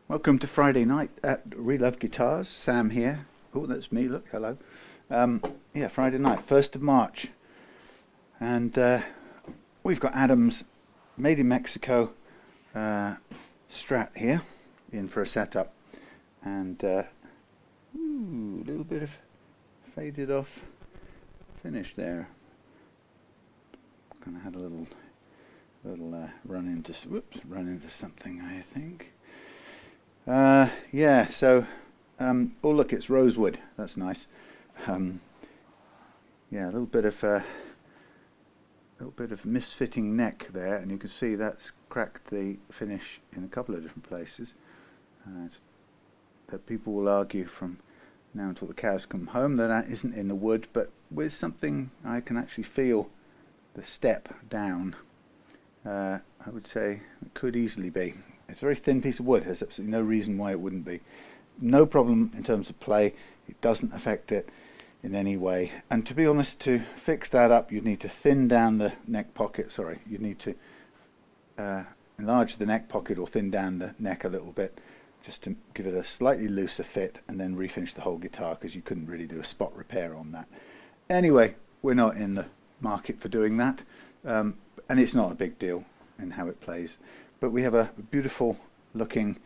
Welcome to Friday night at Relove Guitars. Sam here. Oh, that's me. Look, hello. Yeah, Friday night, 1st of March. And we've got Adam's made in Mexico Strat here in for a setup. And a little bit of faded off finish there. Kind of had a little run into something, I think. Yeah, so oh look, it's rosewood. That's nice. Yeah, a little bit of misfitting neck there, and you can see that's cracked the finish in a couple of different places. That people will argue from now until the cows come home that isn't in the wood, but with something I can actually feel the step down. I would say it could easily be. It's a very thin piece of wood. There's absolutely no reason why it wouldn't be. No problem in terms of play. It doesn't affect it in any way. And to be honest, to fix that up, you'd need to thin down the neck pocket. Sorry, you'd need to enlarge the neck pocket or thin down the neck a little bit, just to give it a slightly looser fit, and then refinish the whole guitar, because you couldn't really do a spot repair on that. Anyway, we're not in the market for doing that, and it's not a big deal in how it plays. But we have a beautiful looking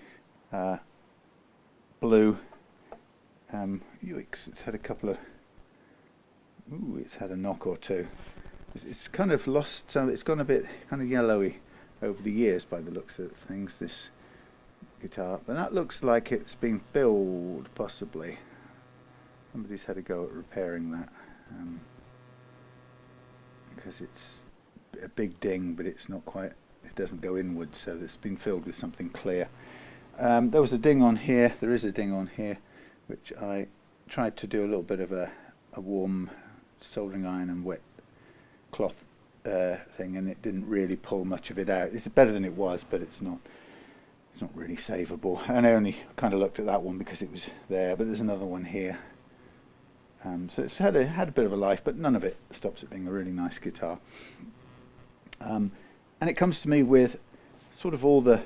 blue. It's had a couple of. It's had a knock or two. It's kind of lost. So it's gone a bit kind of yellowy over the years by the looks of things. This guitar, but that looks like it's been filled, possibly. Somebody's had a go at repairing that, because it's a big ding, but it's not quite. It doesn't go inward, so it's been filled with something clear. There was a ding on here. There is a ding on here, which I tried to do a little bit of a warm soldering iron and wet cloth thing, and it didn't really pull much of it out. It's better than it was, but it's not really savable. And I only kind of looked at that one because it was there, but there's another one here. So it's had a bit of a life, but none of it stops it being a really nice guitar. And it comes to me with sort of all the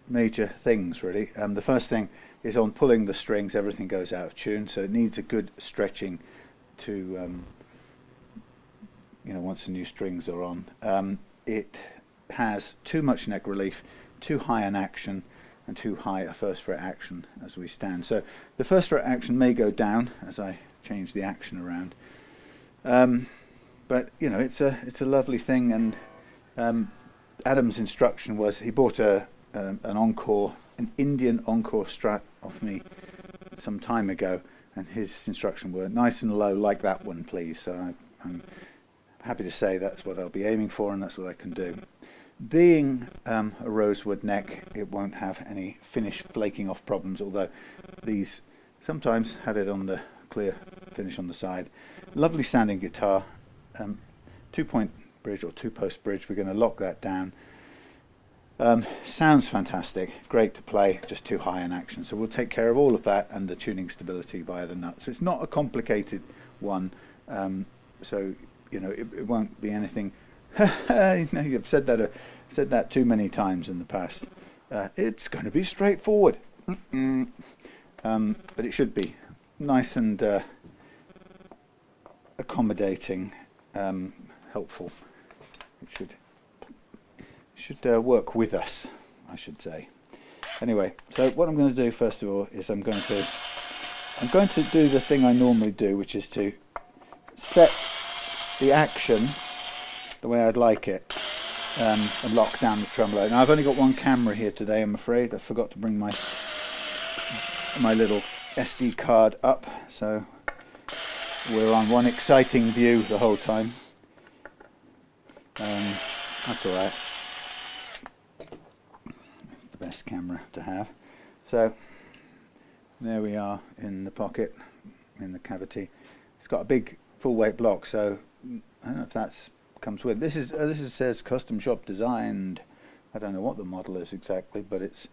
major things, really. The first thing is on pulling the strings, everything goes out of tune, so it needs a good stretching to, once the new strings are on. It has too much neck relief, too high an action, and too high a first fret action as we stand. So the first fret action may go down as I change the action around. But it's a lovely thing, and Adam's instruction was he bought an Indian Encore Strat off me some time ago, and his instruction were nice and low like that one, please. So I'm happy to say that's what I'll be aiming for, and that's what I can do. Being a rosewood neck, it won't have any finish flaking off problems, although these sometimes have it on the clear finish on the side. Lovely sounding guitar, 2-point bridge or 2-post bridge. We're going to lock that down. Sounds fantastic, great to play, just too high in action. So we'll take care of all of that and the tuning stability via the nuts. So it's not a complicated one, so it won't be anything. You've said that too many times in the past. It's going to be straightforward, but it should be nice and accommodating, helpful. It should work with us, I should say. Anyway, so what I'm going to do first of all is I'm going to do the thing I normally do, which is to set the action the way I'd like it, and lock down the tremolo. Now I've only got one camera here today, I'm afraid. I forgot to bring my little SD card up, so we're on one exciting view the whole time. That's alright. It's the best camera to have. So there we are in the pocket, in the cavity. It's got a big full weight block, so I don't know if that's comes with. This says custom shop designed. I don't know what the model is exactly, but it's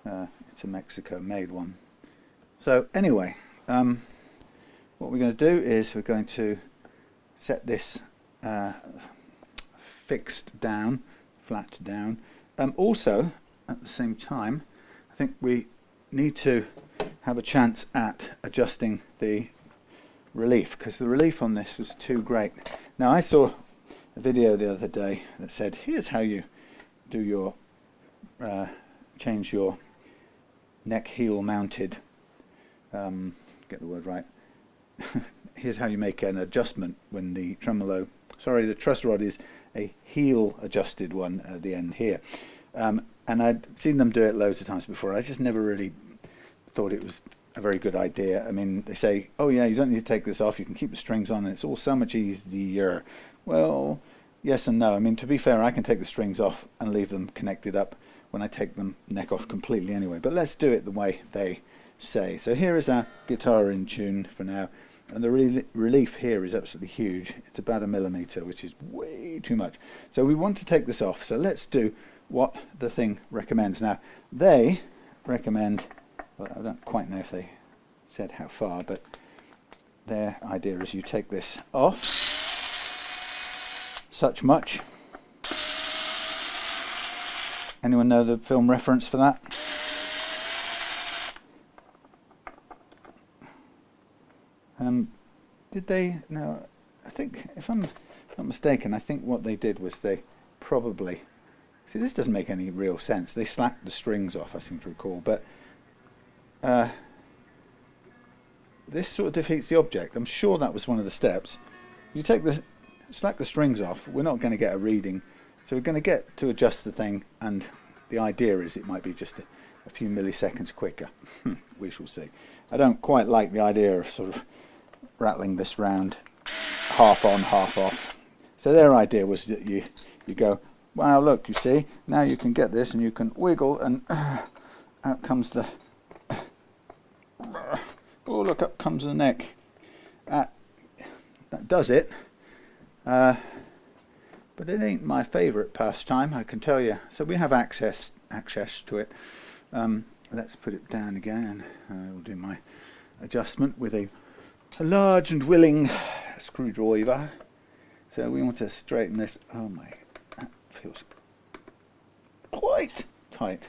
a Mexico made one. So anyway, what we're going to do is we're going to set this fixed down, flat down. Also, at the same time, I think we need to have a chance at adjusting the relief, because the relief on this was too great. Now, I saw a video the other day that said, here's how you do your change your neck heel mounted, get the word right, here's how you make an adjustment when the tremolo, sorry, the truss rod is a heel adjusted one at the end here. And I'd seen them do it loads of times before. I just never really thought it was a very good idea. I mean, they say, oh yeah, you don't need to take this off, you can keep the strings on and it's all so much easier. Well, yes and no. I mean, to be fair, I can take the strings off and leave them connected up when I take them neck off completely anyway. But let's do it the way they say. So here is our guitar in tune for now. And the relief here is absolutely huge. It's about 1 millimeter, which is way too much. So we want to take this off. So let's do what the thing recommends. Now, they recommend, well, I don't quite know if they said how far, but their idea is you take this off, such much. Anyone know the film reference for that? Did they? No, I think, if I'm not mistaken, I think what they did was they probably, see, this doesn't make any real sense. They slacked the strings off, I seem to recall, but this sort of defeats the object. I'm sure that was one of the steps. You slack the strings off, we're not going to get a reading, so we're going to get to adjust the thing, and the idea is it might be just a few milliseconds quicker. We shall see. I don't quite like the idea of sort of rattling this round half on, half off. So their idea was that you go, wow, look, you see, now you can get this and you can wiggle, and out comes the, oh, look, up comes the neck. That does it. But it ain't my favourite pastime, I can tell you. So we have access to it. Let's put it down again, and I will do my adjustment with a large and willing screwdriver. So we want to straighten this. Oh my, that feels quite tight.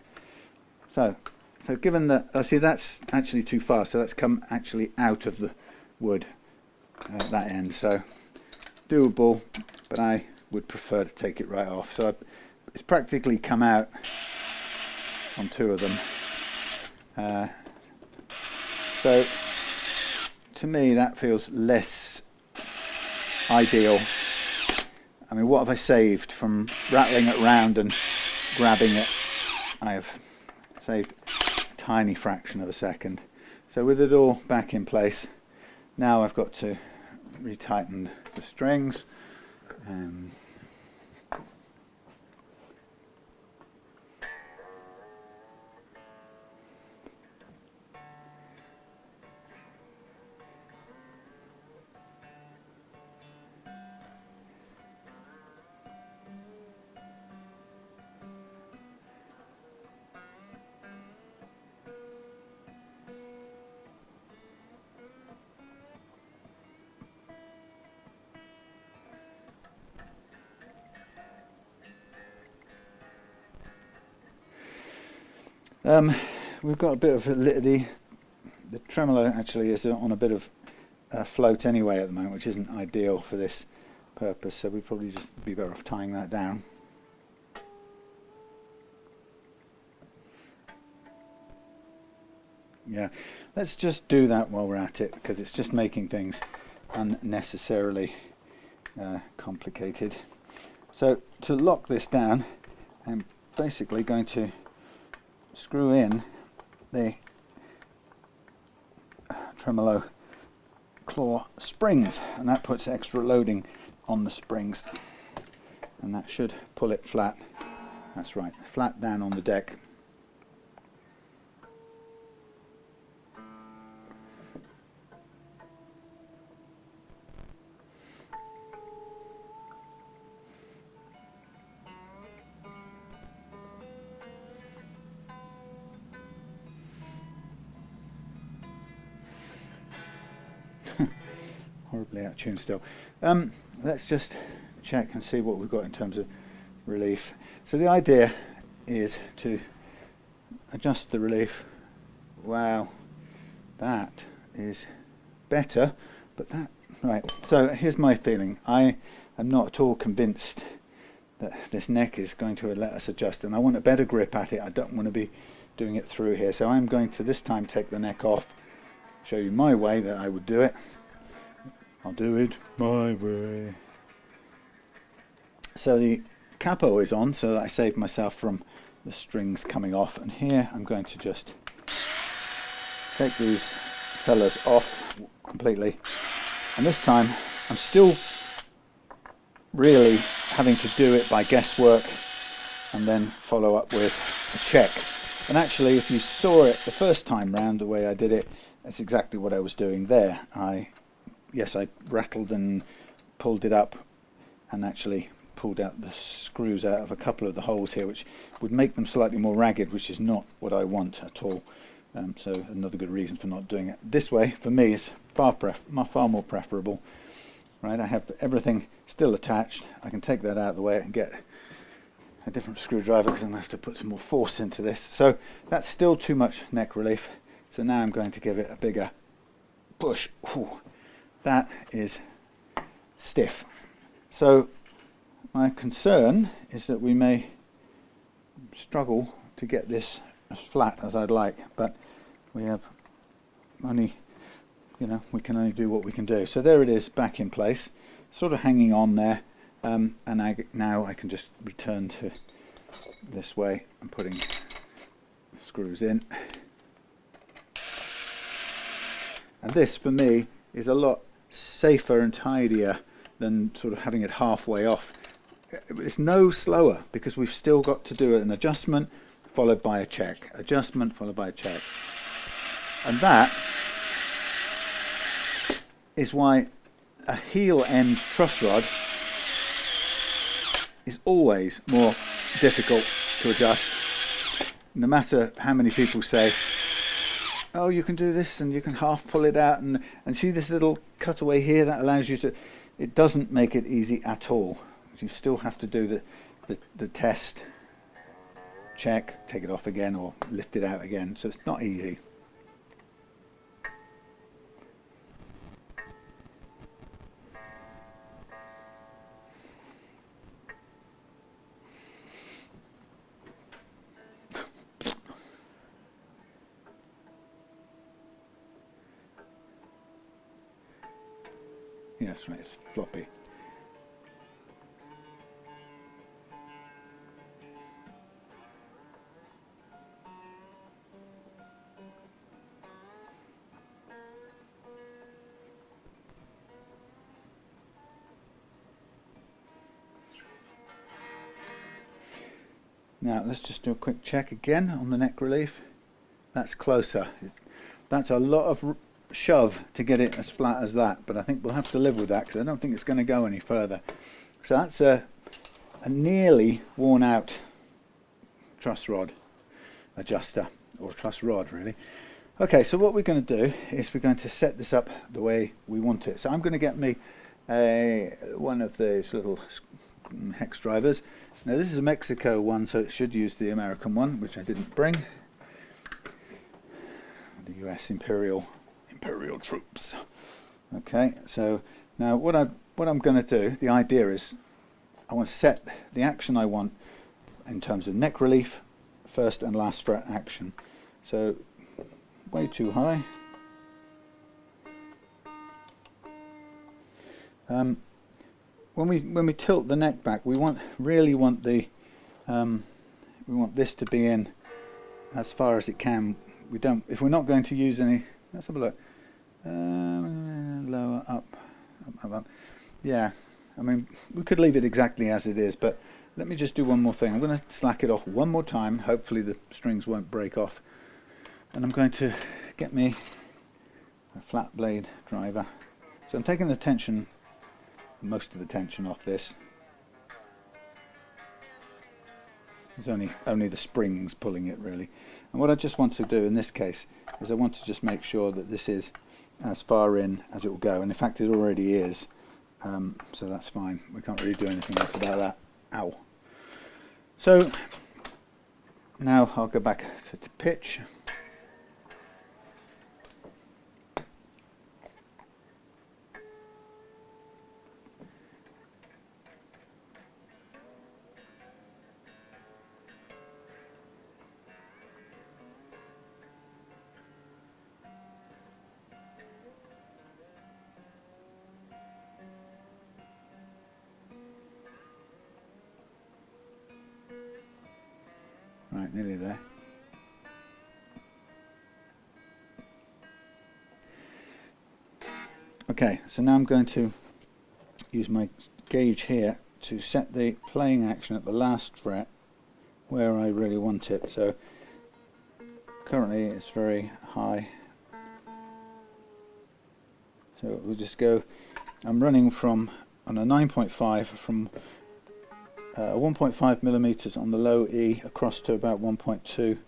So given that, see, that's actually too far, so that's come actually out of the wood at that end. So doable, but I would prefer to take it right off. So it's practically come out on 2 of them. So to me that feels less ideal. I mean, what have I saved from rattling it round and grabbing it? I have saved a tiny fraction of a second. So with it all back in place, now I've got to retighten the strings. We've got a bit of the tremolo actually is on a bit of float anyway at the moment, which isn't ideal for this purpose, so we'd probably just be better off tying that down. Yeah, let's just do that while we're at it, because it's just making things unnecessarily complicated. So to lock this down, I'm basically going to screw in the tremolo claw springs, and that puts extra loading on the springs, and that should pull it flat. That's right, flat down on the deck. Horribly out of tune still. Let's just check and see what we've got in terms of relief. So the idea is to adjust the relief Wow, that is better, but that, right, so here's my feeling. I am not at all convinced that this neck is going to let us adjust, and I want a better grip at it. I don't want to be doing it through here, so I'm going to this time take the neck off, show you my way that I would do it. I'll do it my way. So the capo is on, so that I saved myself from the strings coming off, and here I'm going to just take these fellas off completely, and this time I'm still really having to do it by guesswork and then follow up with a check. And actually, if you saw it the first time round the way I did it, that's exactly what I was doing there. Yes, I rattled and pulled it up and actually pulled out the screws out of a couple of the holes here, which would make them slightly more ragged, which is not what I want at all. So another good reason for not doing it this way for me is far more preferable. Right, I have everything still attached. I can take that out of the way and get a different screwdriver because I'm going to have to put some more force into this. So that's still too much neck relief. So now I'm going to give it a bigger push. Ooh, that is stiff. So my concern is that we may struggle to get this as flat as I'd like, but we have only, we can only do what we can do. So there it is, back in place, sort of hanging on there, and now I can just return to this way and putting screws in. And this for me is a lot safer and tidier than sort of having it halfway off. It's no slower because we've still got to do an adjustment followed by a check, adjustment followed by a check. And that is why a heel end truss rod is always more difficult to adjust. No matter how many people say, oh, you can do this and you can half pull it out, and see this little cutaway here that allows you to, it doesn't make it easy at all. You still have to do the test, check, take it off again or lift it out again, so it's not easy. Yes, right, it's floppy. Now let's just do a quick check again on the neck relief. That's closer. That's a lot of shove to get it as flat as that, but I think we'll have to live with that because I don't think it's going to go any further. So that's a nearly worn out truss rod adjuster, or truss rod really. Okay, so what we're going to do is we're going to set this up the way we want it. So I'm going to get me one of these little hex drivers. Now this is a Mexico one, so it should use the American one, which I didn't bring. The US Imperial troops. Okay, so now what I'm going to do, the idea is I want to set the action I want in terms of neck relief, first and last fret action. So way too high. When we tilt the neck back, we really want the we want this to be in as far as it can. We don't, if we're not going to use any. Let's have a look. Lower, up. Yeah, I mean we could leave it exactly as it is, but let me just do one more thing. I'm going to slack it off one more time. Hopefully the strings won't break off, and I'm going to get me a flat blade driver. So I'm taking the tension, most of the tension off this. There's only the springs pulling it really. And what I just want to do in this case is I want to just make sure that this is as far in as it will go, and in fact it already is, so that's fine. We can't really do anything else about that. Ow. So now I'll go back to pitch. Right, nearly there. Okay, so now I'm going to use my gauge here to set the playing action at the last fret where I really want it. So currently it's very high, so we'll just go, I'm running from on a 9.5 from 1.5 millimeters on the low E across to about 1.2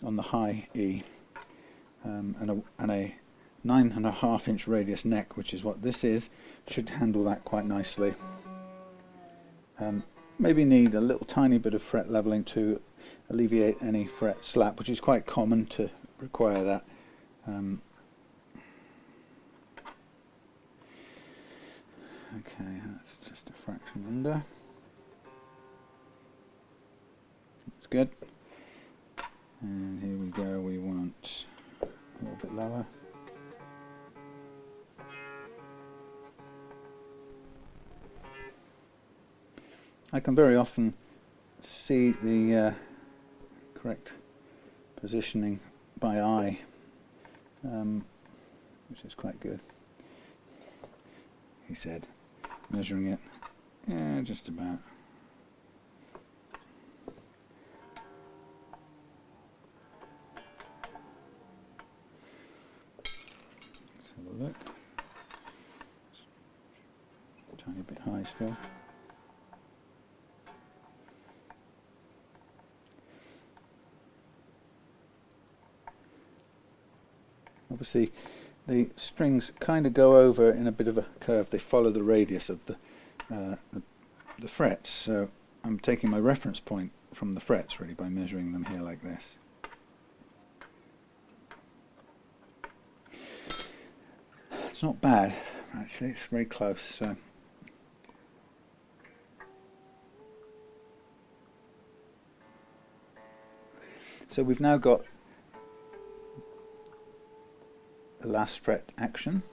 on the high E, and a 9.5 inch radius neck, which is what this is, should handle that quite nicely. Maybe need a little tiny bit of fret leveling to alleviate any fret slap, which is quite common to require that. Okay, that's just a fraction under. That's good. And here we go, we want a little bit lower. I can very often see the correct positioning by eye, which is quite good. He said, measuring it, yeah, just about. Let's have a look. A tiny bit high still. Obviously the strings kind of go over in a bit of a curve. They follow the radius of the frets, so I'm taking my reference point from the frets really by measuring them here like this. It's not bad actually, it's very close. So we've now got the last fret action.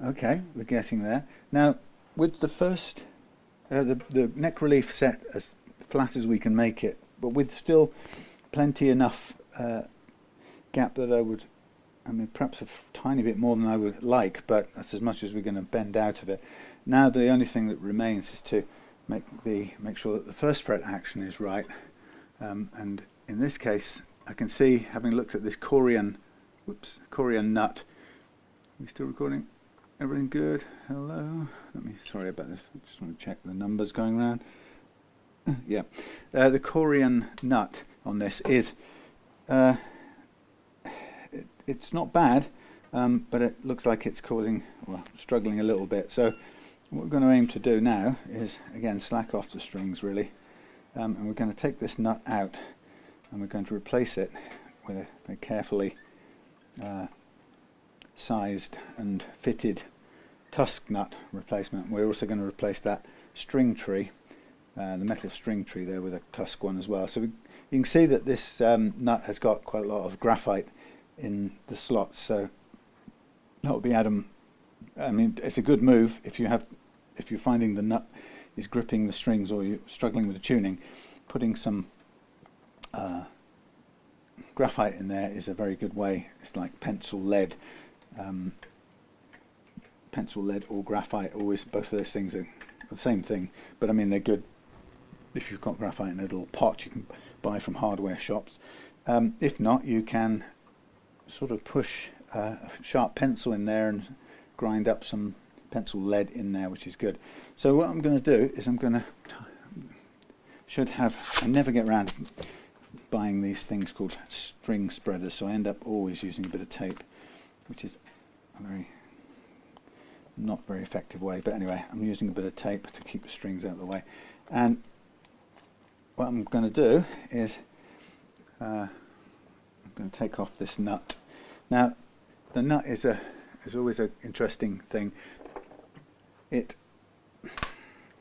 Okay, we're getting there. Now, with the first, the neck relief set as flat as we can make it, but with still plenty enough gap that I mean, perhaps a tiny bit more than I would like, but that's as much as we're going to bend out of it. Now, the only thing that remains is to make sure that the first fret action is right, and in this case, I can see, having looked at this Corian nut. Are we still recording? Everything good? Hello? Sorry about this, I just want to check the numbers going around. Yeah, the Corian nut on this is, it's not bad, but it looks like it's struggling a little bit. So what we're going to aim to do now is, again, slack off the strings really, and we're going to take this nut out and we're going to replace it with a very carefully sized and fitted tusk nut replacement. We're also going to replace that string tree, the metal string tree there, with a tusk one as well. So you can see that this nut has got quite a lot of graphite in the slots, so that would be Adam. I mean, it's a good move if you're finding the nut is gripping the strings or you're struggling with the tuning. Putting some graphite in there is a very good way. It's like pencil lead. Pencil lead or graphite, always, both of those things are the same thing, but I mean they're good if you've got graphite in a little pot you can buy from hardware shops. If not, you can sort of push a sharp pencil in there and grind up some pencil lead in there, which is good. So what I'm going to do is I never get around to buying these things called string spreaders, so I end up always using a bit of tape, which is a not very effective way, but anyway, I'm using a bit of tape to keep the strings out of the way. And what I'm going to do is I'm going to take off this nut. Now, the nut is always an interesting thing. It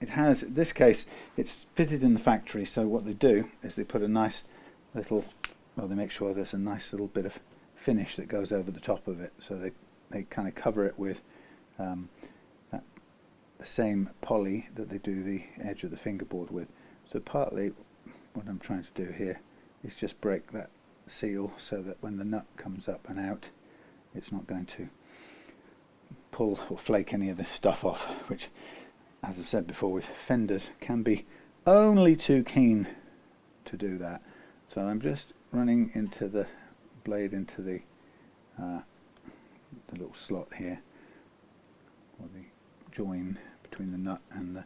has, in this case, it's fitted in the factory, so what they do is they put a nice little, well, they make sure there's a nice little bit of finish that goes over the top of it, so they kind of cover it with the same poly that they do the edge of the fingerboard with. So partly what I'm trying to do here is just break that seal so that when the nut comes up and out, it's not going to pull or flake any of this stuff off, which, as I've said before, with Fenders can be only too keen to do that. So I'm just running into the blade into the little slot here, or the join between the nut and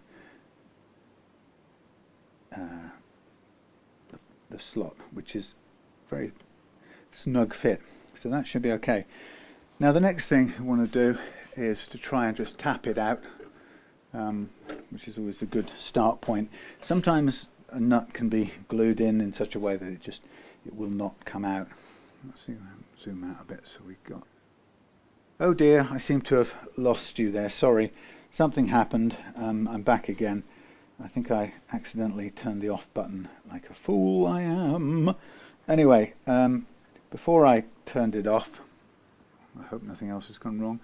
the slot, which is very snug fit. So that should be okay. Now the next thing I want to do is to try and just tap it out, which is always a good start point. Sometimes a nut can be glued in such a way that it will not come out. Let's see, zoom out a bit so we've got... Oh dear, I seem to have lost you there, sorry. Something happened, I'm back again. I think I accidentally turned the off button like a fool I am. Anyway, before I turned it off, I hope nothing else has gone wrong,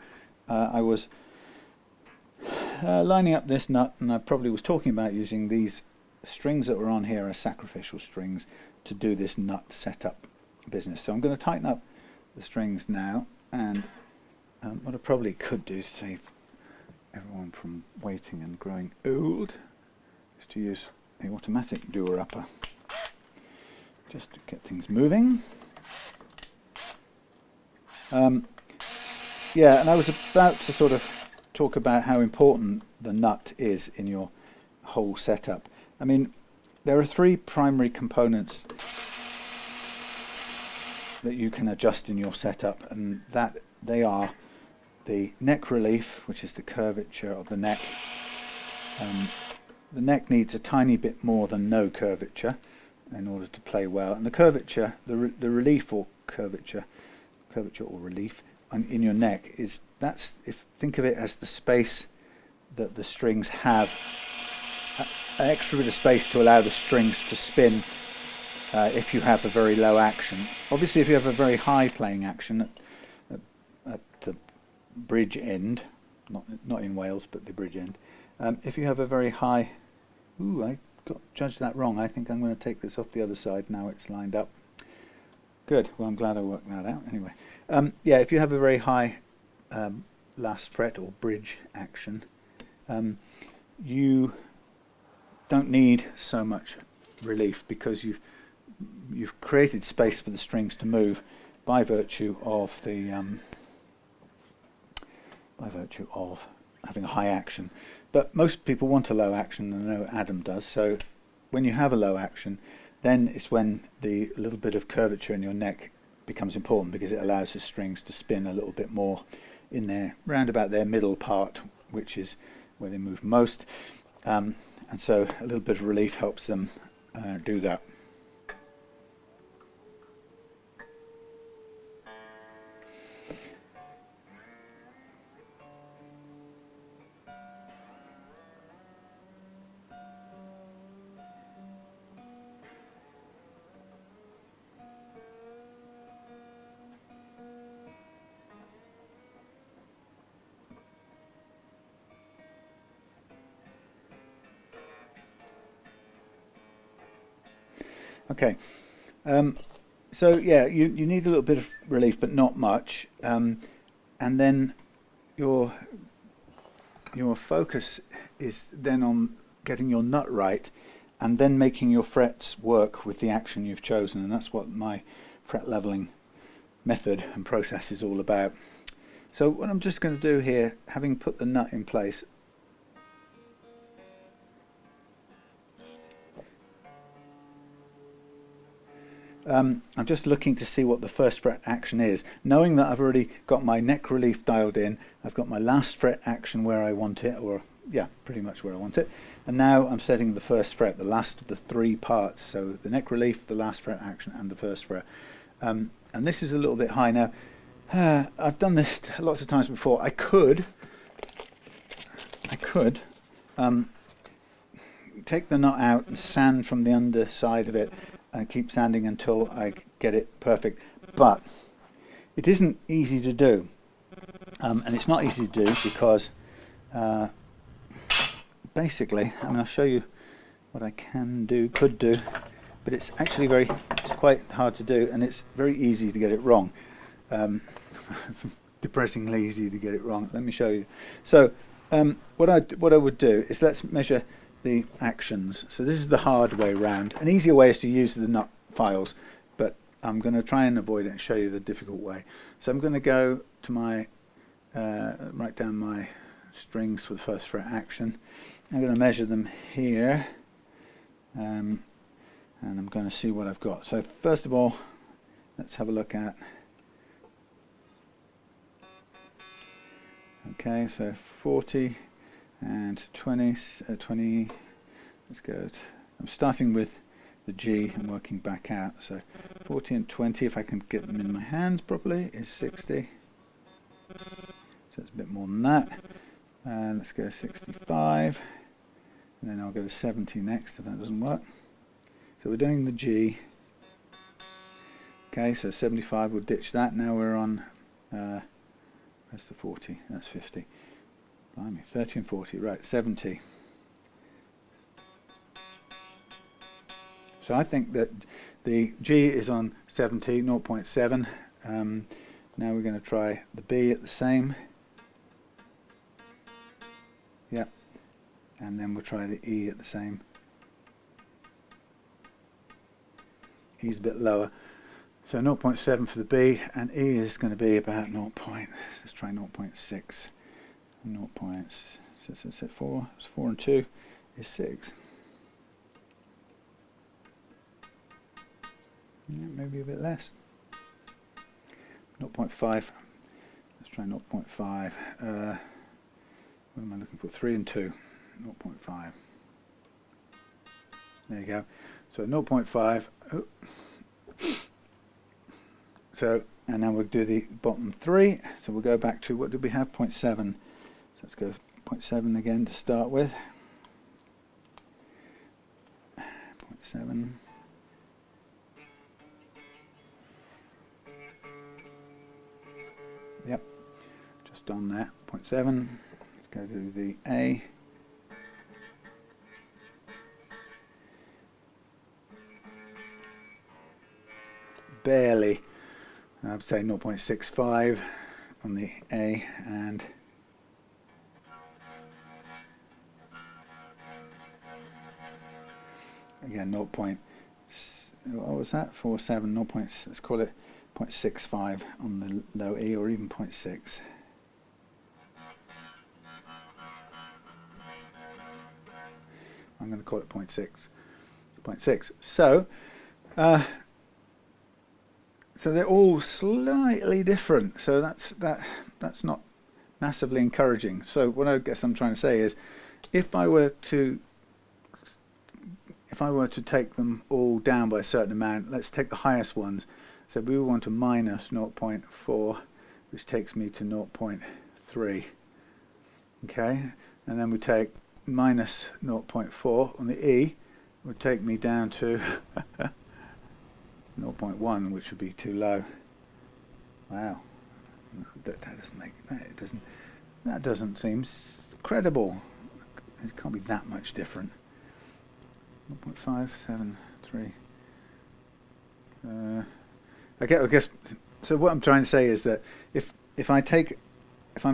I was lining up this nut, and I probably was talking about using these strings that were on here as sacrificial strings to do this nut setup business. So I'm going to tighten up the strings now, and what I probably could do to save everyone from waiting and growing old is to use the automatic doer-upper just to get things moving. Yeah, and I was about to sort of talk about how important the nut is in your whole setup. I mean, there are three primary components that you can adjust in your setup, and that they are the neck relief, which is the curvature of the neck. The neck needs a tiny bit more than no curvature in order to play well, and the curvature, the relief or curvature or relief in your neck is, think of it as the space that the strings have, an extra bit of space to allow the strings to spin if you have a very low action. Obviously if you have a very high playing action at the bridge end, not in Wales but the bridge end, if you have a very high, I judged that wrong, I think I'm going to take this off the other side now it's lined up. Good, well I'm glad I worked that out anyway. Yeah, if you have a very high last fret or bridge action, you don't need so much relief because you've created space for the strings to move by virtue of having a high action. But most people want a low action, and I know Adam does. So when you have a low action, then it's when the little bit of curvature in your neck becomes important, because it allows the strings to spin a little bit more in there, round about their middle part, which is where they move most. And so a little bit of relief helps them do that. Okay, so yeah, you need a little bit of relief, but not much, and then your focus is then on getting your nut right, and then making your frets work with the action you've chosen, and that's what my fret leveling method and process is all about. So what I'm just going to do here, having put the nut in place, I'm just looking to see what the first fret action is, knowing that I've already got my neck relief dialed in, I've got my last fret action where I want it, or yeah, pretty much where I want it, and now I'm setting the first fret, the last of the three parts, so the neck relief, the last fret action and the first fret. and this is a little bit high. Now, I've done this lots of times before. I could take the nut out and sand from the underside of it and keep sanding until I get it perfect, but it isn't easy to do, and it's not easy to do because basically, I mean, I'll show you what I could do, but it's actually it's quite hard to do, and it's very easy to get it wrong. Depressingly easy to get it wrong. Let me show you. So what I would do is, let's measure the actions. So this is the hard way round. An easier way is to use the nut files, but I'm going to try and avoid it and show you the difficult way. So I'm going to go to my write down my strings for the first fret action. I'm going to measure them here, and I'm going to see what I've got. So first of all, let's have a look at, okay, so 40 and 20, let's go, I'm starting with the G and working back out. So 40 and 20, if I can get them in my hands properly, is 60. So it's a bit more than that. And let's go 65, and then I'll go to 70 next if that doesn't work. So we're doing the G. Okay, so 75, we'll ditch that. Now we're on, where's the 40? That's 50. Blimey, 30 and 40, right, 70. So I think that the G is on 70, 0.7. Now we're going to try the B at the same. Yep. And then we'll try the E at the same. E's a bit lower. So 0.7 for the B, and E is going to be about 0. Let's try 0.6. 0.4. It's 4 and 2 is 6. Yeah, maybe a bit less. 0.5. Let's try 0.5. What am I looking for? 3 and 2. 0.5. There you go. So 0.5. Oh. So, and now we'll do the bottom 3. So we'll go back to, what did we have? 0.7. So let's go 0.7 again to start with. 0.7. Yep, just on that. 0.7. Let's go to the A. Barely. I would say 0.65 on the A, and again 0. What was that? 47. 0. Let's call it 0.65 on the low E, or even 0.6. I'm going to call it 0.6. 0.6. So. So they're all slightly different. So that's not massively encouraging. So what I guess I'm trying to say is, if I were to take them all down by a certain amount, let's take the highest ones. So we want to minus 0.4, which takes me to 0.3. Okay, and then we take minus 0.4 on the E, would take me down to 0.1, which would be too low. Wow, that doesn't make that doesn't seem credible. It can't be that much different. 0.573. I guess. So what I'm trying to say is that if I'm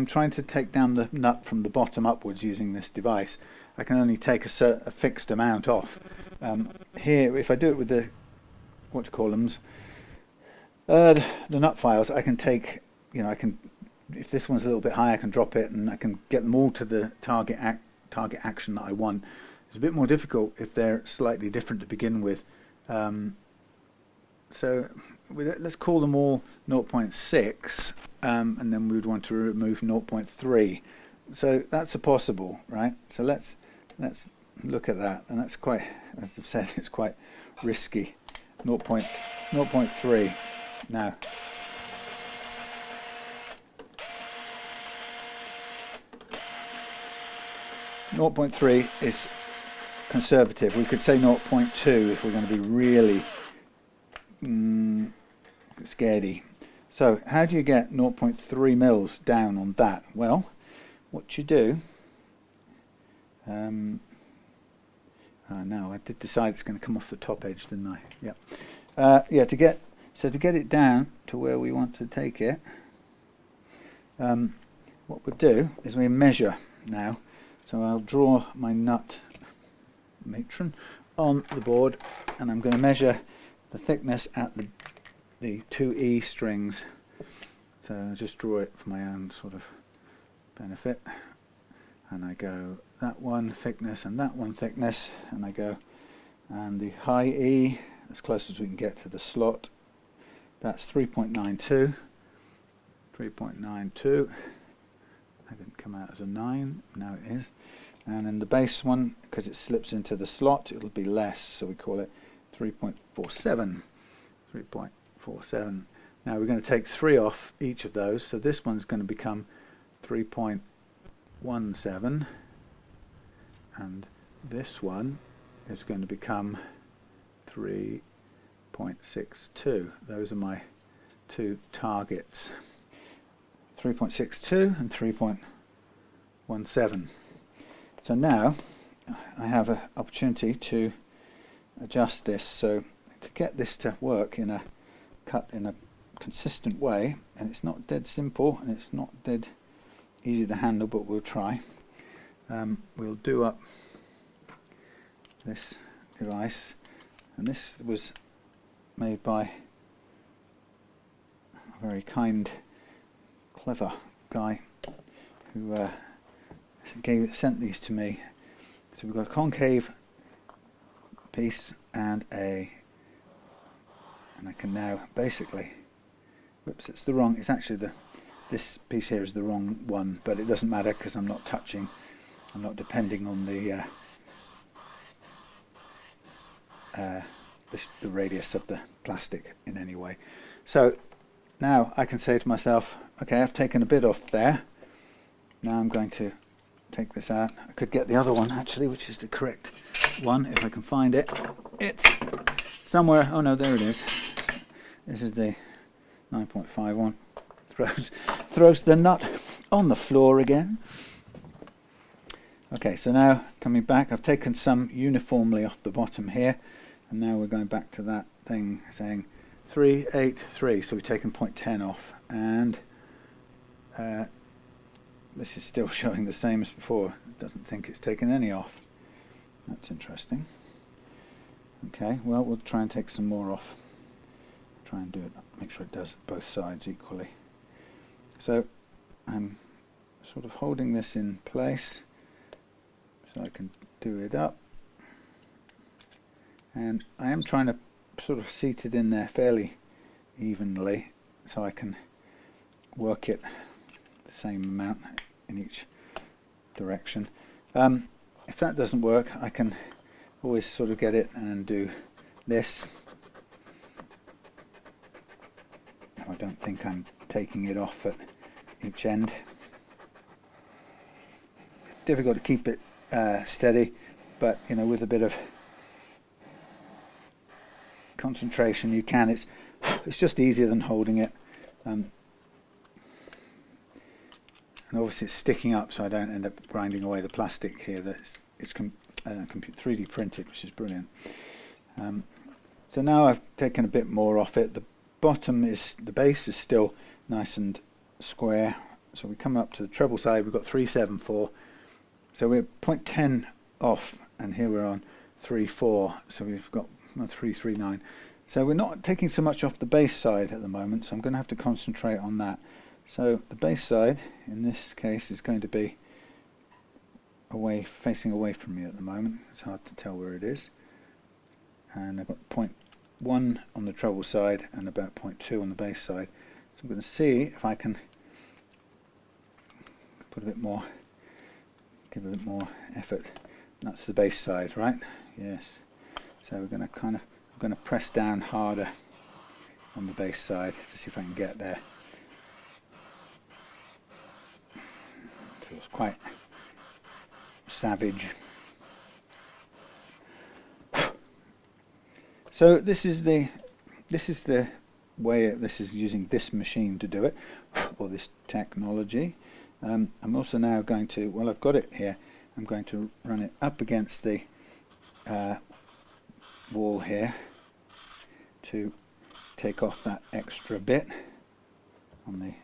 trying to take down the nut from the bottom upwards using this device, I can only take a fixed amount off. Here, if I do it with the the nut files, I can take, if this one's a little bit high, I can drop it and I can get them all to the target action that I want. It's a bit more difficult if they're slightly different to begin with. So let's call them all 0.6, and then we would want to remove 0.3. So that's a possible, right? So let's look at that, and that's quite, as I've said, it's quite risky. 0.3. Now, .3 is conservative. We could say 0.2 if we're going to be really scaredy. So how do you get 0.3 mils down on that? Well, what you do, no, I did decide it's going to come off the top edge, didn't I? Yeah. Yeah. To get it down to where we want to take it, what we'll do is we measure now. So I'll draw my nut matron on the board, and I'm going to measure the thickness at the 2E strings. So I'll just draw it for my own sort of benefit, and I go that one thickness and that one thickness, and I go, and the high E, as close as we can get to the slot, that's 3.92. 3.92. That didn't come out as a 9, now it is. And then the bass one, because it slips into the slot, it'll be less, so we call it 3.47. 3.47. Now we're going to take 3 off each of those, so this one's going to become 3.17, and this one is going to become 3.62. Those are my two targets. 3.62 and 3.17. So now I have an opportunity to adjust this. So to get this to work in a consistent way, and it's not dead simple and it's not dead easy to handle, but we'll try. We'll do up this device, and this was made by a very kind, clever guy who sent these to me. So we've got a concave piece and I can now basically, whoops, it's the wrong, it's actually this piece here is the wrong one, but it doesn't matter because I'm not depending on the radius of the plastic in any way. So now I can say to myself, okay, I've taken a bit off there. Now I'm going to take this out. I could get the other one actually, which is the correct one if I can find it. It's somewhere. Oh no, there it is. This is the 9.5 one. Throws the nut on the floor again. Okay, so now coming back, I've taken some uniformly off the bottom here, and now we're going back to that thing saying 383. So we've taken 0.10 off, and this is still showing the same as before. It doesn't think it's taken any off. That's interesting. Okay, well, we'll try and take some more off. Try and do it, make sure it does both sides equally. So I'm sort of holding this in place so I can do it up. And I am trying to sort of seat it in there fairly evenly so I can work it the same amount in each direction. If that doesn't work, I can always sort of get it and do this. I don't think I'm taking it off at each end. It's difficult to keep it steady, but you know, with a bit of concentration you can. It's just easier than holding it. And obviously it's sticking up, so I don't end up grinding away the plastic here. It's 3D printed, which is brilliant. So now I've taken a bit more off it. The base is still nice and square. So we come up to the treble side, we've got 374. So we're 0.10 off, and here we're on 3.4. So we've got 339. So we're not taking so much off the bass side at the moment, so I'm going to have to concentrate on that. So the bass side in this case is going to be facing away from me at the moment. It's hard to tell where it is. And I've got 0.1 on the treble side and about 0.2 on the bass side. So I'm going to see if I can give a bit more effort. That's the bass side, right? Yes. So we're going to press down harder on the bass side to see if I can get there. Feels quite savage. So this is the way, this is using this machine to do it, or this technology. I'm also now going to, well, I've got it here, I'm going to run it up against the wall here to take off that extra bit on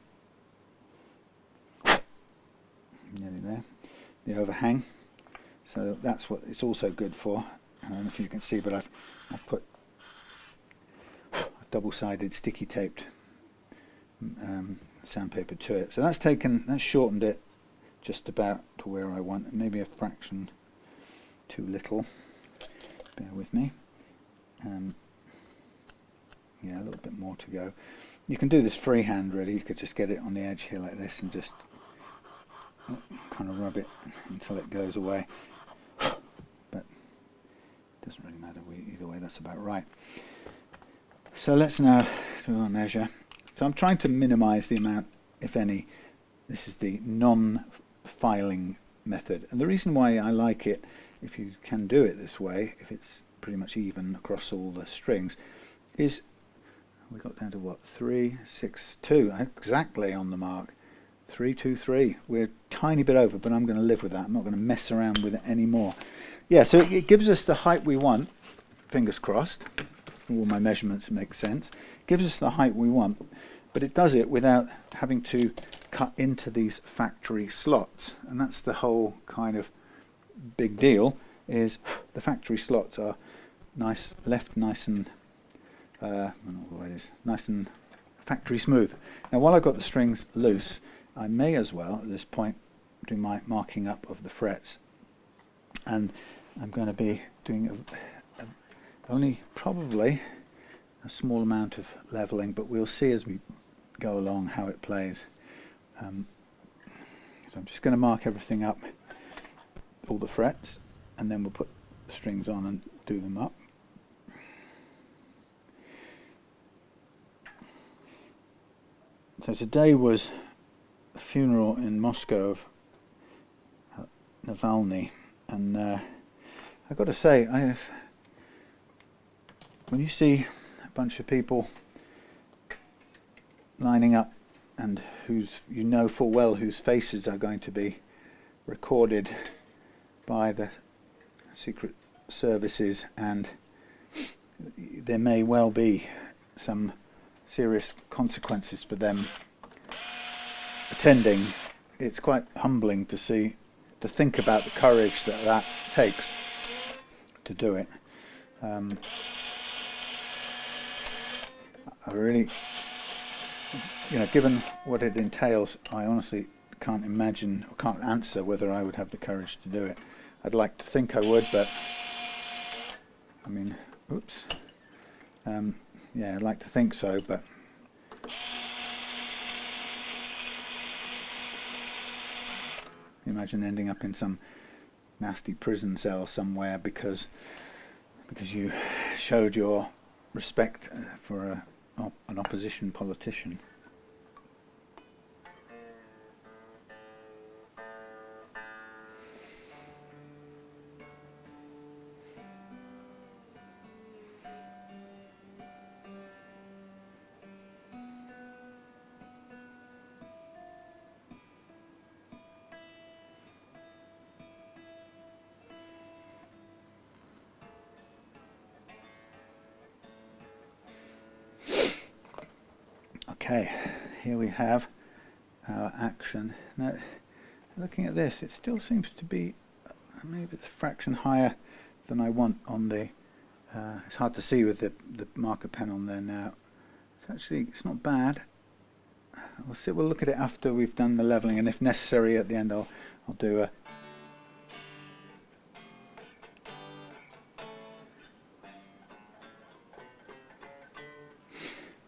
the, nearly there, the overhang. So that's what it's also good for. I don't know if you can see, but I've put double-sided sticky taped sandpaper to it. So that's shortened it just about to where I want, maybe a fraction too little. Bear with me. Yeah, a little bit more to go. You can do this freehand really. You could just get it on the edge here like this and just kind of rub it until it goes away. But it doesn't really matter either way, that's about right. So let's now do a measure. So I'm trying to minimize the amount, if any. This is the non-filing method. And the reason why I like it, if you can do it this way, if it's pretty much even across all the strings, is we got down to what, 3, 6, 2, exactly on the mark. 3, 2, 3. We're a tiny bit over, but I'm going to live with that. I'm not going to mess around with it anymore. Yeah, so it gives us the height we want, fingers crossed. All my measurements make sense. Gives us the height we want, but it does it without having to cut into these factory slots. And that's the whole kind of big deal, is the factory slots are nice, left nice and I don't know what it is, nice and factory smooth. Now while I've got the strings loose, I may as well at this point do my marking up of the frets, and I'm going to be doing only probably a small amount of leveling, but we'll see as we go along how it plays. So I'm just going to mark everything up, all the frets, and then we'll put the strings on and do them up. So today was a funeral in Moscow of Navalny, and I've got to say, when you see a bunch of people lining up and you know full well whose faces are going to be recorded by the secret services, and there may well be some serious consequences for them attending, it's quite humbling to think about the courage that takes to do it. I really, given what it entails, I honestly can't imagine or can't answer whether I would have the courage to do it. I'd like to think I would, but I mean, oops. Yeah, I'd like to think so, but imagine ending up in some nasty prison cell somewhere because you showed your respect for an opposition politician. Okay, here we have our action. Now, looking at this, it still seems to be maybe a fraction higher than I want on the, it's hard to see with the marker pen on there now. It's not bad. We'll look at it after we've done the leveling, and if necessary at the end I'll do a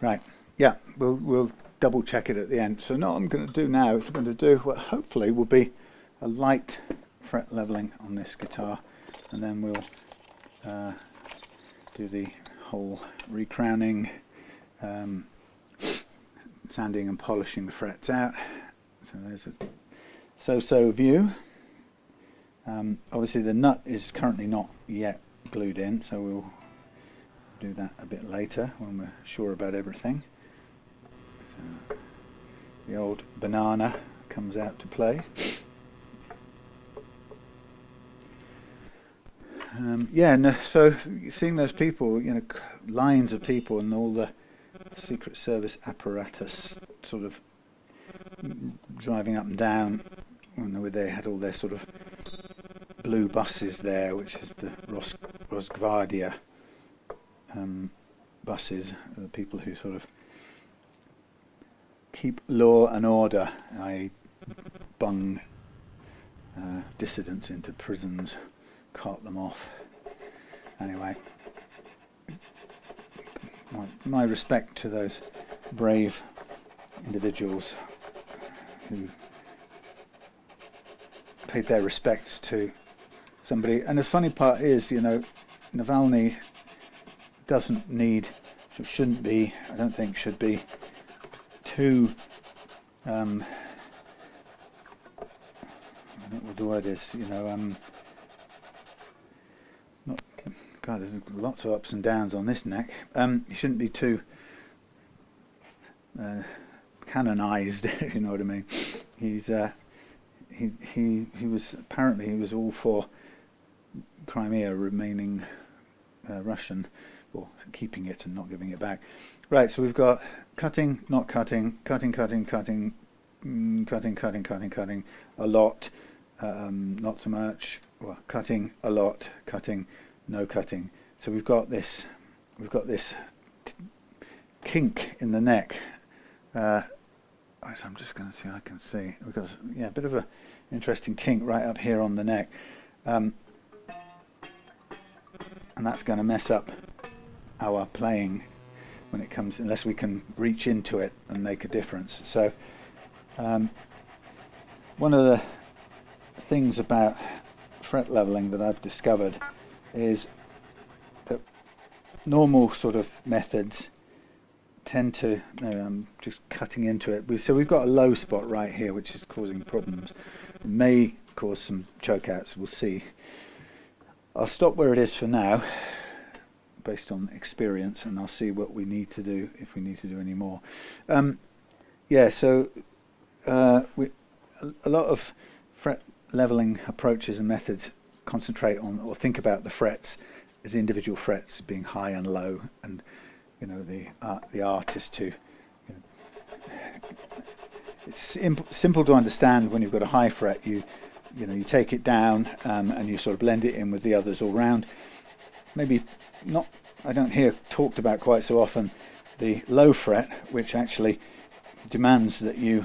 right. Yeah, we'll double check it at the end. So what I'm going to do now is I'm going to do what hopefully will be a light fret leveling on this guitar, and then we'll do the whole recrowning sanding and polishing the frets out. So there's a so-so view. Obviously the nut is currently not yet glued in, so we'll do that a bit later when we're sure about everything. So the old banana comes out to play. Yeah, no, so seeing those people, you know, lines of people and all the Secret Service apparatus sort of driving up and down, where they had all their sort of blue buses there, which is the Rosgvardia buses, the people who sort of keep law and order, i.e. bung dissidents into prisons, cart them off. Anyway, my respect to those brave individuals who paid their respects to somebody. And the funny part is, you know, Navalny doesn't need, shouldn't be, I don't think should be too, I don't know what the word is, you know, not, God, there's lots of ups and downs on this neck. He shouldn't be too canonized, you know what I mean. He's he was, apparently he was all for Crimea remaining Russian, or keeping it and not giving it back. Right, so we've got cutting, not cutting, cutting, cutting, cutting, cutting, cutting, cutting, cutting, a lot, not so much, well, cutting, a lot, cutting, no cutting. So we've got this kink in the neck. I'm just going to see, I can see, we've got, yeah, a bit of a interesting kink right up here on the neck. And that's going to mess up our playing when it comes, unless we can reach into it and make a difference. So one of the things about fret leveling that I've discovered is that normal sort of methods tend to, I'm just cutting into it. So we've got a low spot right here which is causing problems. It may cause some choke outs, we'll see. I'll stop where it is for now based on experience, and I'll see what we need to do, if we need to do any more. Yeah, so a lot of fret leveling approaches and methods concentrate on, or think about the frets as individual frets being high and low, and you know, the art is to, you know, it's simple to understand. When you've got a high fret, you know, you take it down and you sort of blend it in with the others all round. Maybe not, I don't hear talked about quite so often, the low fret, which actually demands that you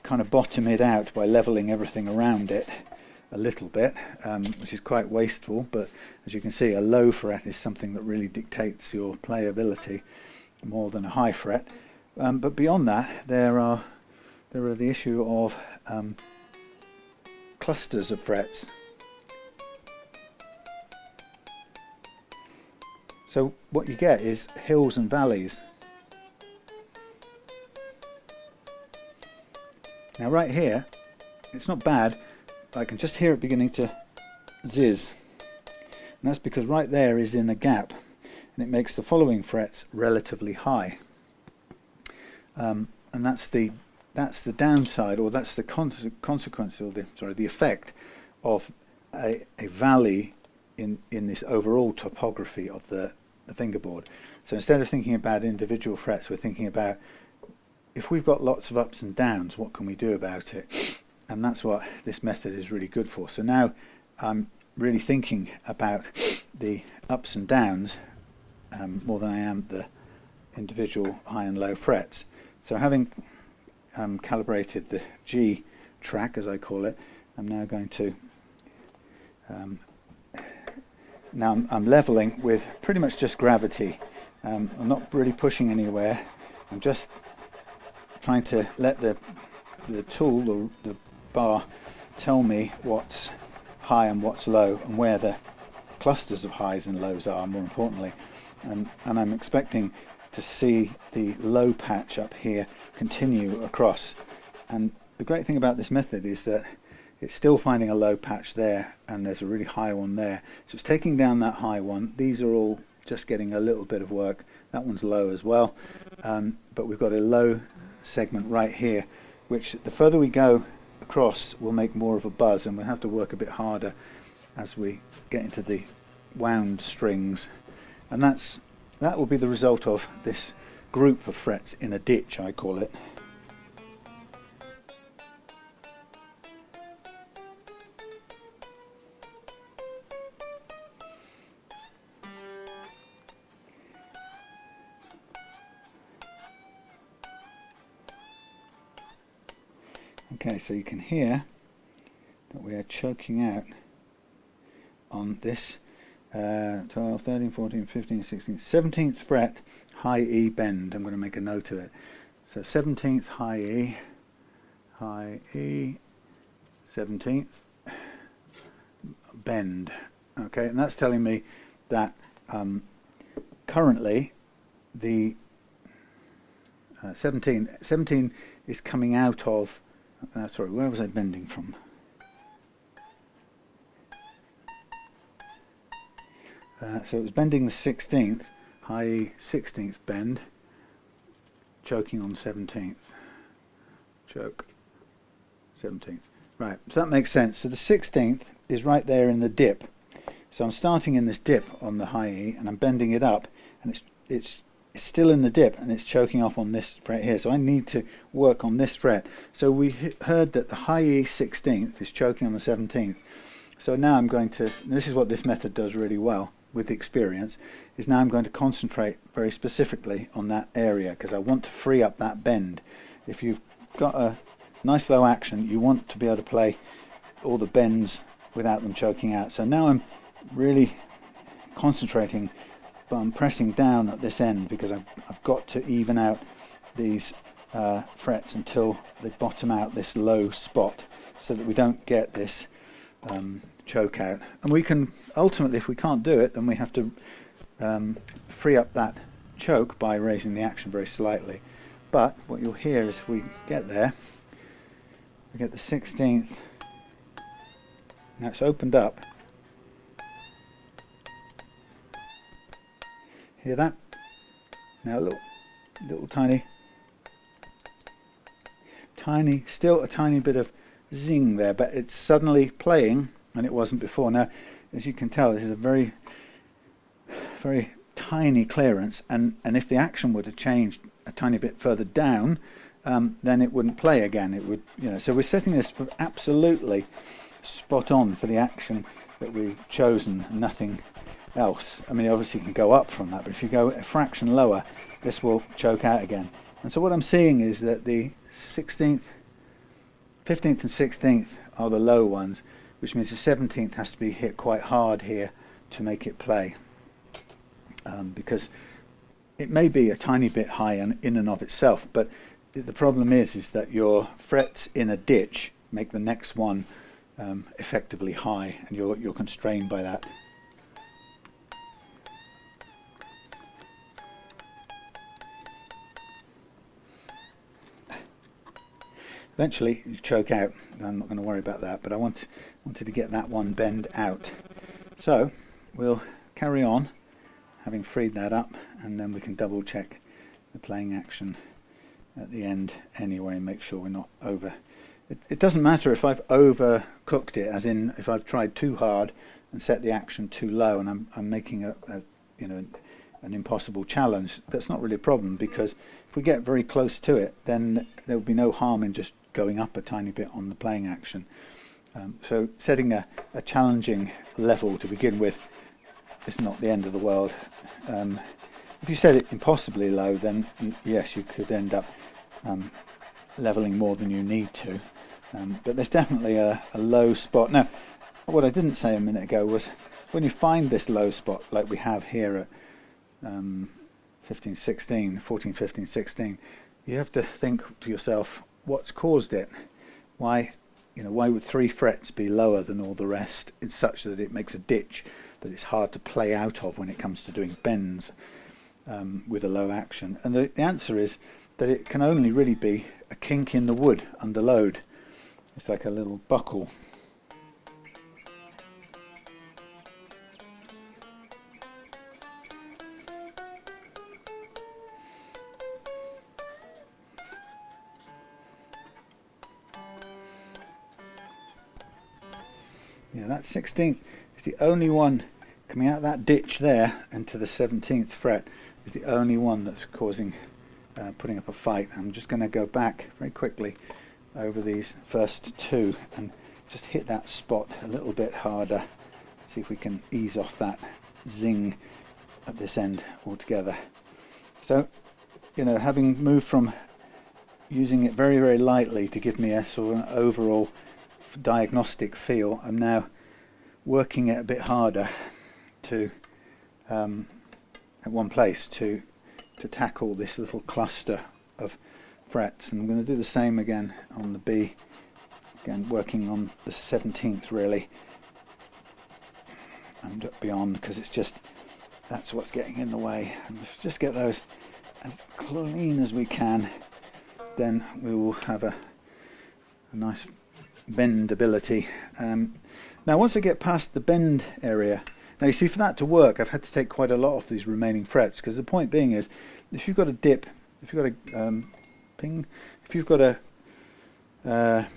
kind of bottom it out by leveling everything around it a little bit, which is quite wasteful. But as you can see, a low fret is something that really dictates your playability more than a high fret. But beyond that, there are the issue of clusters of frets. So what you get is hills and valleys. Now right here, it's not bad. I can just hear it beginning to zizz. And that's because right there is in a gap, and it makes the following frets relatively high. And that's the downside, or that's the consequence, or the effect of a valley in this overall topography of the fingerboard. So instead of thinking about individual frets, we're thinking about, if we've got lots of ups and downs, what can we do about it? And that's what this method is really good for. So now I'm really thinking about the ups and downs more than I am the individual high and low frets. So having calibrated the G track, as I call it, I'm now going to now I'm leveling with pretty much just gravity. I'm not really pushing anywhere. I'm just trying to let the tool, or the bar, tell me what's high and what's low, and where the clusters of highs and lows are, more importantly. And I'm expecting to see the low patch up here continue across. And the great thing about this method is that it's still finding a low patch there, and there's a really high one there. So it's taking down that high one. These are all just getting a little bit of work. That one's low as well. But we've got a low segment right here, which the further we go across will make more of a buzz, and we'll have to work a bit harder as we get into the wound strings. And that will be the result of this group of frets in a ditch, I call it. Okay, so you can hear that we are choking out on this 12, 13, 14, 15, 16, 17th fret high E bend. I'm going to make a note of it. So 17th high E, 17th bend. Okay, and that's telling me that currently the 17 is coming out of sorry, where was I bending from? So it was bending the 16th, high 16th bend, choking on 17th. Choke, 17th. Right, so that makes sense. So the 16th is right there in the dip. So I'm starting in this dip on the high E, and I'm bending it up, and it's still in the dip, and it's choking off on this fret here. So I need to work on this fret. So we heard that the high E 16th is choking on the 17th. So now I'm going to, this is what this method does really well with experience, is now I'm going to concentrate very specifically on that area, because I want to free up that bend. If you've got a nice low action, you want to be able to play all the bends without them choking out. So now I'm really concentrating, but I'm pressing down at this end, because I've got to even out these frets until they bottom out this low spot, so that we don't get this choke out. And we can ultimately, if we can't do it, then we have to free up that choke by raising the action very slightly. But what you'll hear is, if we get there, we get the 16th, now it's opened up. Hear that? Now a little tiny, still a tiny bit of zing there, but it's suddenly playing, and it wasn't before. Now, as you can tell, this is a very, very tiny clearance, and if the action were to change a tiny bit further down, then it wouldn't play again. It would, So we're setting this for absolutely spot on for the action that we've chosen, nothing else. I mean, obviously you can go up from that, but if you go a fraction lower, this will choke out again. And so what I'm seeing is that the 16th, 15th and 16th are the low ones, which means the 17th has to be hit quite hard here to make it play, because it may be a tiny bit high in and of itself, but the problem is that your frets in a ditch make the next one effectively high, and you're constrained by that. Eventually you choke out. I'm not going to worry about that, but I wanted to get that one bend out. So we'll carry on, having freed that up, and then we can double check the playing action at the end anyway, make sure we're not over. It doesn't matter if I've overcooked it, as in if I've tried too hard and set the action too low, and I'm making an impossible challenge. That's not really a problem, because if we get very close to it, then there will be no harm in just going up a tiny bit on the playing action. So setting a challenging level to begin with is not the end of the world. If you set it impossibly low, then yes, you could end up leveling more than you need to. But there's definitely a low spot. Now, what I didn't say a minute ago was, when you find this low spot like we have here at 15, 16, 14, 15, 16, you have to think to yourself, what's caused it? Why would 3 frets be lower than all the rest? It's such that it makes a ditch that it's hard to play out of when it comes to doing bends. with a low action. And the answer is that it can only really be a kink in the wood under load. It's like a little buckle. Yeah, that 16th is the only one coming out of that ditch there, and to the 17th fret is the only one that's causing putting up a fight. I'm just going to go back very quickly over these first two and just hit that spot a little bit harder. See if we can ease off that zing at this end altogether. So, you know, having moved from using it very, very lightly to give me a sort of an overall diagnostic feel, I'm now working it a bit harder to at one place to tackle this little cluster of frets. And I'm going to do the same again on the B, again working on the 17th really and beyond, because it's just, that's what's getting in the way. And if we just get those as clean as we can, then we will have a nice bendability. Now once I get past the bend area, now you see, for that to work I've had to take quite a lot off these remaining frets, because the point being is, if you've got a dip, if you've got a ping, if you've got a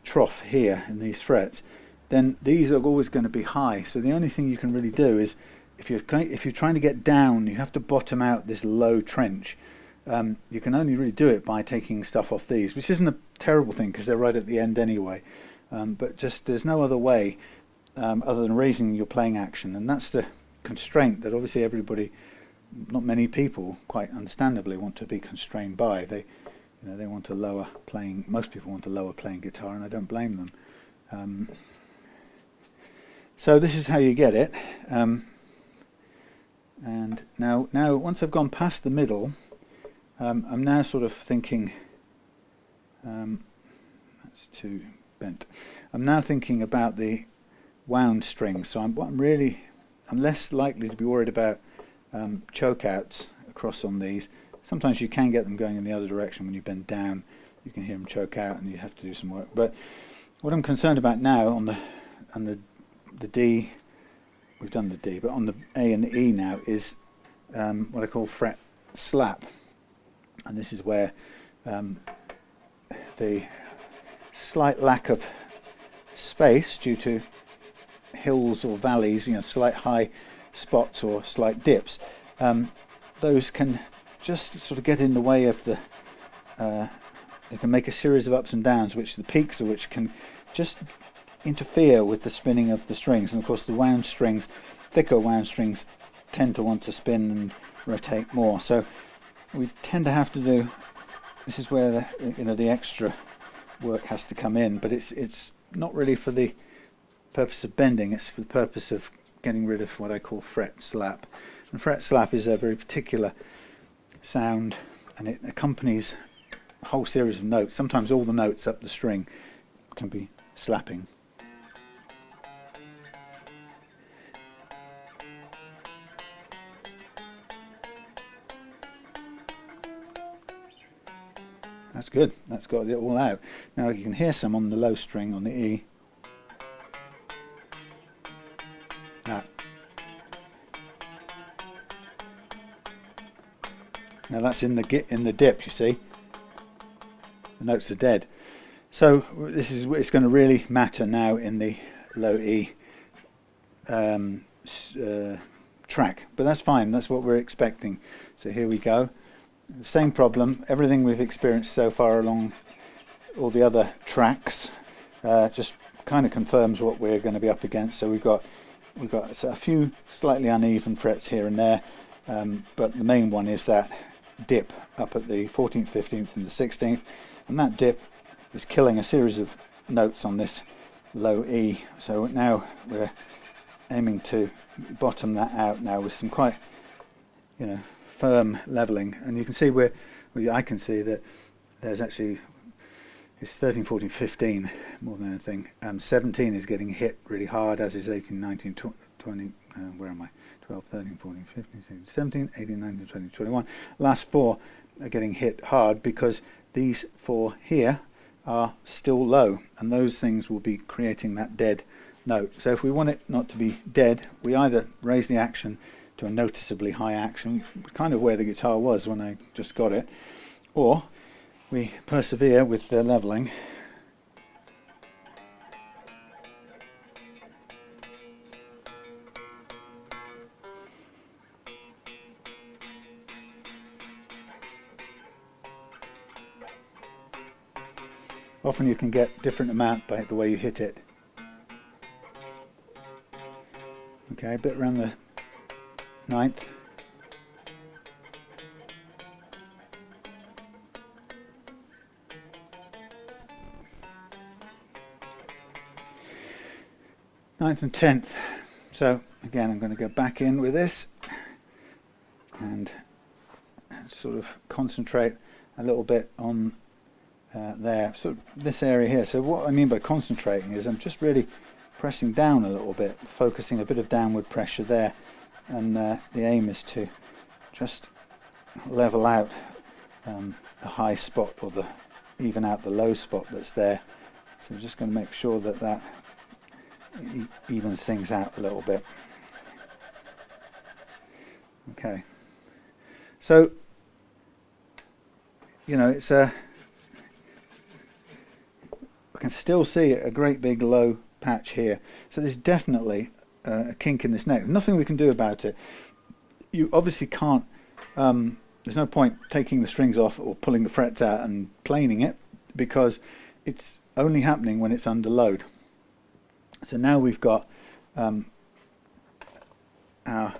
trough here in these frets, then these are always going to be high. So the only thing you can really do is, if you're trying to get down, you have to bottom out this low trench. You can only really do it by taking stuff off these, which isn't a terrible thing because they're right at the end anyway. But just there's no other way other than raising your playing action, and that's the constraint that obviously everybody, not many people, quite understandably want to be constrained by. They want a lower playing. Most people want a lower playing guitar, and I don't blame them. So this is how you get it. And now once I've gone past the middle, I'm now sort of thinking, that's too bent. I'm now thinking about the wound strings. So I'm less likely to be worried about choke outs across on these. Sometimes you can get them going in the other direction when you bend down. You can hear them choke out and you have to do some work. But what I'm concerned about now on the D, we've done the D, but on the A and the E now is what I call fret slap. And this is where the slight lack of space due to hills or valleys, slight high spots or slight dips, those can just sort of get in the way of the they can make a series of ups and downs, which the peaks of which can just interfere with the spinning of the strings. And of course the wound strings, thicker wound strings, tend to want to spin and rotate more, so we tend to have to do, this is where the extra work has to come in, but it's not really for the purpose of bending, it's for the purpose of getting rid of what I call fret slap. And fret slap is a very particular sound, and it accompanies a whole series of notes. Sometimes all the notes up the string can be slapping. That's good, that's got it all out. Now you can hear some on the low string on the E. Now that's in the dip, you see. The notes are dead. So it's going to really matter now in the low E track, but that's fine, that's what we're expecting. So here we go. Same problem, everything we've experienced so far along all the other tracks just kind of confirms what we're going to be up against. So we've got a few slightly uneven frets here and there, but the main one is that dip up at the 14th, 15th and the 16th, and that dip is killing a series of notes on this low E. So now we're aiming to bottom that out now with some quite firm leveling, and you can see I can see that there's actually, it's 13, 14, 15 more than anything. 17 is getting hit really hard, as is 18, 19, 20, where am I? 12, 13, 14, 15, 16, 17, 18, 19, 20, 21. Last four are getting hit hard because these four here are still low, and those things will be creating that dead note. So if we want it not to be dead, we either raise the action to a noticeably high action, kind of where the guitar was when I just got it, or we persevere with the leveling. Often you can get different amount by the way you hit it. Okay, a bit around the 9th. Ninth and 10th. So again, I'm going to go back in with this and sort of concentrate a little bit on there, sort of this area here. So what I mean by concentrating is I'm just really pressing down a little bit, focusing a bit of downward pressure there, and the aim is to just level out the high spot, or even out the low spot that's there. So I'm just going to make sure that that evens things out a little bit. Okay, so you know, it's I can still see a great big low patch here, so there's definitely a kink in this neck. Nothing we can do about it. You obviously can't, there's no point taking the strings off or pulling the frets out and planing it, because it's only happening when it's under load. So now we've got our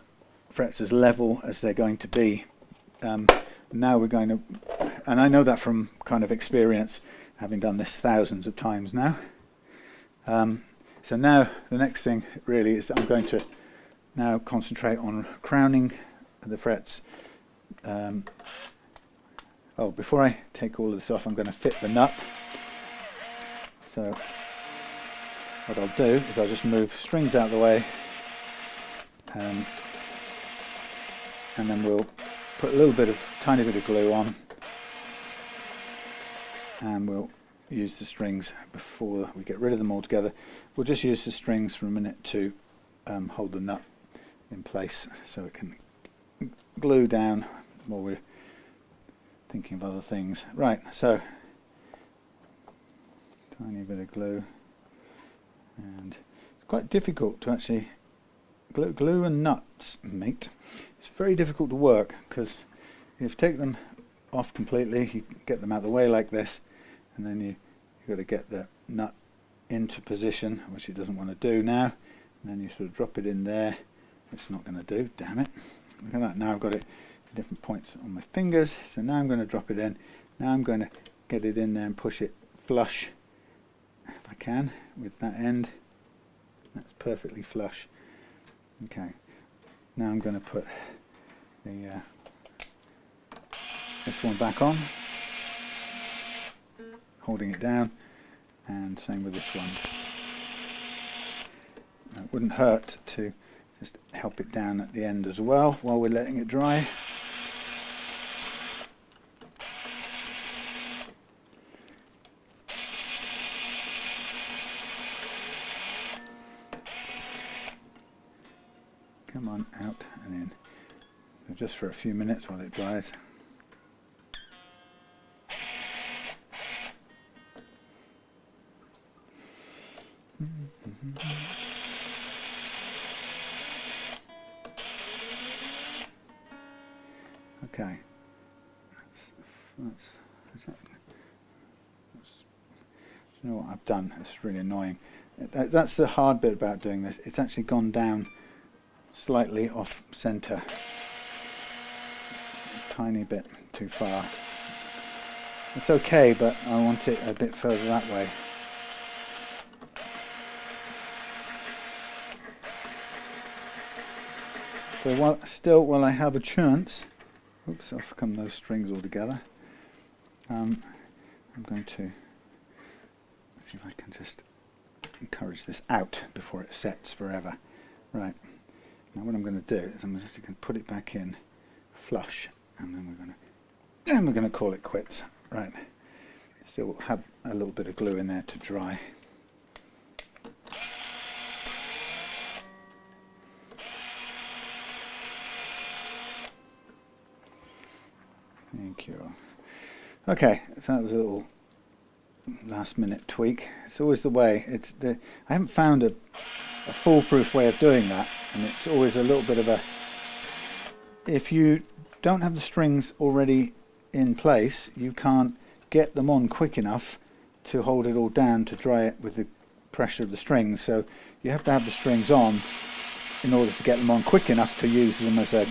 frets as level as they're going to be. Now we're going to, and I know that from kind of experience, having done this thousands of times now. So now the next thing really is that I'm going to now concentrate on crowning the frets. Oh, before I take all of this off, I'm going to fit the nut. So what I'll do is I'll just move strings out of the way, and then we'll put a little bit of, tiny bit of glue on, and we'll use the strings before we get rid of them altogether. We'll just use the strings for a minute to hold the nut in place, so it can glue down while we're thinking of other things. Right, so tiny bit of glue, and it's quite difficult to actually glue and nuts, mate. It's very difficult to work, because if you take them off completely, you get them out of the way like this, and then you've got to get the nut into position, which it doesn't want to do now, and then you sort of drop it in there. It's not going to do, damn it. Look at that, now I've got it at different points on my fingers. So now I'm going to drop it in. Now I'm going to get it in there and push it flush, if I can, with that end. That's perfectly flush. Okay, now I'm going to put the this one back on, holding it down, and same with this one. Now, it wouldn't hurt to just help it down at the end as well while we're letting it dry. Come on, out and in. So just for a few minutes while it dries. Okay, you know what I've done? It's really annoying. That's the hard bit about doing this. It's actually gone down slightly off center, a tiny bit too far. It's okay, but I want it a bit further that way. So while I have a chance, oops, I've come those strings all together. I'm going to see if I can just encourage this out before it sets forever. Right, Now what I'm going to do is I'm just going to put it back in flush, and then we're going to call it quits. Right. Still we'll have a little bit of glue in there to dry. Thank you. Okay, so that was a little last minute tweak. It's always the way. I haven't found a foolproof way of doing that, and it's always a little bit of a, if you don't have the strings already in place, you can't get them on quick enough to hold it all down to dry it with the pressure of the strings. So you have to have the strings on in order to get them on quick enough to use them as a,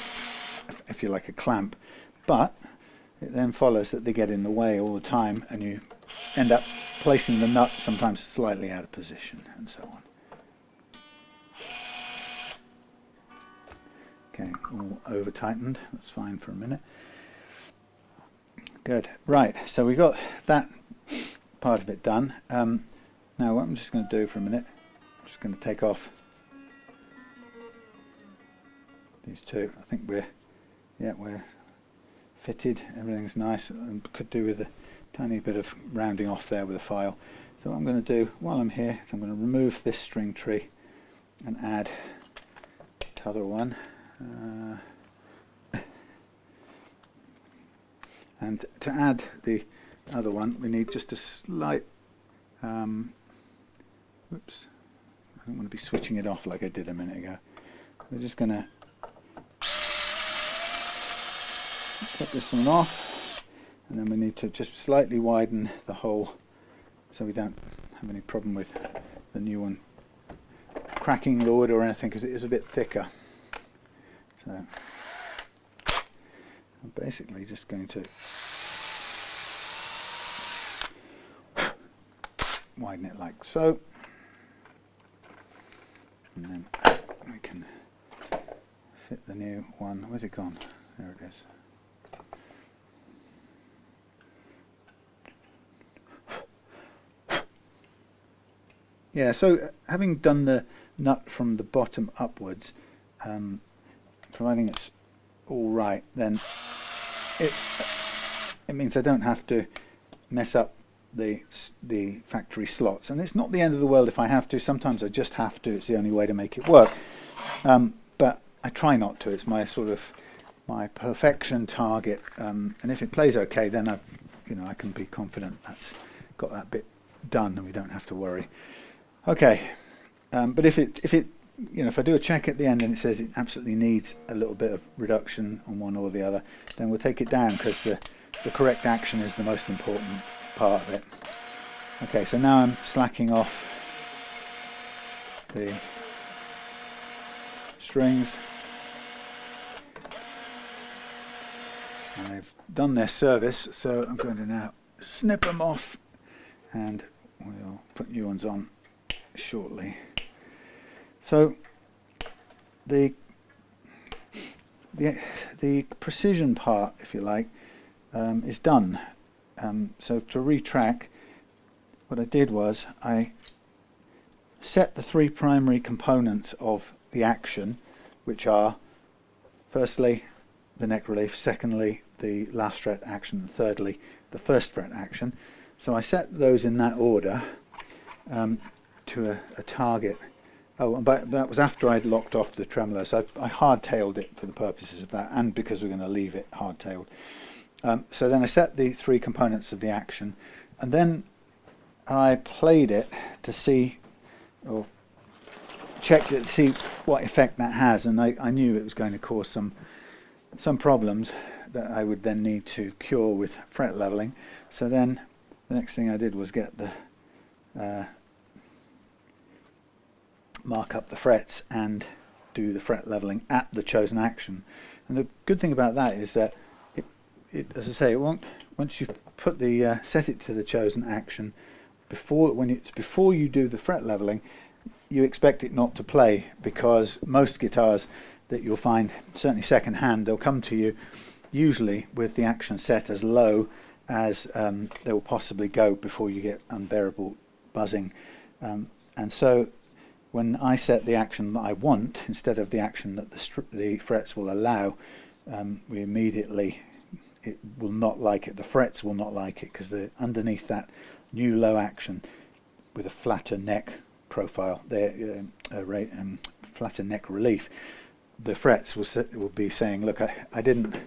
if you like, a clamp. But it then follows that they get in the way all the time, and you end up placing the nut sometimes slightly out of position, and so on. Okay, all over tightened. That's fine for a minute. Good. Right, so we got that part of it done. Now what I'm just going to do for a minute, I'm just going to take off these two. I think we're fitted. Everything's nice, and could do with a tiny bit of rounding off there with a file. So what I'm going to do while I'm here is I'm going to remove this string tree and add the other one. And to add the other one, we need just a slight, whoops, I don't want to be switching it off like I did a minute ago. We're just going to cut this one off, and then we need to just slightly widen the hole so we don't have any problem with the new one cracking the wood or anything, because it is a bit thicker. So I'm basically just going to widen it like so, and then we can fit the new one. Where's it gone? There it is. Yeah, so having done the nut from the bottom upwards, providing it's all right, then it means I don't have to mess up the factory slots. And it's not the end of the world if I have to. Sometimes I just have to. It's the only way to make it work. But I try not to. It's my sort of my perfection target. And if it plays okay, then I can be confident that's got that bit done, and we don't have to worry. Okay, but if I do a check at the end and it says it absolutely needs a little bit of reduction on one or the other, then we'll take it down, because the correct action is the most important part of it. Okay, so now I'm slacking off the strings, and they've done their service, so I'm going to now snip them off, and we'll put new ones on shortly. So the precision part, if you like, is done. So to retrack, what I did was I set the three primary components of the action, which are firstly the neck relief, secondly the last fret action, and thirdly the first fret action. So I set those in that order to a target. Oh, but that was after I'd locked off the tremolo, so I hard-tailed it for the purposes of that, and because we're going to leave it hard-tailed. So then I set the three components of the action, and then I played it to see, or checked it to see what effect that has, and I knew it was going to cause some problems that I would then need to cure with fret leveling. So then the next thing I did was get the mark up the frets and do the fret leveling at the chosen action. And the good thing about that is that it as I say, it won't, once you've put the set it to the chosen action, before you do the fret leveling, you expect it not to play, because most guitars that you'll find, certainly second hand, they'll come to you usually with the action set as low as they will possibly go before you get unbearable buzzing. And so when I set the action that I want instead of the action that the frets will allow, we immediately, it will not like it. The frets will not like it because they're underneath that new low action with a flatter neck profile, there, flatter neck relief. The frets will be saying, look, I didn't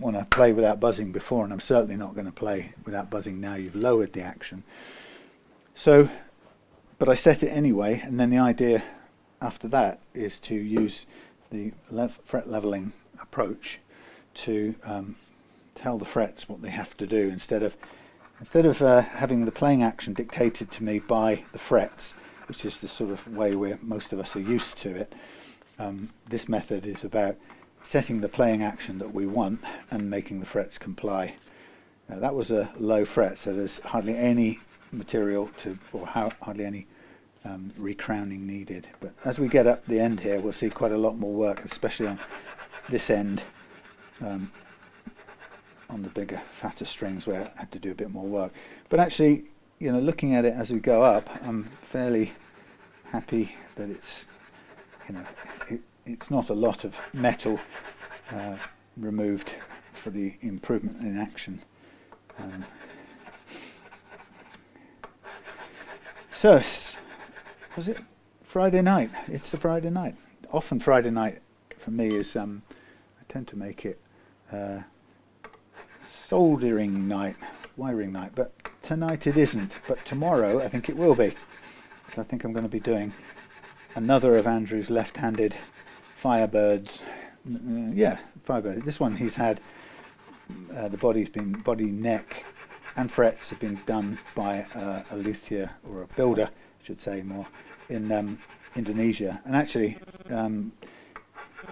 want to play without buzzing before, and I'm certainly not going to play without buzzing now. You've lowered the action. So, but I set it anyway, and then the idea after that is to use the fret leveling approach to tell the frets what they have to do instead of having the playing action dictated to me by the frets, which is the sort of way where most of us are used to it. This method is about setting the playing action that we want and making the frets comply. Now, that was a low fret, so there's hardly any material hardly any recrowning needed. But as we get up the end here, we'll see quite a lot more work, especially on this end, on the bigger, fatter strings where I had to do a bit more work. But actually, you know, looking at it as we go up, I'm fairly happy that it's, you know, it's not a lot of metal removed for the improvement in action. So, was it Friday night? It's a Friday night. Often Friday night for me is, I tend to make it soldering night, wiring night, but tonight it isn't. But tomorrow I think it will be. So I think I'm going to be doing another of Andrew's left-handed Firebirds. Firebird. This one he's had, the body, neck and frets have been done by a luthier, or a builder I should say more, in Indonesia, and actually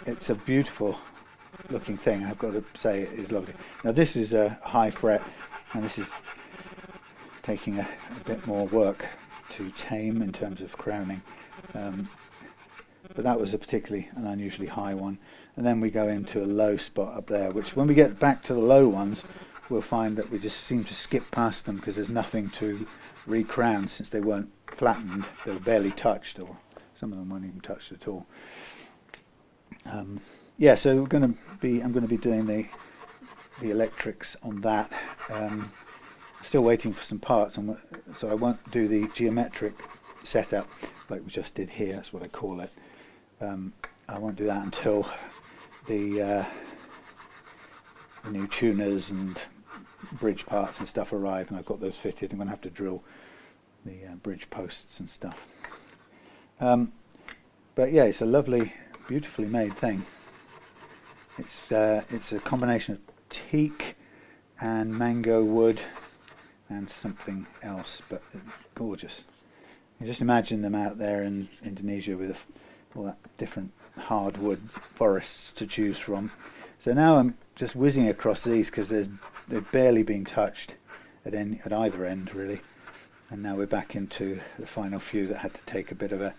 it's a beautiful looking thing. I've got to say it is lovely. Now this is a high fret, and this is taking a bit more work to tame in terms of crowning, but that was a particularly an unusually high one. And then we go into a low spot up there, which when we get back to the low ones, we'll find that we just seem to skip past them because there's nothing to re-crown, since they weren't flattened, they were barely touched, or some of them weren't even touched at all. Yeah, so I'm going to be doing the electrics on that. Still waiting for some parts, so I won't do the geometric setup like we just did here. That's what I call it. I won't do that until the new tuners and bridge parts and stuff arrive, and I've got those fitted. I'm going to have to drill the bridge posts and stuff. But yeah, it's a lovely, beautifully made thing. It's a combination of teak and mango wood and something else, but gorgeous. You just imagine them out there in Indonesia with all that different hardwood forests to choose from. So now I'm just whizzing across these because they've barely been touched at either end really, and now we're back into the final few that had to take a bit of a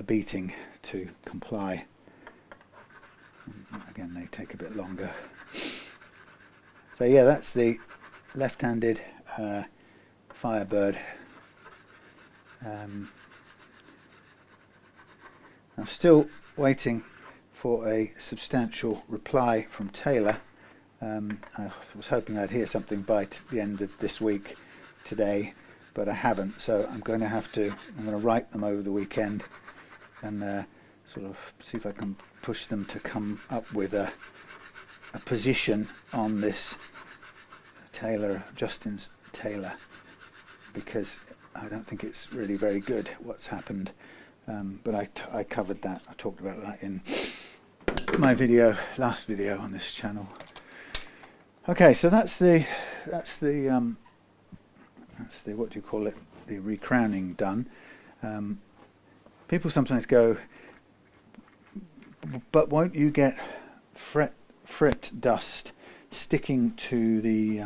beating to comply. And again, they take a bit longer. So yeah, that's the left-handed Firebird. I'm still waiting for a substantial reply from Taylor. I was hoping I'd hear something by the end of this week today, but I haven't, so I'm going to write them over the weekend and sort of see if I can push them to come up with a position on this Justin's Taylor, because I don't think it's really very good what's happened. But I covered that. I talked about that in my last video on this channel. Okay, so that's the what do you call it? The recrowning done. People sometimes go, but won't you get fret dust sticking to the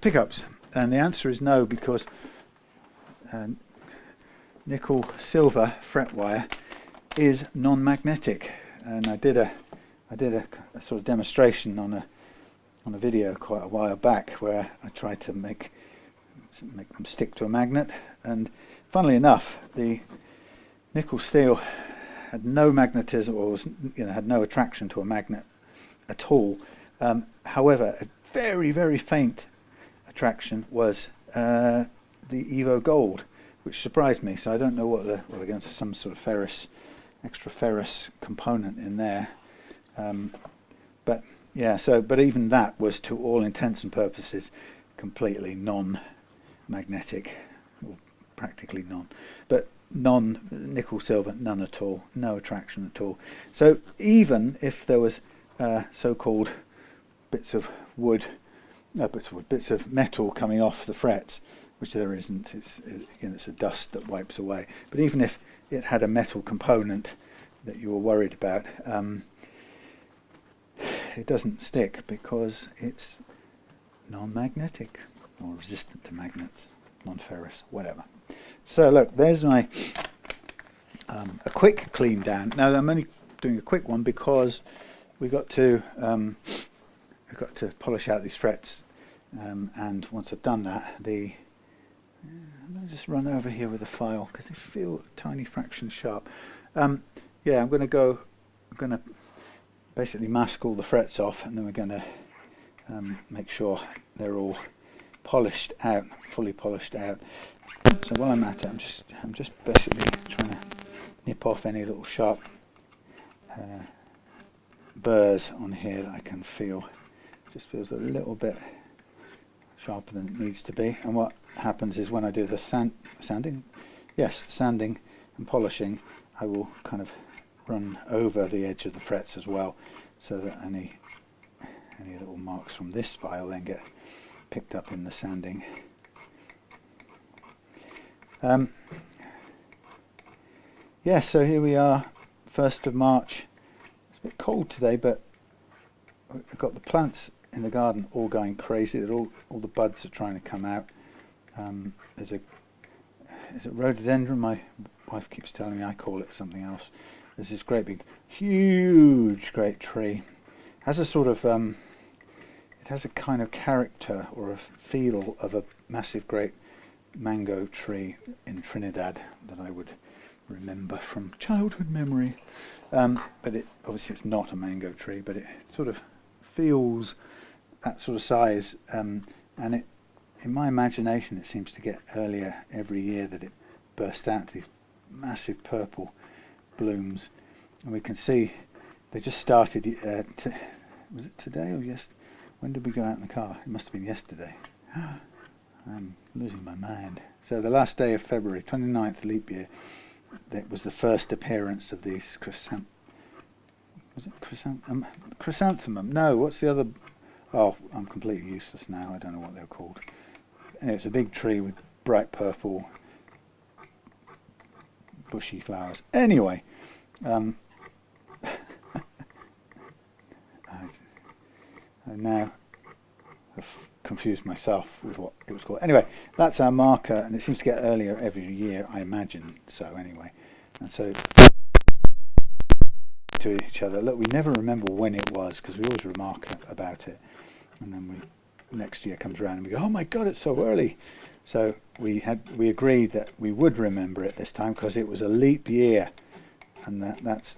pickups? And the answer is no, because nickel silver fret wire is non-magnetic, and I did a sort of demonstration on a video quite a while back where I tried to make them stick to a magnet, and funnily enough, the nickel steel had no magnetism, or was, had no attraction to a magnet at all. However, a very, very faint attraction was the Evo Gold, which surprised me. So I don't know what they're going to some sort of extra ferrous component in there. But yeah, but even that was, to all intents and purposes, completely non-magnetic, or practically none. But non-nickel silver, none at all, no attraction at all. So even if there was so-called bits of metal coming off the frets, which there isn't, it's a dust that wipes away. But even if it had a metal component that you were worried about, it doesn't stick because it's non-magnetic or resistant to magnets, non-ferrous, whatever. So look, there's my a quick clean down. Now I'm only doing a quick one because we've got to polish out these frets, and once I've done that, I'm going to just run over here with a file because they feel a tiny fraction sharp. Yeah, I'm going to basically mask all the frets off, and then we're going to make sure they're all polished out, fully polished out. So while I'm at it, I'm just basically trying to nip off any little sharp burrs on here that I can feel. It just feels a little bit sharper than it needs to be. And what happens is when I do the sanding and polishing, I will kind of run over the edge of the frets as well, so that any little marks from this file then get picked up in the sanding. Yeah, so here we are, 1st of March. It's a bit cold today, but I've got the plants in the garden all going crazy. They're all the buds are trying to come out. Is it rhododendron? My wife keeps telling me I call it something else. There's this great big, huge, great tree. Has a sort of, it has a kind of character or a feel of a massive, great mango tree in Trinidad that I would remember from childhood memory. But obviously it's not a mango tree, but it sort of feels that sort of size. And in my imagination, it seems to get earlier every year, that it bursts out these massive purple blooms. And we can see they just started, was it today or yesterday? When did we go out in the car? It must have been yesterday. I'm losing my mind. So the last day of February, 29th leap year, that was the first appearance of these chrysanthemum? No, what's the other? Oh, I'm completely useless now. I don't know what they're called. Anyway, it's a big tree with bright purple, bushy flowers. Anyway, I now have confused myself with what it was called. Anyway, that's our marker, and it seems to get earlier every year, I imagine. So anyway, and so to each other, look, we never remember when it was because we always remark about it, and then next year comes around and we go, oh my God, it's so early. So we agreed that we would remember it this time because it was a leap year, and that's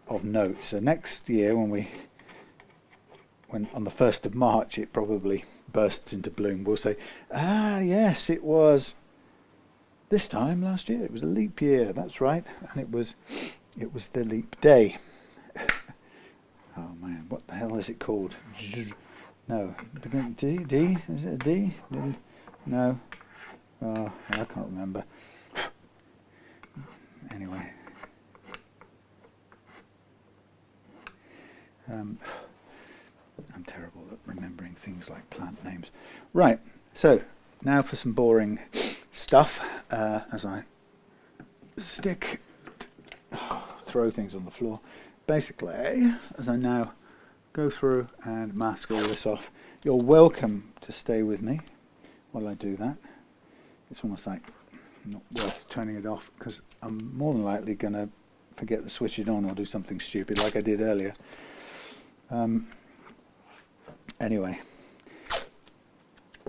of note. So next year, when on the 1st of March it probably bursts into bloom, we'll say, yes, it was this time last year. It was a leap year, that's right, and it was the leap day. Oh man, what the hell is it called? No, D? Is it a D? No. Oh, I can't remember. Anyway. I'm terrible at remembering things like plant names. Right, so now for some boring stuff, as I throw things on the floor. Basically, as I now go through and mask all this off, you're welcome to stay with me while I do that. It's almost like not worth turning it off because I'm more than likely going to forget to switch it on or do something stupid like I did earlier. Anyway,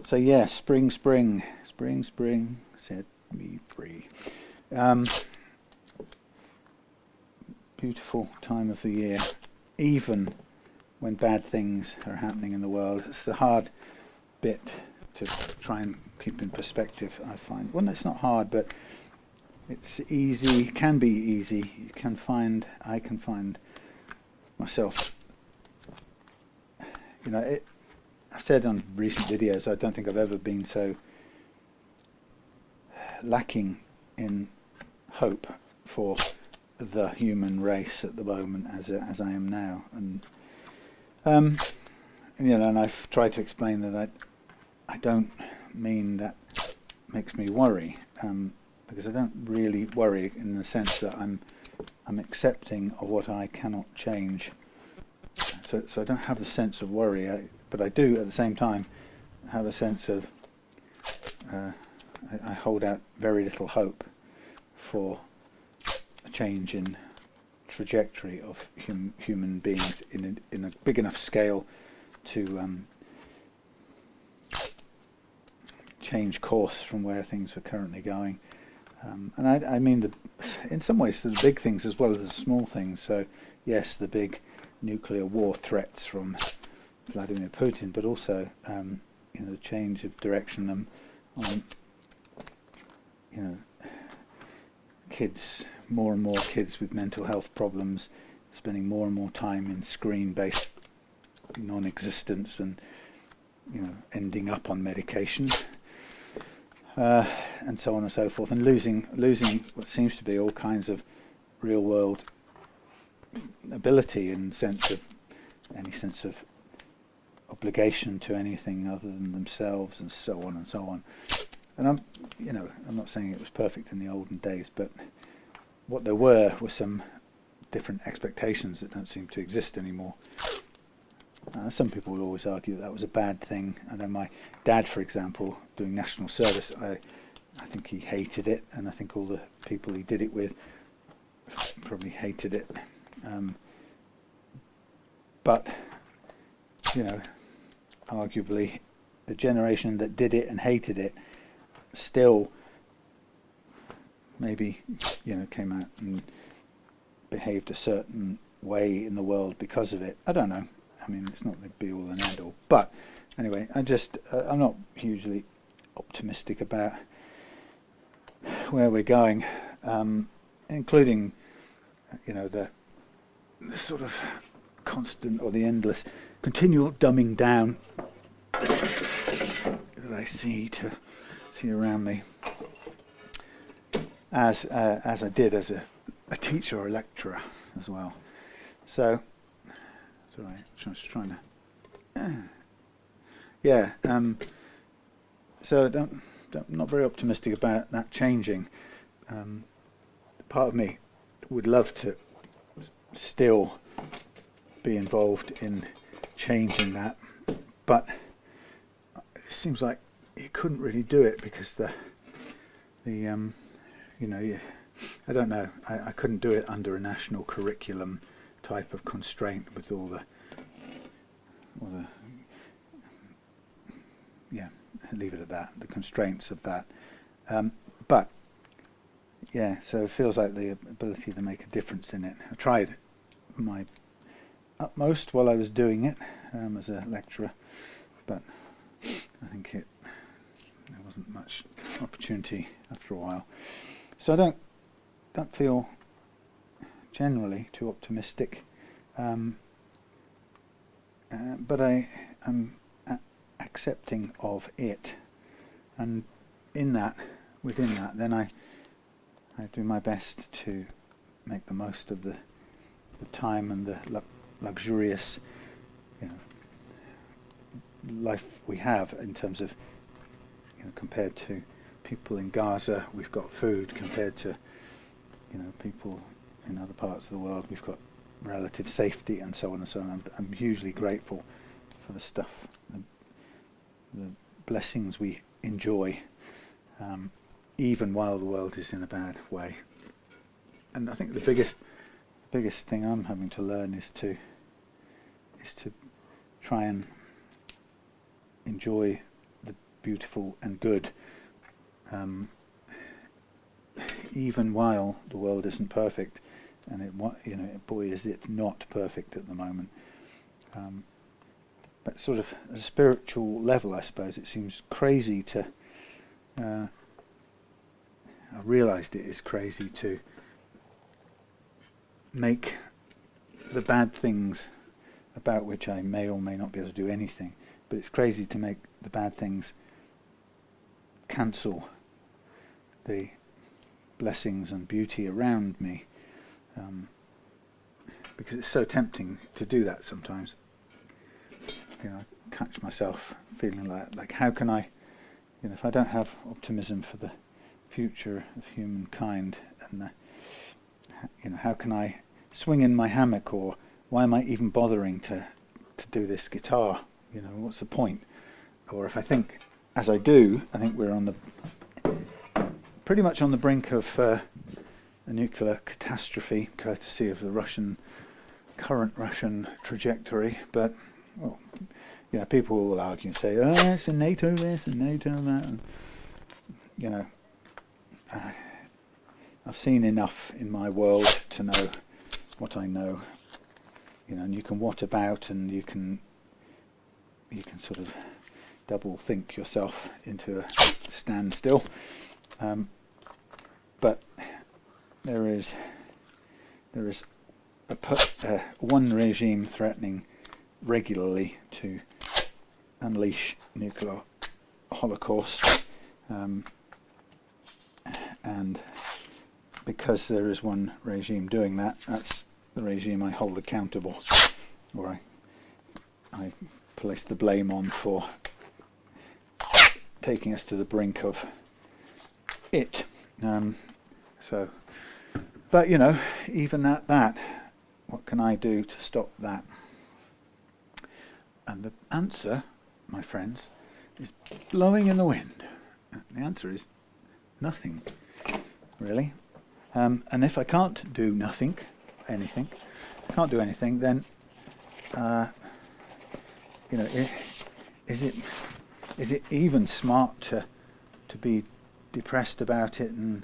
so yeah, spring, set me free. beautiful time of the year, even when bad things are happening in the world. It's the hard bit to try and keep in perspective, I find. Well, it's not hard, but it's easy, can be easy. I can find myself, I've said on recent videos, I don't think I've ever been so lacking in hope for the human race at the moment as I am now, and and I've tried to explain that I don't mean that makes me worry, because I don't really worry in the sense that I'm accepting of what I cannot change. So I don't have the sense of worry, but I do at the same time have a sense of I hold out very little hope for a change in trajectory of human beings in a big enough scale to change course from where things are currently going. And I mean, in some ways, the big things as well as the small things. So yes, the big nuclear war threats from Vladimir Putin, but also the change of direction on kids, more and more kids with mental health problems, spending more and more time in screen-based non-existence, and ending up on medication, and so on and so forth, and losing what seems to be all kinds of real-world ability and any sense of obligation to anything other than themselves, and so on and so on. And I'm not saying it was perfect in the olden days, but what there were some different expectations that don't seem to exist anymore. Some people will always argue that was a bad thing. I know my dad, for example, doing national service, I think he hated it, and I think all the people he did it with probably hated it. But arguably, the generation that did it and hated it still maybe came out and behaved a certain way in the world because of it. I don't know. I mean, it's not the be all and end all. But anyway, I'm not hugely optimistic about where we're going, including the sort of constant or the endless continual dumbing down that I see around me, as I did as a teacher or a lecturer as well. So sorry, I'm just trying to so not very optimistic about that changing. Part of me would love to still be involved in changing that, but it seems like you couldn't really do it because I don't know, I couldn't do it under a national curriculum type of constraint with all the leave it at that, the constraints of that. But yeah, so it feels like the ability to make a difference in it. I tried my utmost while I was doing it as a lecturer, but I think there wasn't much opportunity after a while. So I don't feel generally too optimistic, but I am accepting of it, and within that, then I do my best to make the most of the time and the luxurious life we have, in terms of compared to people in Gaza, we've got food. Compared to people in other parts of the world, we've got relative safety, and so on and so on. I'm hugely grateful for the stuff, the blessings we enjoy, even while the world is in a bad way. And I think the biggest thing I'm having to learn is to try and enjoy the beautiful and good, even while the world isn't perfect, and boy, is it not perfect at the moment. But sort of at a spiritual level, I suppose, it seems crazy to. I realised it is crazy to make the bad things about which I may or may not be able to do anything, but it's crazy to make the bad things cancel the blessings and beauty around me, because it's so tempting to do that sometimes. I catch myself feeling like how can I, if I don't have optimism for the future of humankind, and how can I swing in my hammock, or why am I even bothering to do this guitar? What's the point? Or if I think, as I do, I think we're pretty much on the brink of a nuclear catastrophe, courtesy of the current Russian trajectory. But, well, people will argue and say, oh, it's a NATO this and NATO that, and I've seen enough in my world to know what I know, and you can what about, and you can sort of double think yourself into a standstill, but there is one regime threatening regularly to unleash nuclear holocaust, and because there is one regime doing that, that's the regime I hold accountable, or I place the blame on for taking us to the brink of it. But even at that, what can I do to stop that? And the answer, my friends, is blowing in the wind. The answer is nothing, really. And if I can't do anything, then is it even smart to be depressed about it and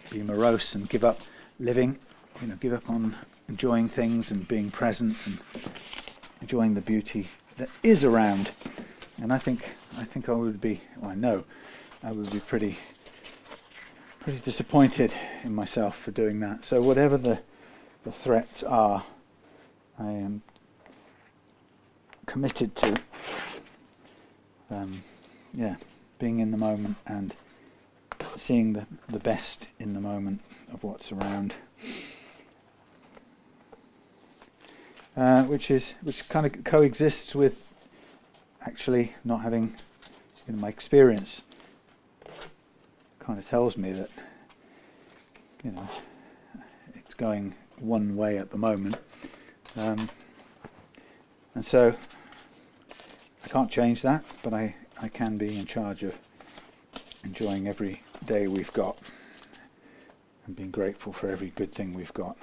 be morose and give up living? Give up on enjoying things and being present and enjoying the beauty that is around. And I think I would be. Well, I know I would be pretty disappointed in myself for doing that. So whatever the threats are, I am committed to being in the moment and seeing the best in the moment of what's around, which kind of coexists with actually not having, my experience kind of tells me that it's going one way at the moment, and so I can't change that, but I can be in charge of enjoying every day we've got and being grateful for every good thing we've got.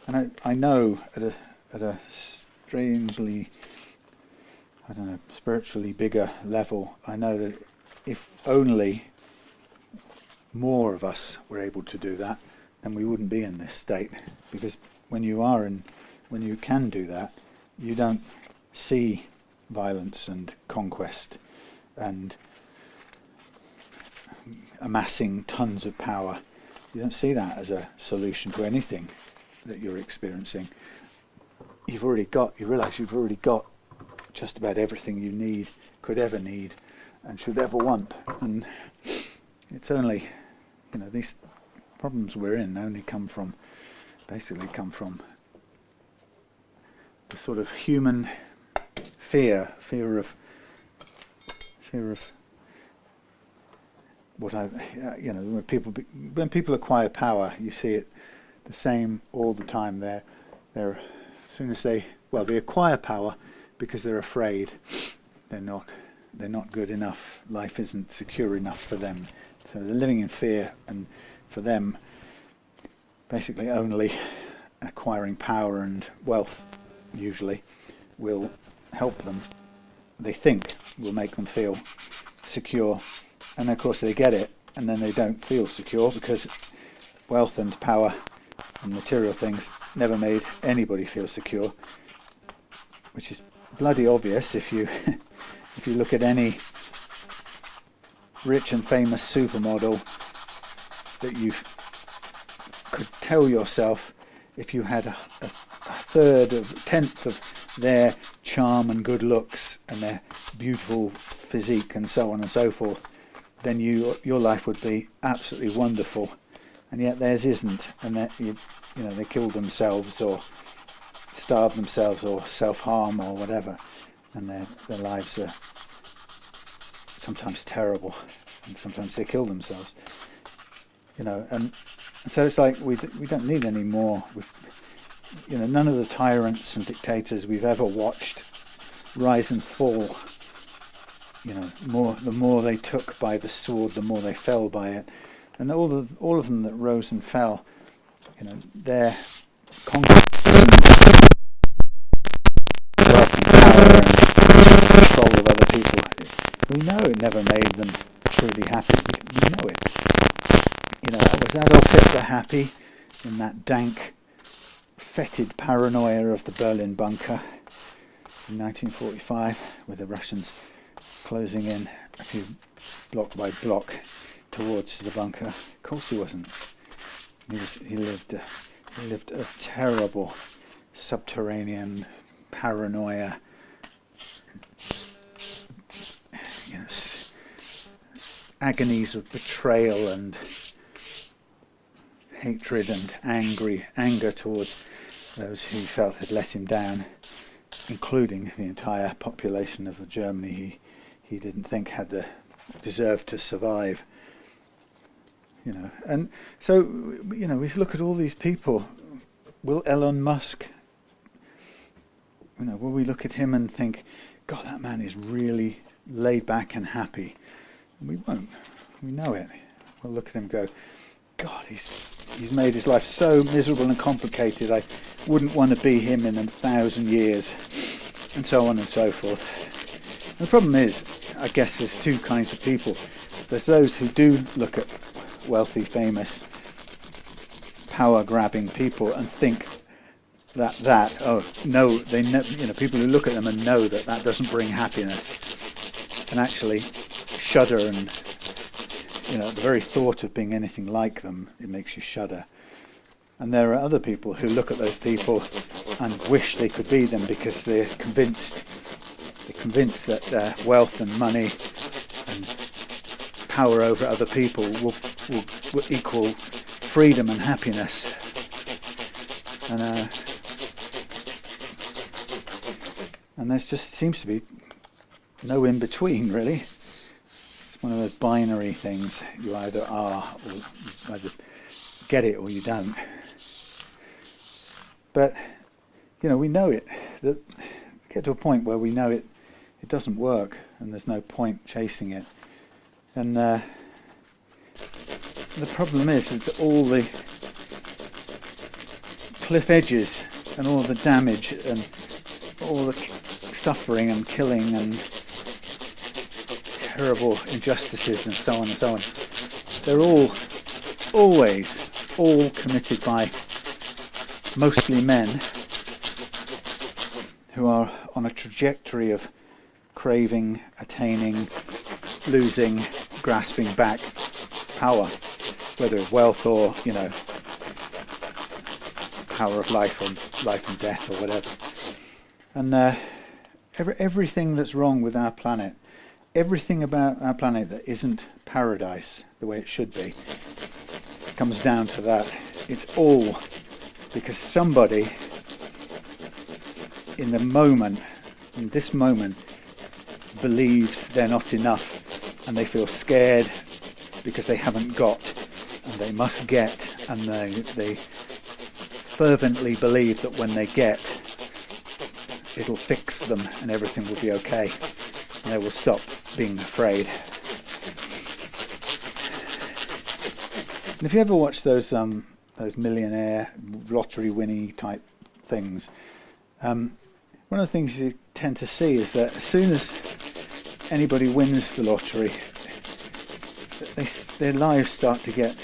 And I know at a strangely, spiritually bigger level, I know that if only more of us were able to do that, then we wouldn't be in this state. Because when you can do that, you don't see violence and conquest and amassing tons of power. You don't see that as a solution to anything that you're experiencing. You realise you've already got just about everything you could ever need and should ever want. And it's only, these problems we're in only come from the sort of human fear of what when people acquire power, you see it the same all the time. They're as soon as they acquire power because they're afraid. They're not good enough. Life isn't secure enough for them. So they're living in fear, and for them, basically only acquiring power and wealth usually will help them. They think will make them feel secure, and of course they get it, and then they don't feel secure because wealth and power and material things never made anybody feel secure, which is bloody obvious if you if you look at any rich and famous supermodel that you could tell yourself, if you had a third of, tenth of their charm and good looks and their beautiful physique and so on and so forth, then your life would be absolutely wonderful. And yet theirs isn't, and that you know, they kill themselves or starve themselves or self-harm or whatever, and their lives are sometimes terrible, and sometimes they kill themselves. You know, and so it's like we don't need any more. You know, none of the tyrants and dictators we've ever watched rise and fall. You know, the more they took by the sword, the more they fell by it. And all of them that rose and fell, you know, their conquests and wealth and power and control of other people, we know it never made them truly happy. We know it. You know, was Adolf Hitler happy in that dank, fetid paranoia of the Berlin bunker in 1945, with the Russians closing in a few block by block towards the bunker? Of course he wasn't. He lived a terrible subterranean paranoia, you know, agonies of betrayal and hatred and anger towards those who he felt had let him down, including the entire population of Germany he didn't think had deserved to survive. You know, and so, you know, if you look at all these people, will Elon Musk, you know, will we look at him and think, God, that man is really laid back and happy? We won't. We know it. We'll look at him and go, God, he's made his life so miserable and complicated, I wouldn't want to be him in 1,000 years, and so on and so forth. And the problem is, I guess there's two kinds of people. There's those who do look at wealthy, famous, power-grabbing people and think that you know, people who look at them and know that doesn't bring happiness, and actually shudder, and you know, the very thought of being anything like them, it makes you shudder. And there are other people who look at those people and wish they could be them, because they're convinced that wealth and money and power over other people will equal freedom and happiness. And there just seems to be no in between, really. It's one of those binary things. You either are, or you either get it or you don't. But you know, we know it. Get to a point where we know it doesn't work, and there's no point chasing it. And the problem is that all the cliff edges and all the damage and all the suffering and killing and terrible injustices and so on and so on, they're always committed by mostly men who are on a trajectory of craving, attaining, losing, grasping back power, whether it's wealth or, you know, power of life or life and death or whatever. And everything that's wrong with our planet, everything about our planet that isn't paradise the way it should be, comes down to that. It's all because somebody in this moment, believes they're not enough, and they feel scared because they haven't got, and they must get, and they fervently believe that when they get, it'll fix them and everything will be okay, and they will stop being afraid. And if you ever watch those millionaire lottery winning type things, one of the things you tend to see is that as soon as anybody wins the lottery, their lives start to get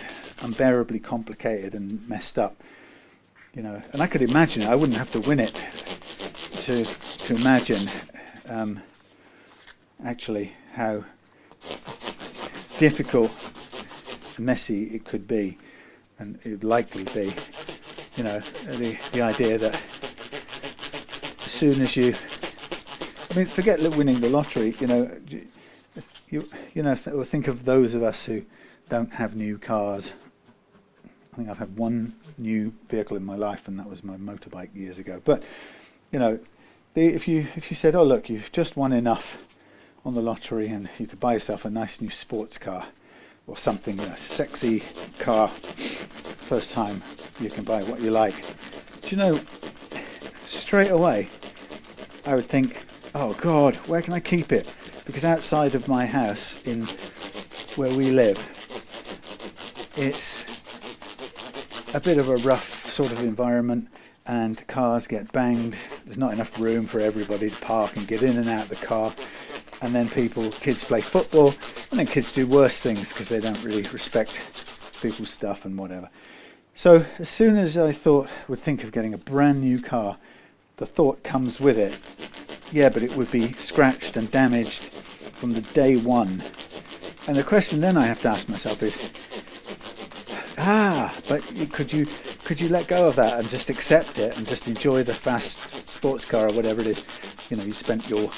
unbearably complicated and messed up, you know. And I could imagine it. I wouldn't have to win it to imagine actually how difficult and messy it could be, and it would likely be, you know, the idea that as soon as you, I mean, forget winning the lottery, you know, you know, think of those of us who don't have new cars. I think I've had one new vehicle in my life, and that was my motorbike years ago. But you know, if you said, oh look, you've just won enough on the lottery, and you could buy yourself a nice new sports car or something, a sexy car, first time you can buy what you like. Do you know, straight away I would think, oh God, where can I keep it? Because outside of my house, in where we live, it's a bit of a rough sort of environment, and cars get banged. There's not enough room for everybody to park and get in and out of the car. And then kids play football, and then kids do worse things because they don't really respect people's stuff and whatever. So as soon as I would think of getting a brand new car, the thought comes with it, yeah, but it would be scratched and damaged from the day one. And the question then I have to ask myself is, but could you let go of that and just accept it and just enjoy the fast sports car or whatever it is, you know, you spent your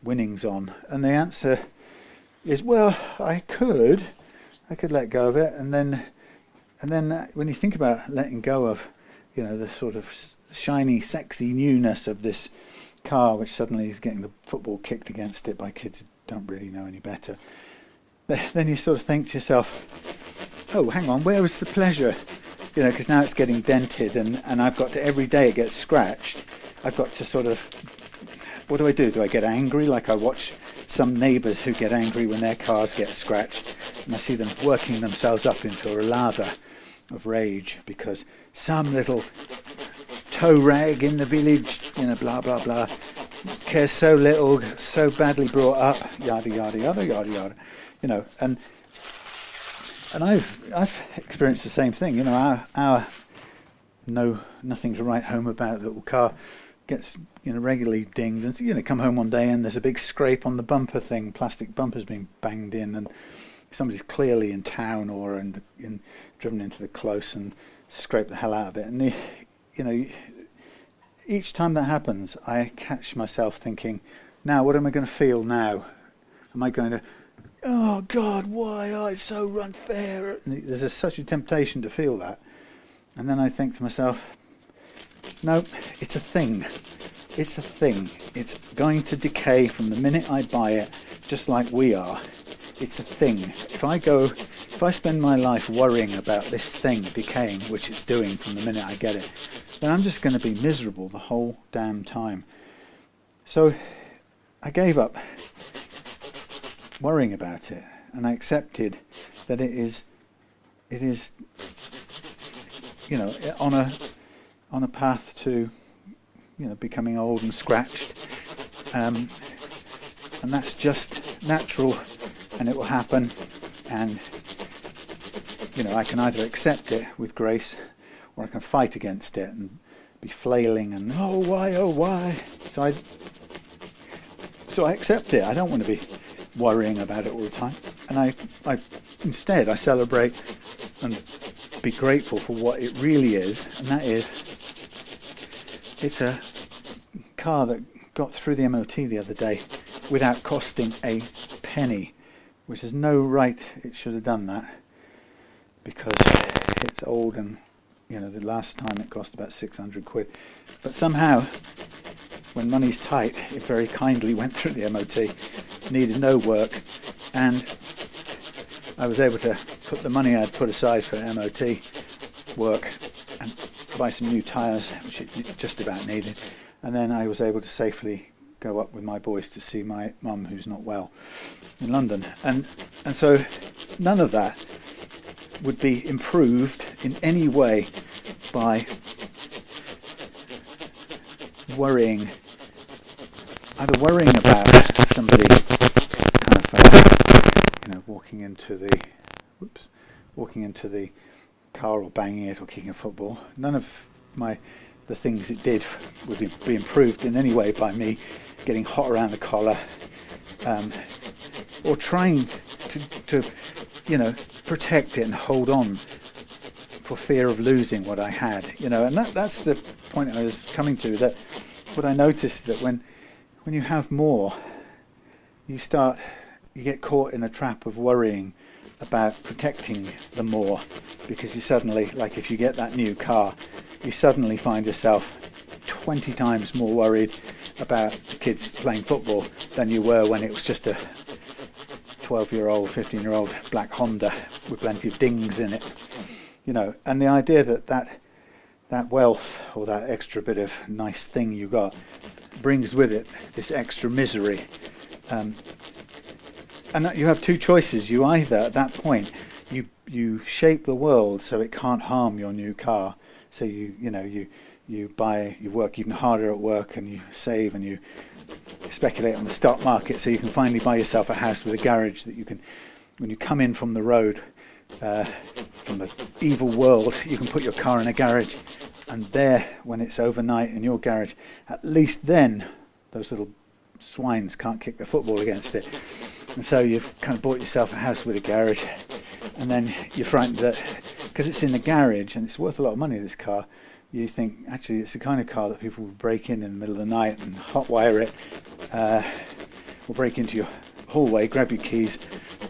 winnings on? And the answer is, well, I could let go of it, and then when you think about letting go of, you know, the sort of shiny, sexy newness of this car, which suddenly is getting the football kicked against it by kids who don't really know any better, then you sort of think to yourself, oh, hang on, where was the pleasure? You know, because now it's getting dented, and I've got to, every day it gets scratched, I've got to sort of, what do? Do I get angry, like I watch some neighbours who get angry when their cars get scratched, and I see them working themselves up into a lather of rage because some little tow rag in the village, you know, blah blah blah, cares so little, so badly brought up, yada yada yada yada yada, you know. And I've experienced the same thing, you know. Our nothing to write home about little car gets, you know, regularly dinged, and, you know, come home one day and there's a big scrape on the bumper thing, plastic bumper's being banged in, and somebody's clearly in town or driven into the close and scraped the hell out of it. And you know, each time that happens, I catch myself thinking, now what am I going to feel now? Am I going to, oh God, why are it's so unfair? And there's such a temptation to feel that. And then I think to myself, no, it's a thing. It's a thing. It's going to decay from the minute I buy it, just like we are. It's a thing. If I spend my life worrying about this thing decaying, which it's doing from the minute I get it, then I'm just going to be miserable the whole damn time. So I gave up worrying about it, and I accepted that it is, you know, on a path to, you know, becoming old and scratched, and that's just natural, and it will happen. And, you know, I can either accept it with grace, or I can fight against it and be flailing and, oh why. So I accept it. I don't want to be worrying about it all the time, and I instead I celebrate and be grateful for what it really is, and that is, it's a car that got through the MOT the other day without costing a penny, which is no right it should have done that, because it's old, and, you know, the last time it cost about 600 quid. But somehow, when money's tight, it very kindly went through the MOT, needed no work, and I was able to put the money I'd put aside for MOT work and buy some new tyres, which it just about needed. And then I was able to safely go up with my boys to see my mum, who's not well, in London. And so none of that would be improved in any way by worrying about somebody kind of walking into the car or banging it or kicking a football. None of the things it did would be improved in any way by me getting hot around the collar, or trying to protect it and hold on for fear of losing what I had, and that's the point I was coming to. That what I noticed, that when you have more, you get caught in a trap of worrying about protecting the more, because you suddenly, like if you get that new car, you suddenly find yourself 20 times more worried about the kids playing football than you were when it was just a 12-year-old, 15-year-old black Honda with plenty of dings in it. And the idea that wealth, or that extra bit of nice thing you got, brings with it this extra misery. And you have two choices. You either, at that point, you shape the world so it can't harm your new car. So you work even harder at work, and you save, and you speculate on the stock market so you can finally buy yourself a house with a garage that you can, when you come in from the road, from the evil world, you can put your car in a garage, and there, when it's overnight in your garage, at least then those little swines can't kick the football against it. And so you've kind of bought yourself a house with a garage, and then you're frightened that because it's in the garage and it's worth a lot of money, this car, you think actually it's the kind of car that people will break in the middle of the night and hotwire it, or break into your hallway, grab your keys,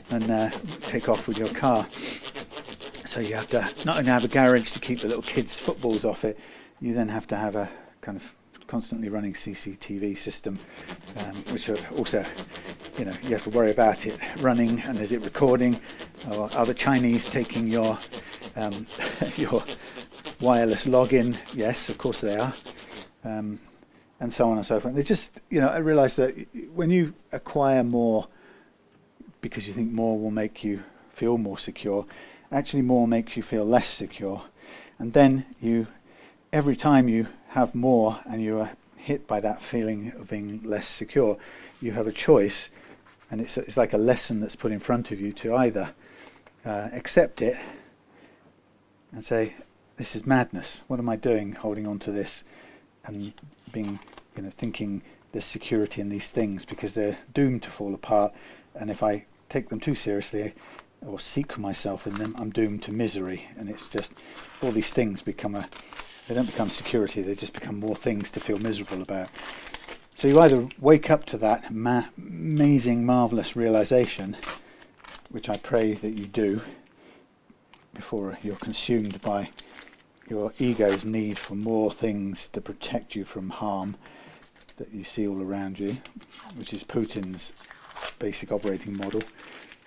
and take off with your car. So you have to not only have a garage to keep the little kids' footballs off it, you then have to have a kind of constantly running CCTV system, which are also, you have to worry about it running, and is it recording, or are the Chinese taking your your wireless login? Yes, of course they are, and so on and so forth. They just, I realised that when you acquire more because you think more will make you feel more secure, actually more makes you feel less secure. And then every time you have more and you are hit by that feeling of being less secure, you have a choice, and it's like a lesson that's put in front of you to either accept it and say, this is madness, what am I doing holding on to this, and being, thinking there's security in these things because they're doomed to fall apart, and if I take them too seriously or seek myself in them, I'm doomed to misery. And it's just, all these things they don't become security, they just become more things to feel miserable about. So you either wake up to that amazing, marvellous realisation, which I pray that you do, before you're consumed by your ego's need for more things to protect you from harm that you see all around you, which is Putin's basic operating model,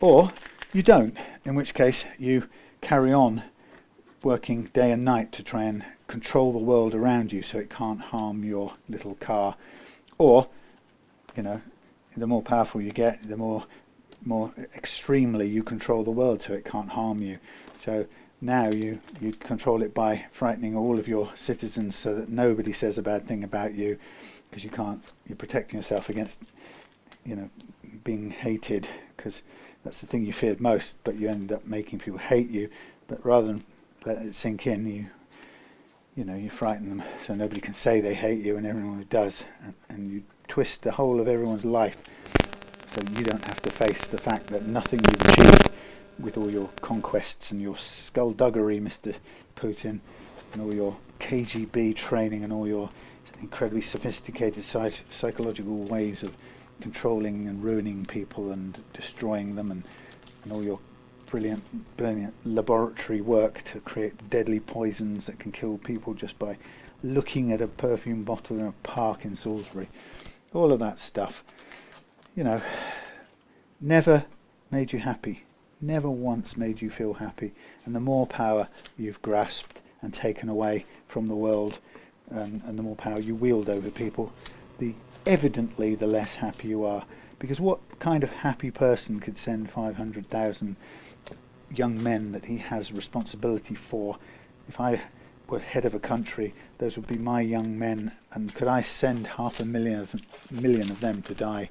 or you don't, in which case you carry on working day and night to try and control the world around you so it can't harm your little car. Or, the more powerful you get, the more extremely you control the world so it can't harm you. So now you control it by frightening all of your citizens so that nobody says a bad thing about you, because you're protecting yourself against, being hated, because that's the thing you feared most, but you end up making people hate you. But rather than let it sink in, you frighten them so nobody can say they hate you, and everyone does, and you twist the whole of everyone's life so you don't have to face the fact that nothing you've achieved with all your conquests and your skullduggery, Mr. Putin, and all your KGB training and all your incredibly sophisticated psychological ways of controlling and ruining people and destroying them, and all your brilliant laboratory work to create deadly poisons that can kill people just by looking at a perfume bottle in a park in Salisbury. All of that stuff, never made you happy, never once made you feel happy. And the more power you've grasped and taken away from the world, and the more power you wield over people, evidently the less happy you are. Because what kind of happy person could send 500,000 young men that he has responsibility for? If I were head of a country, those would be my young men, and could I send 500,000 of them to die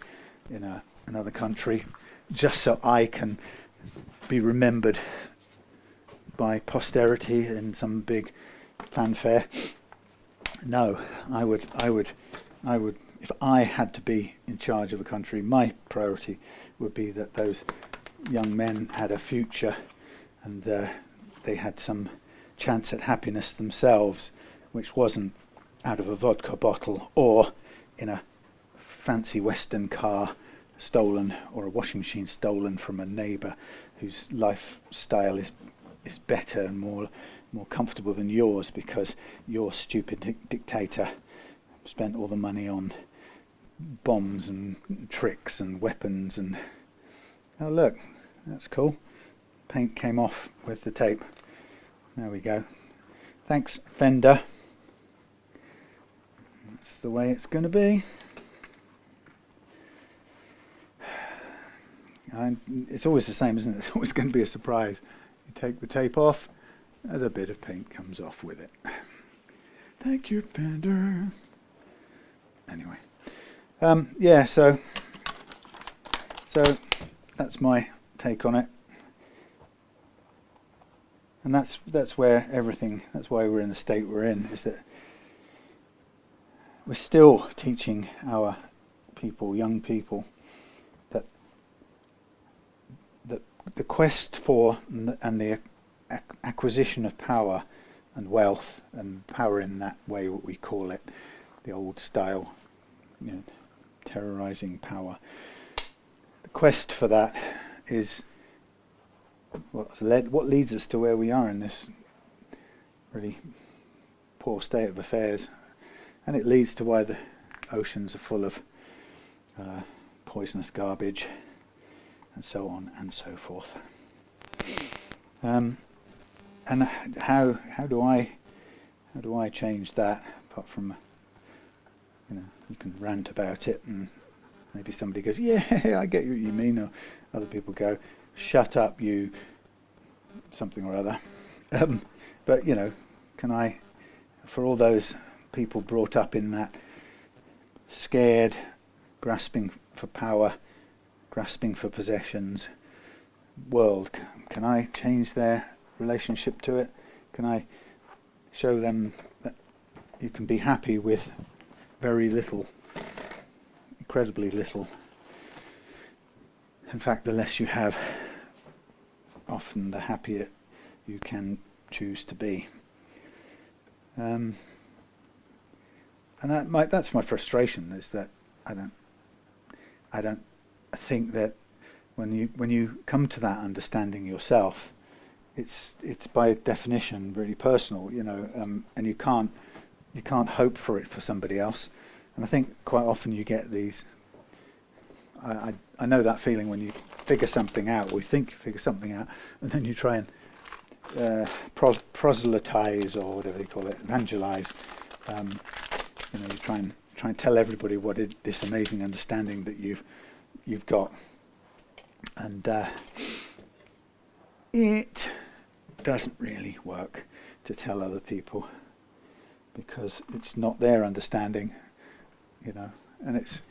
in another country just so I can be remembered by posterity in some big fanfare. No, I would, if I had to be in charge of a country, my priority would be that those young men had a future and they had some chance at happiness themselves, which wasn't out of a vodka bottle or in a fancy Western car stolen, or a washing machine stolen from a neighbour whose lifestyle is better and more comfortable than yours because your stupid dictator spent all the money on bombs and tricks and weapons. And oh look, that's cool, paint came off with the tape. There we go. Thanks, Fender. That's the way it's going to be. And it's always the same, isn't it? It's always going to be a surprise. You take the tape off, and a bit of paint comes off with it. Thank you, Fender. Anyway, yeah. So that's my take on it, and that's where everything. That's why we're in the state we're in. Is that we're still teaching our people, young people, that the quest for and the acquisition of power and wealth, and power in that way, what we call it, the old style, terrorizing power. The quest for that is what leads us to where we are in this really poor state of affairs, and it leads to why the oceans are full of poisonous garbage, and so on and so forth. And how do I change that? Apart from, you can rant about it, and maybe somebody goes, "Yeah, I get what you mean," or other people go, "Shut up, you," something or other. But can I, for all those people brought up in that scared, grasping for power, grasping for possessions world, can I change their relationship to it? Can I show them that you can be happy with very little, incredibly little? In fact, the less you have, often the happier you can choose to be. And that's my frustration, is that I don't think that when you come to that understanding yourself, it's by definition really personal, and you can't hope for it for somebody else. And I think quite often you get these. I know that feeling when you figure something out, or you think you figure something out, and then you try and proselytize, or whatever they call it, evangelize. You try and tell everybody this amazing understanding that you've got, and it doesn't really work to tell other people, because it's not their understanding, and it's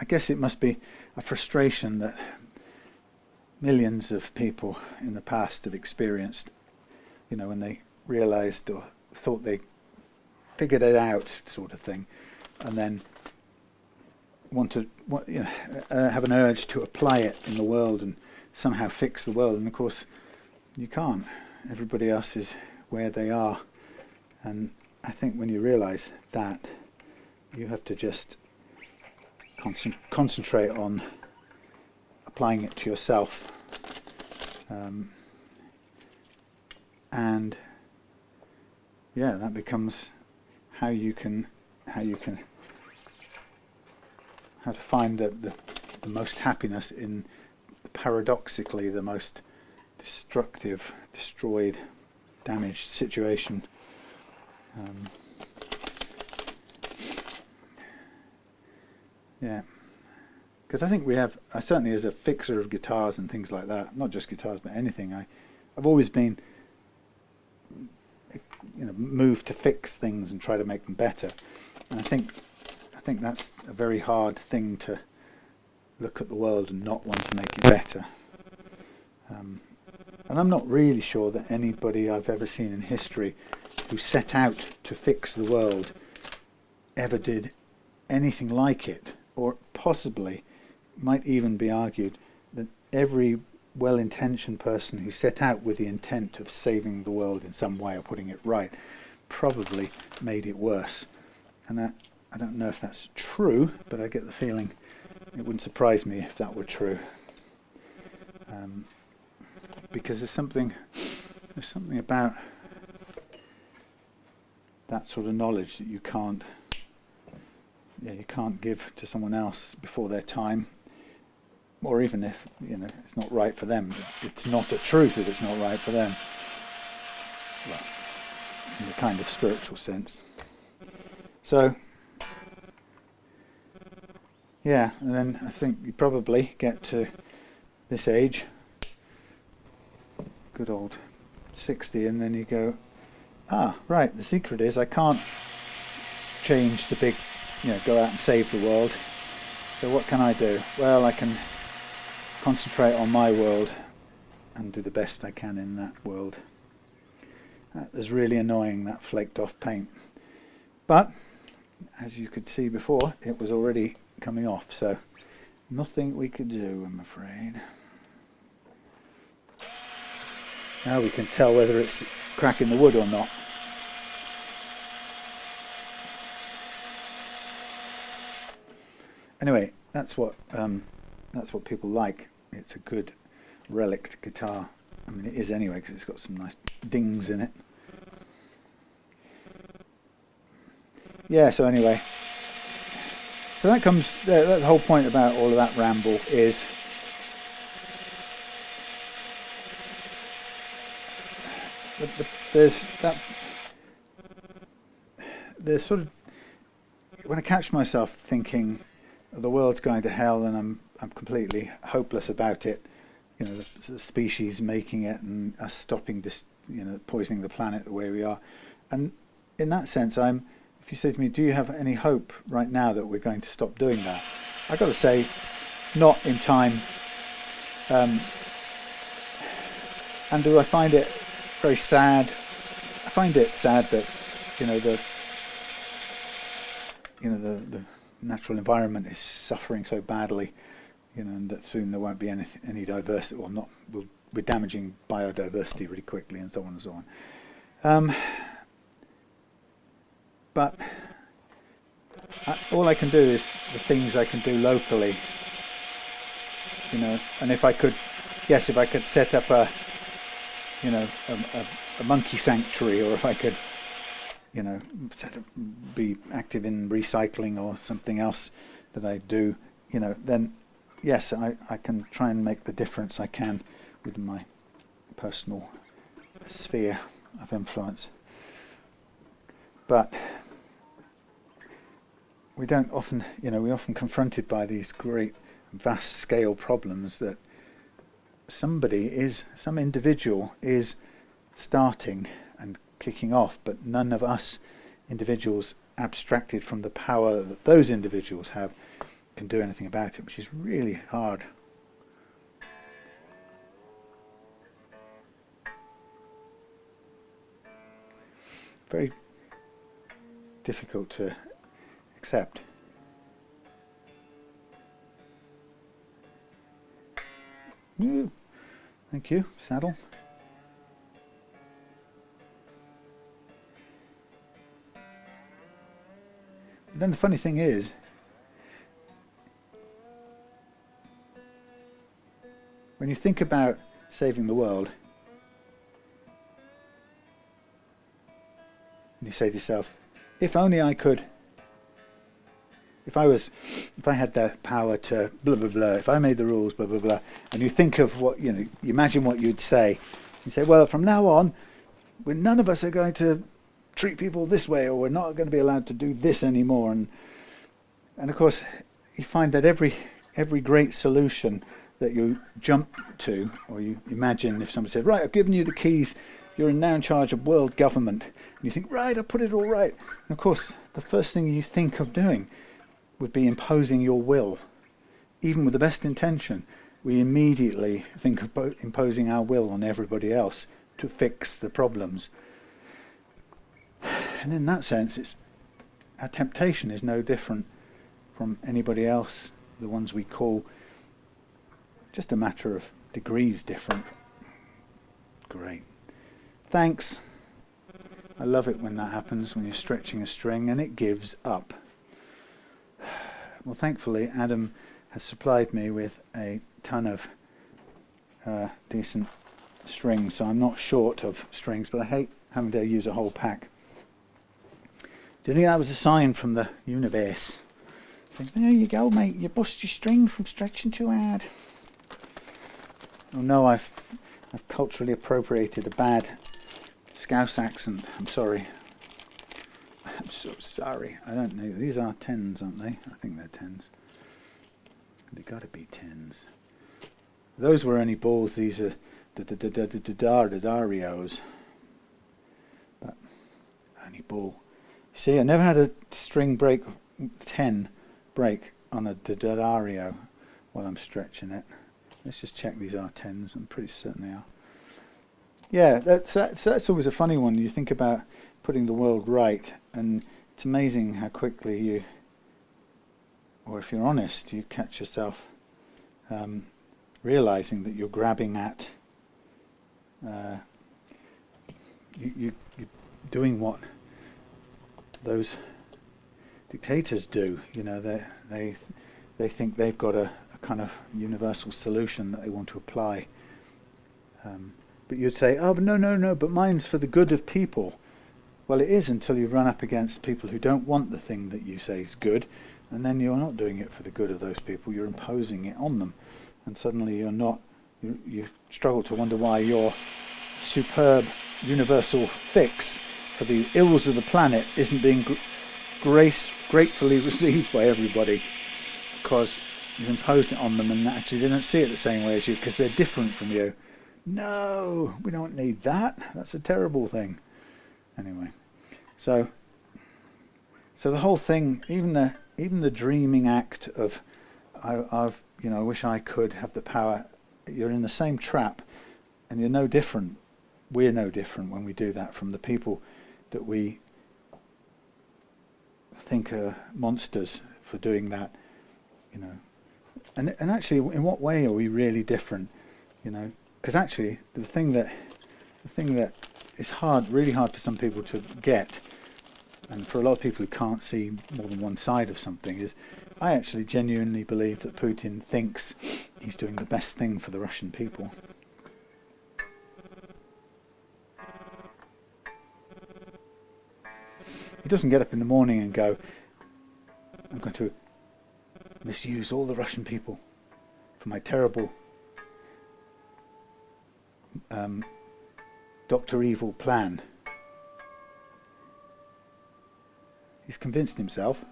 I guess it must be a frustration that millions of people in the past have experienced, when they realized or thought they figured it out, sort of thing, and then want to have an urge to apply it in the world and somehow fix the world. And of course you can't. Everybody else is where they are, and I think when you realize that, you have to just concentrate on applying it to yourself, and that becomes how to find the most happiness in paradoxically the most destructive, destroyed, damaged situation. Because I think I certainly, as a fixer of guitars and things like that, not just guitars but anything, I've always been moved to fix things and try to make them better. And I think that's a very hard thing, to look at the world and not want to make it better. And I'm not really sure that anybody I've ever seen in history who set out to fix the world ever did anything like it, or possibly might even be argued that every well-intentioned person who set out with the intent of saving the world in some way or putting it right probably made it worse. And I don't know if that's true, but I get the feeling it wouldn't surprise me if that were true. Because there's something about that sort of knowledge that you can't give to someone else before their time, or even if it's not right for them. It's not a truth if it's not right for them. Well, in the kind of spiritual sense. So yeah, and then I think you probably get to this age, good old 60, and then you go, right, the secret is I can't change the big, go out and save the world. So what can I do? Well, I can concentrate on my world and do the best I can in that world. That was really annoying, that flaked off paint. But, as you could see before, it was already coming off, so nothing we could do, I'm afraid. Now we can tell whether it's cracking the wood or not. Anyway, that's what people like. It's a good relic guitar. I mean, it is anyway, because it's got some nice dings in it. Yeah, so anyway, so that comes, the whole point about all of that ramble is there's sort of, when I catch myself thinking the world's going to hell and I'm completely hopeless about it, the species making it and us stopping this, poisoning the planet the way we are, and in that sense, if you say to me, do you have any hope right now that we're going to stop doing that? I've got to say, not in time. And do I find it very sad? I find it sad that the natural environment is suffering so badly, and that soon there won't be any diversity, or not. We're damaging biodiversity really quickly, and so on and so on. But all I can do is the things I can do locally, and if I could set up a monkey sanctuary, or if I could, be active in recycling or something else that I do, then yes, I can try and make the difference I can within my personal sphere of influence. But we don't often, we're often confronted by these great, vast scale problems that some individual is starting and kicking off, but none of us individuals, abstracted from the power that those individuals have, can do anything about it, which is really hard. Very difficult to accept. Ooh, thank you, saddle. But then the funny thing is, when you think about saving the world, and you say to yourself, if only I could, if I had the power to blah blah blah, if I made the rules blah blah blah, and you think of what, you imagine what you'd say. You say, well, from now on, none of us are going to treat people this way, or we're not going to be allowed to do this anymore. And of course, you find that every great solution that you jump to, or you imagine, if somebody said, right, I've given you the keys, you're now in charge of world government, and you think, right, I put it all right. And of course, the first thing you think of doing would be imposing your will, even with the best intention. we immediately think about imposing our will on everybody else to fix the problems. And in that sense, our temptation is no different from anybody else, the ones we call, just a matter of degrees different. Great. Thanks. I love it when that happens, when you're stretching a string and it gives up. Well, thankfully, Adam has supplied me with a ton of decent strings, so I'm not short of strings, but I hate having to use a whole pack. Do you think that was a sign from the universe? Saying, there you go, mate, you bust your string from stretching too hard. Oh no, I've culturally appropriated a bad Scouse accent. I'm sorry. I'm so sorry. I don't know. These are 10s, aren't they? I think they're 10s. They gotta be 10s. Those were only balls. These are Darios. But only ball. You see, I never had a string break, 10 break on a Dario while I'm stretching it. Let's just check these are 10s. I'm pretty certain they are. Yeah, that's always a funny one. You think about putting the world right, and it's amazing how quickly you, or if you're honest, you catch yourself realizing that you're grabbing at, you're doing what those dictators do. You know, they think they've got a kind of universal solution that they want to apply. But you'd say, oh, but no, but mine's for the good of people. Well, it is until you run up against people who don't want the thing that you say is good, and then you're not doing it for the good of those people, you're imposing it on them. And suddenly you struggle to wonder why your superb universal fix for the ills of the planet isn't being gratefully received by everybody, because you've imposed it on them and actually they don't see it the same way as you because they're different from you. No, we don't need that. That's a terrible thing. Anyway, so the whole thing, even the dreaming act of, I wish I could have the power. You're in the same trap, and you're no different. We're no different when we do that from the people that we think are monsters for doing that. You know, and actually, in what way are we really different? You know. Because actually, the thing that is really hard for some people to get, and for a lot of people who can't see more than one side of something, is I actually genuinely believe that Putin thinks he's doing the best thing for the Russian people. He doesn't get up in the morning and go, I'm going to misuse all the Russian people for my terrible Dr. Evil plan. He's convinced himself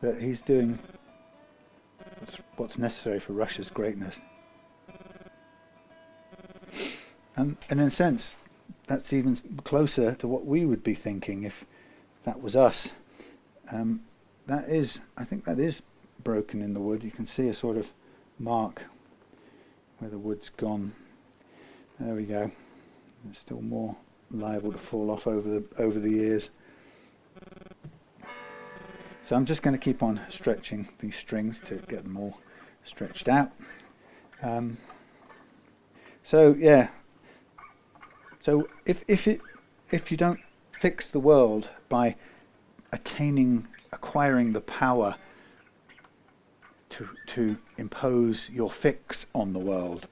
that he's doing what's necessary for Russia's greatness. And in a sense, that's even closer to what we would be thinking if that was us. I think that is broken in the wood. You can see a sort of mark where the wood's gone. There we go. There's still more liable to fall off over the years. So I'm just going to keep on stretching these strings to get them all stretched out. So yeah. So if you don't fix the world by acquiring the power to impose your fix on the world,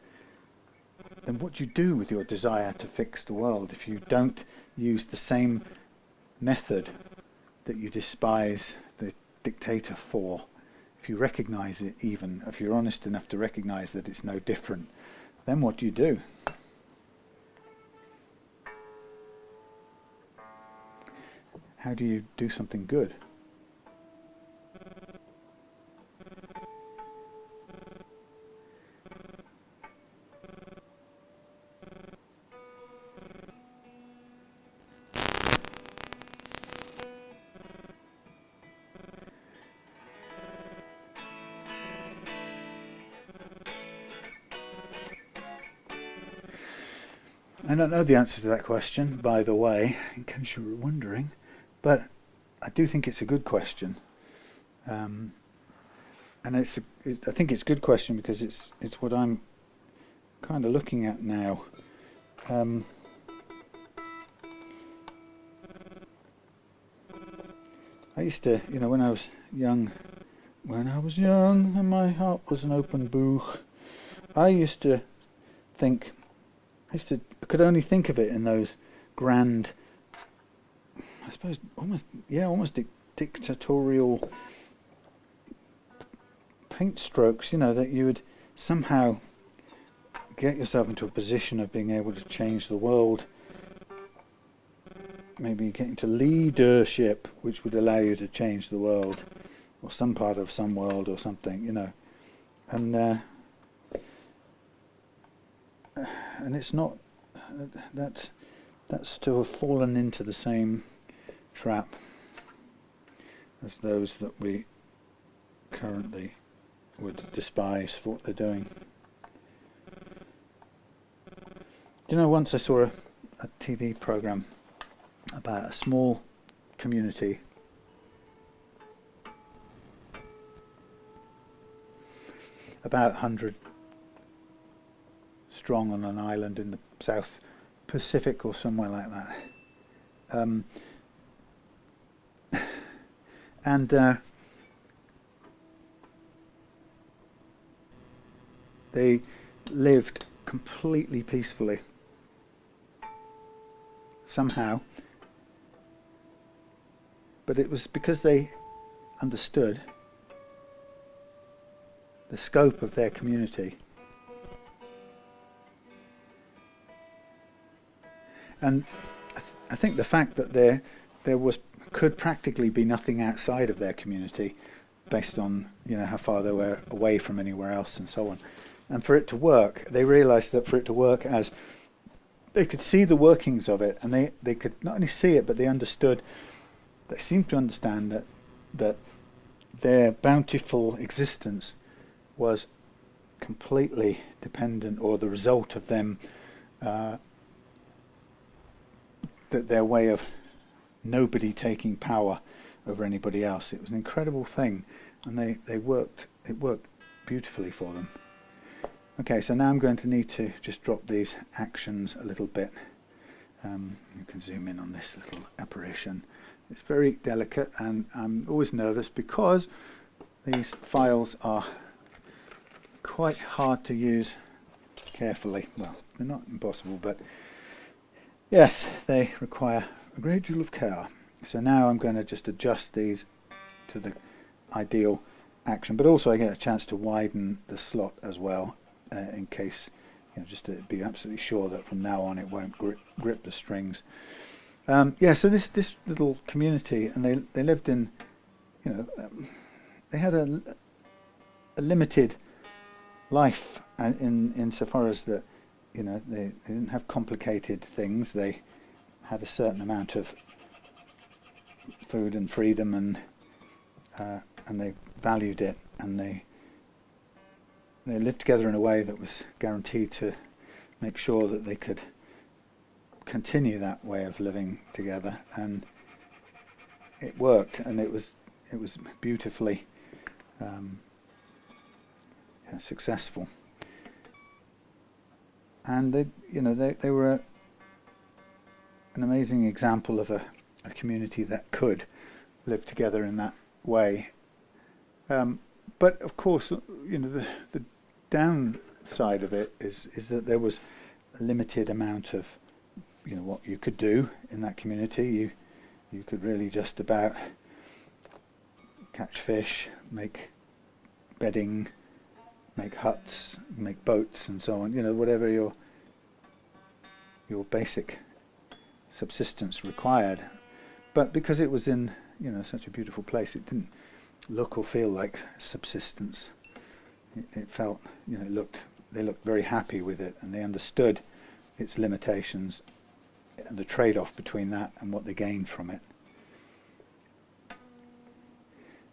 then what do you do with your desire to fix the world if you don't use the same method that you despise the dictator for? If you recognize it, even if you're honest enough to recognize that it's no different, then what do you do? How do you do something good? I don't know the answer to that question, by the way, in case you were wondering, but I do think it's a good question. And I think it's a good question because it's what I'm kind of looking at now. I used to, when I was young and my heart was an open book, I could only think of it in those grand, I suppose, almost dictatorial paint strokes, that you would somehow get yourself into a position of being able to change the world, maybe getting to leadership, which would allow you to change the world, or some part of some world or something, and it's not, that's to have fallen into the same trap as those that we currently would despise for what they're doing. Once I saw a TV program about a small community about 100 strong on an island in the South Pacific or somewhere like that. And they lived completely peacefully somehow, but it was because they understood the scope of their community. And I think the fact that there could practically be nothing outside of their community, based on how far they were away from anywhere else and so on, and for it to work, they realised that for it to work, as they could see the workings of it, and they could not only see it, but they seemed to understand that their bountiful existence was completely dependent, or the result of them, that their way of nobody taking power over anybody else. It was an incredible thing, and it worked beautifully for them. Okay, so now I'm going to need to just drop these actions a little bit. You can zoom in on this little apparition. It's very delicate, and I'm always nervous because these files are quite hard to use carefully. Well, they're not impossible, but yes, they require a great deal of care. So now I'm going to just adjust these to the ideal action, but also I get a chance to widen the slot as well, in case, just to be absolutely sure that from now on it won't grip the strings. So this little community, and they lived in, they had a limited life, insofar as that, they didn't have complicated things. They had a certain amount of food and freedom, and they valued it, and they lived together in a way that was guaranteed to make sure that they could continue that way of living together, and it worked, and it was beautifully successful. And they were an amazing example of a community that could live together in that way. But of course, the downside of it is that there was a limited amount of what you could do in that community. You could really just about catch fish, make bedding, make huts, make boats, and so on. Whatever your basic subsistence required. But because it was in such a beautiful place, it didn't look or feel like subsistence. It felt, they looked very happy with it, and they understood its limitations and the trade-off between that and what they gained from it.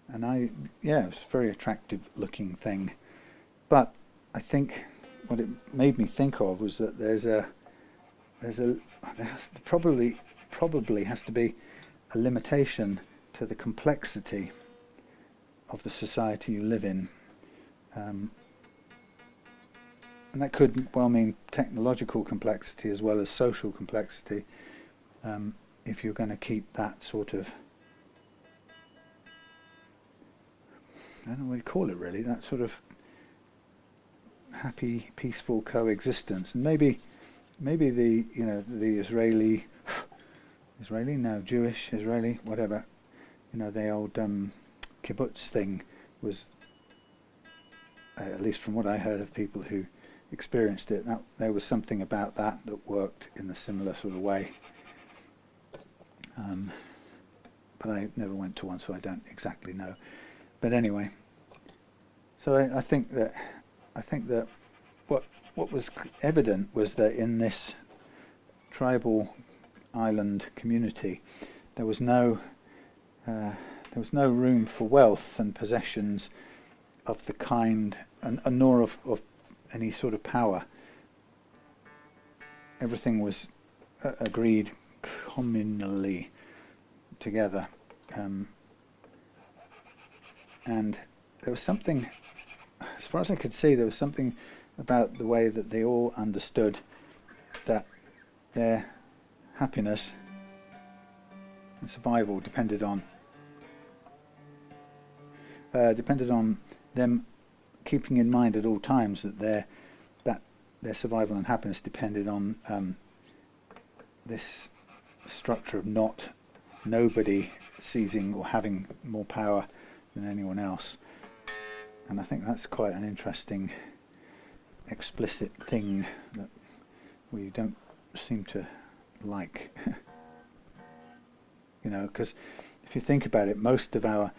And it was a very attractive looking thing. But I think what it made me think of was that there's a there probably has to be a limitation to the complexity of the society you live in. And that could well mean technological complexity as well as social complexity, if you're going to keep that sort of, I don't know what you call it really, that sort of happy, peaceful coexistence. And maybe the, you know, the Israeli, no, Jewish, Israeli, whatever, you know, the old kibbutz thing was, at least from what I heard of people who experienced it, that there was something about that worked in a similar sort of way. But I never went to one, so I don't exactly know. But anyway, so I think that what was evident was that in this tribal island community, there was no room for wealth and possessions of the kind, and nor of any sort of power. Everything was agreed communally together, and there was something, as far as I could see, there was something about the way that they all understood that their happiness and survival depended on them keeping in mind at all times that their survival and happiness depended on this structure of nobody seizing or having more power than anyone else. And I think that's quite an interesting explicit thing that we don't seem to like. You know, because if you think about it, most of our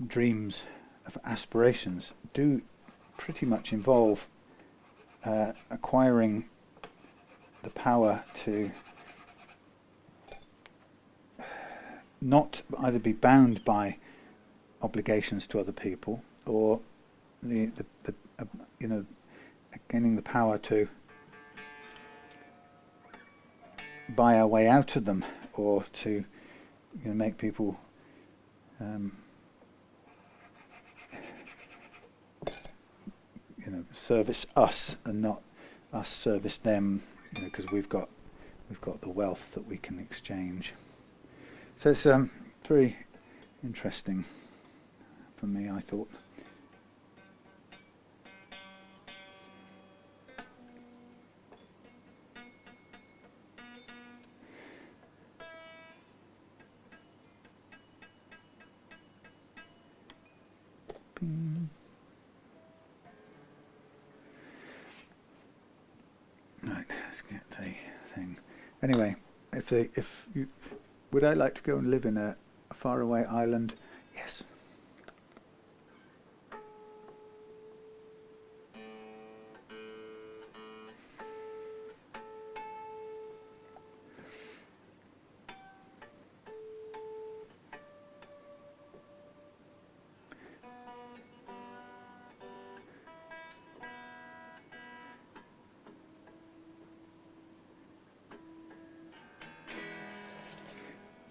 dreams of aspirations do pretty much involve acquiring the power to not either be bound by obligations to other people, or the you know, gaining the power to buy our way out of them, or to, you know, make people you know, service us and not us service them, you know, because we've got the wealth that we can exchange. So it's very interesting for me, I thought. Bing. Right, let's get a thing. Anyway, would I like to go and live in a faraway island? Yes.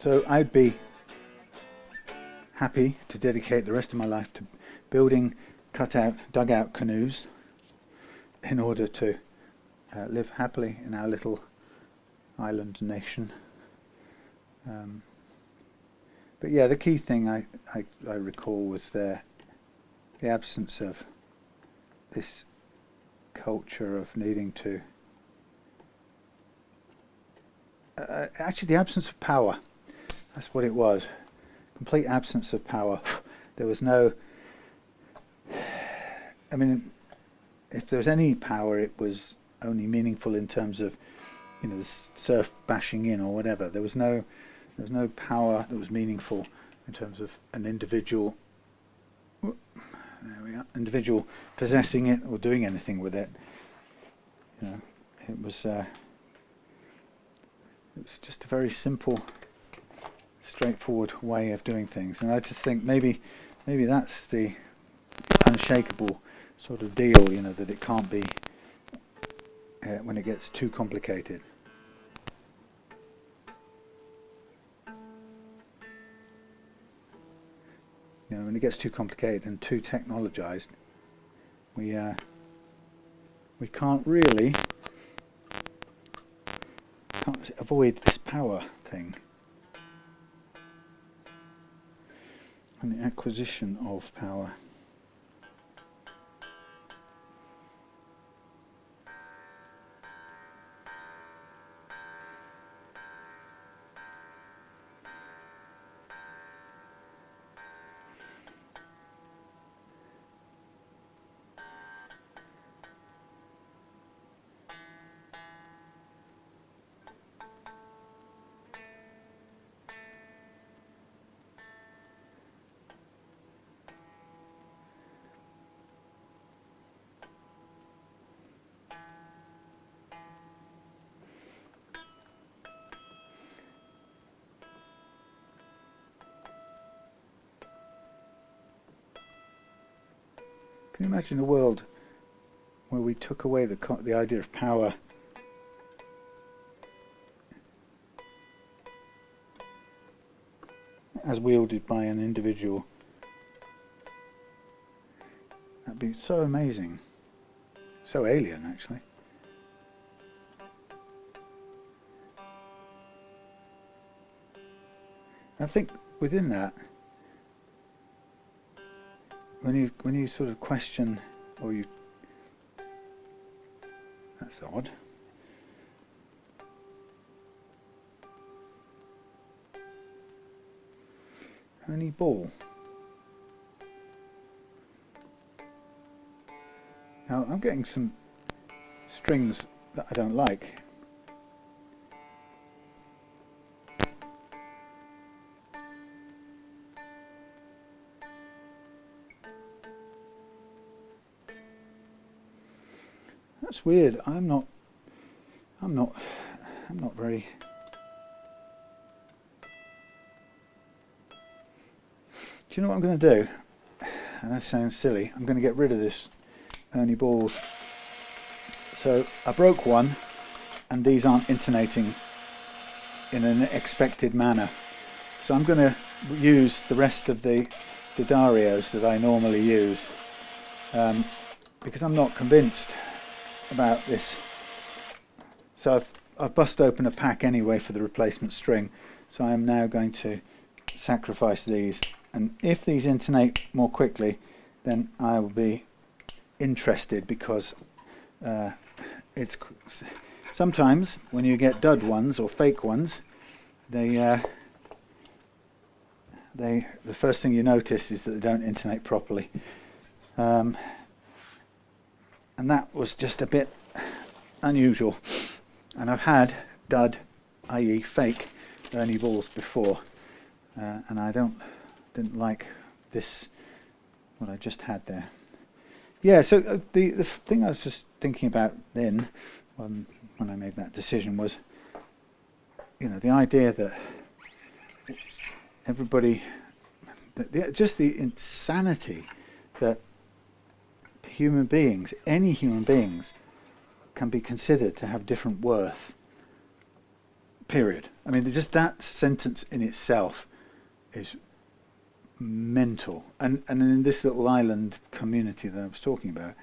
So I'd be happy to dedicate the rest of my life to building dugout canoes in order to live happily in our little island nation. But yeah, the key thing I recall was the absence of this culture of needing to actually the absence of power. That's what it was. Complete absence of power. There was no, I mean, if there was any power, it was only meaningful in terms of, you know, the surf bashing in or whatever. There was no power that was meaningful in terms of an individual, there we are, individual possessing it or doing anything with it. You know, it was just a very simple, straightforward way of doing things, and I just think maybe that's the unshakable sort of deal, you know, that it can't be when it gets too complicated. You know, when it gets too complicated and too technologized, we can't avoid this power thing and the acquisition of power. Can you imagine a world where we took away the idea of power as wielded by an individual? That'd be so amazing, so alien actually. I think within that, when you sort of question, or you, that's odd. Only ball. Now I'm getting some strings that I don't like. That's weird. I'm not very. Do you know what I'm going to do? And that sounds silly. I'm going to get rid of this Ernie balls. So I broke one, and these aren't intonating in an expected manner. So I'm going to use the rest of the Darios that I normally use, because I'm not convinced about this. So I've bust open a pack anyway for the replacement string, so I am now going to sacrifice these, and if these intonate more quickly, then I will be interested, because it's sometimes when you get dud ones or fake ones, the first thing you notice is that they don't intonate properly. And that was just a bit unusual. And I've had dud, i.e. fake, Ernie balls before, and I didn't like this, what I just had there. Yeah, so the thing I was just thinking about then, when I made that decision, was, you know, the idea that everybody, just the insanity that human beings, any human beings, can be considered to have different worth, period. I mean, just that sentence in itself is mental. And in this little island community that I was talking about,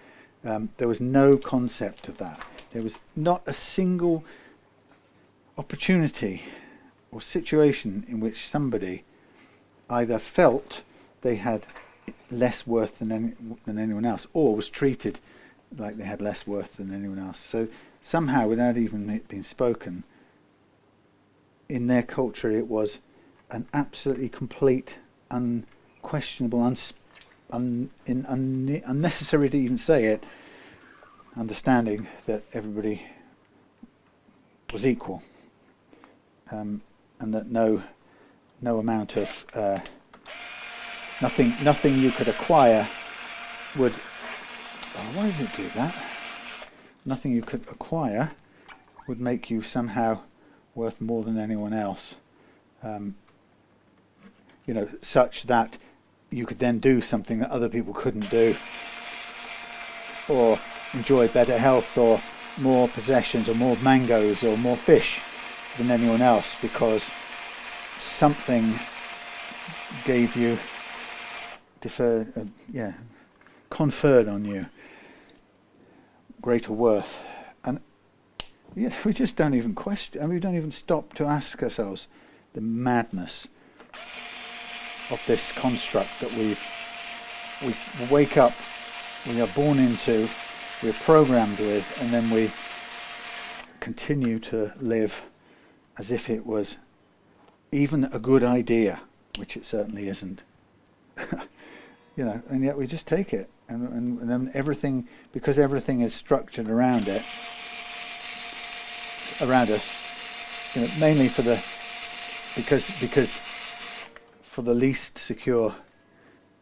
there was no concept of that. There was not a single opportunity or situation in which somebody either felt they had less worth than anyone else, or was treated like they had less worth than anyone else. So somehow, without even it being spoken, in their culture it was an absolutely complete, unquestionable, unnecessary to even say it, understanding that everybody was equal, and that no amount of nothing you could acquire would. Why does it do that? Nothing you could acquire would make you somehow worth more than anyone else. You know, such that you could then do something that other people couldn't do, or enjoy better health, or more possessions, or more mangoes, or more fish than anyone else, because something gave you conferred on you greater worth. And yeah, we just don't even question, we don't even stop to ask ourselves the madness of this construct that we wake up, we are born into, we're programmed with, and then we continue to live as if it was even a good idea, which it certainly isn't. And yet we just take it, and then everything, because everything is structured around it, around us, mainly because for the least secure,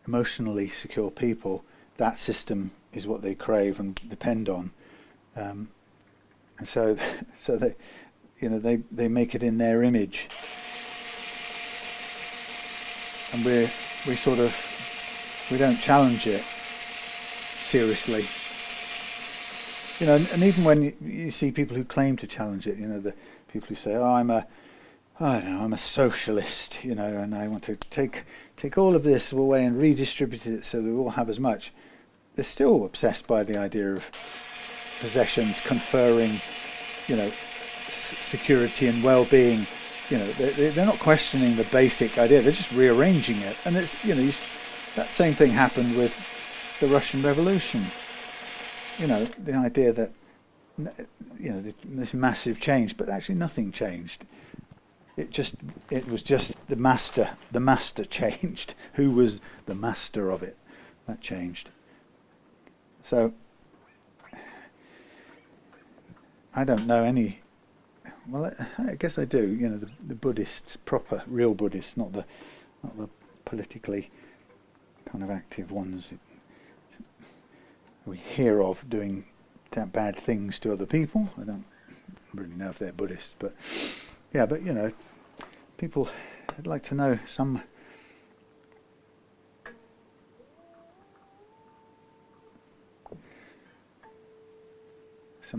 emotionally secure people, that system is what they crave and depend on, and so they make it in their image, and we don't challenge it seriously. And even when you see people who claim to challenge it, the people who say, "Oh, I'm a socialist," and I want to take all of this away and redistribute it so that we all have as much. They're still obsessed by the idea of possessions conferring, security and well-being. They're not questioning the basic idea. They're just rearranging it, and it's that same thing happened with the Russian Revolution. The idea that this massive change, but actually nothing changed. It was just the master. The master changed. Who was the master of it? That changed. So I don't know any. Well, I guess I do. The Buddhists, proper, real Buddhists, not the politically kind of active ones we hear of doing bad things to other people. I don't really know if they're Buddhist, but yeah, but people, I'd like to know some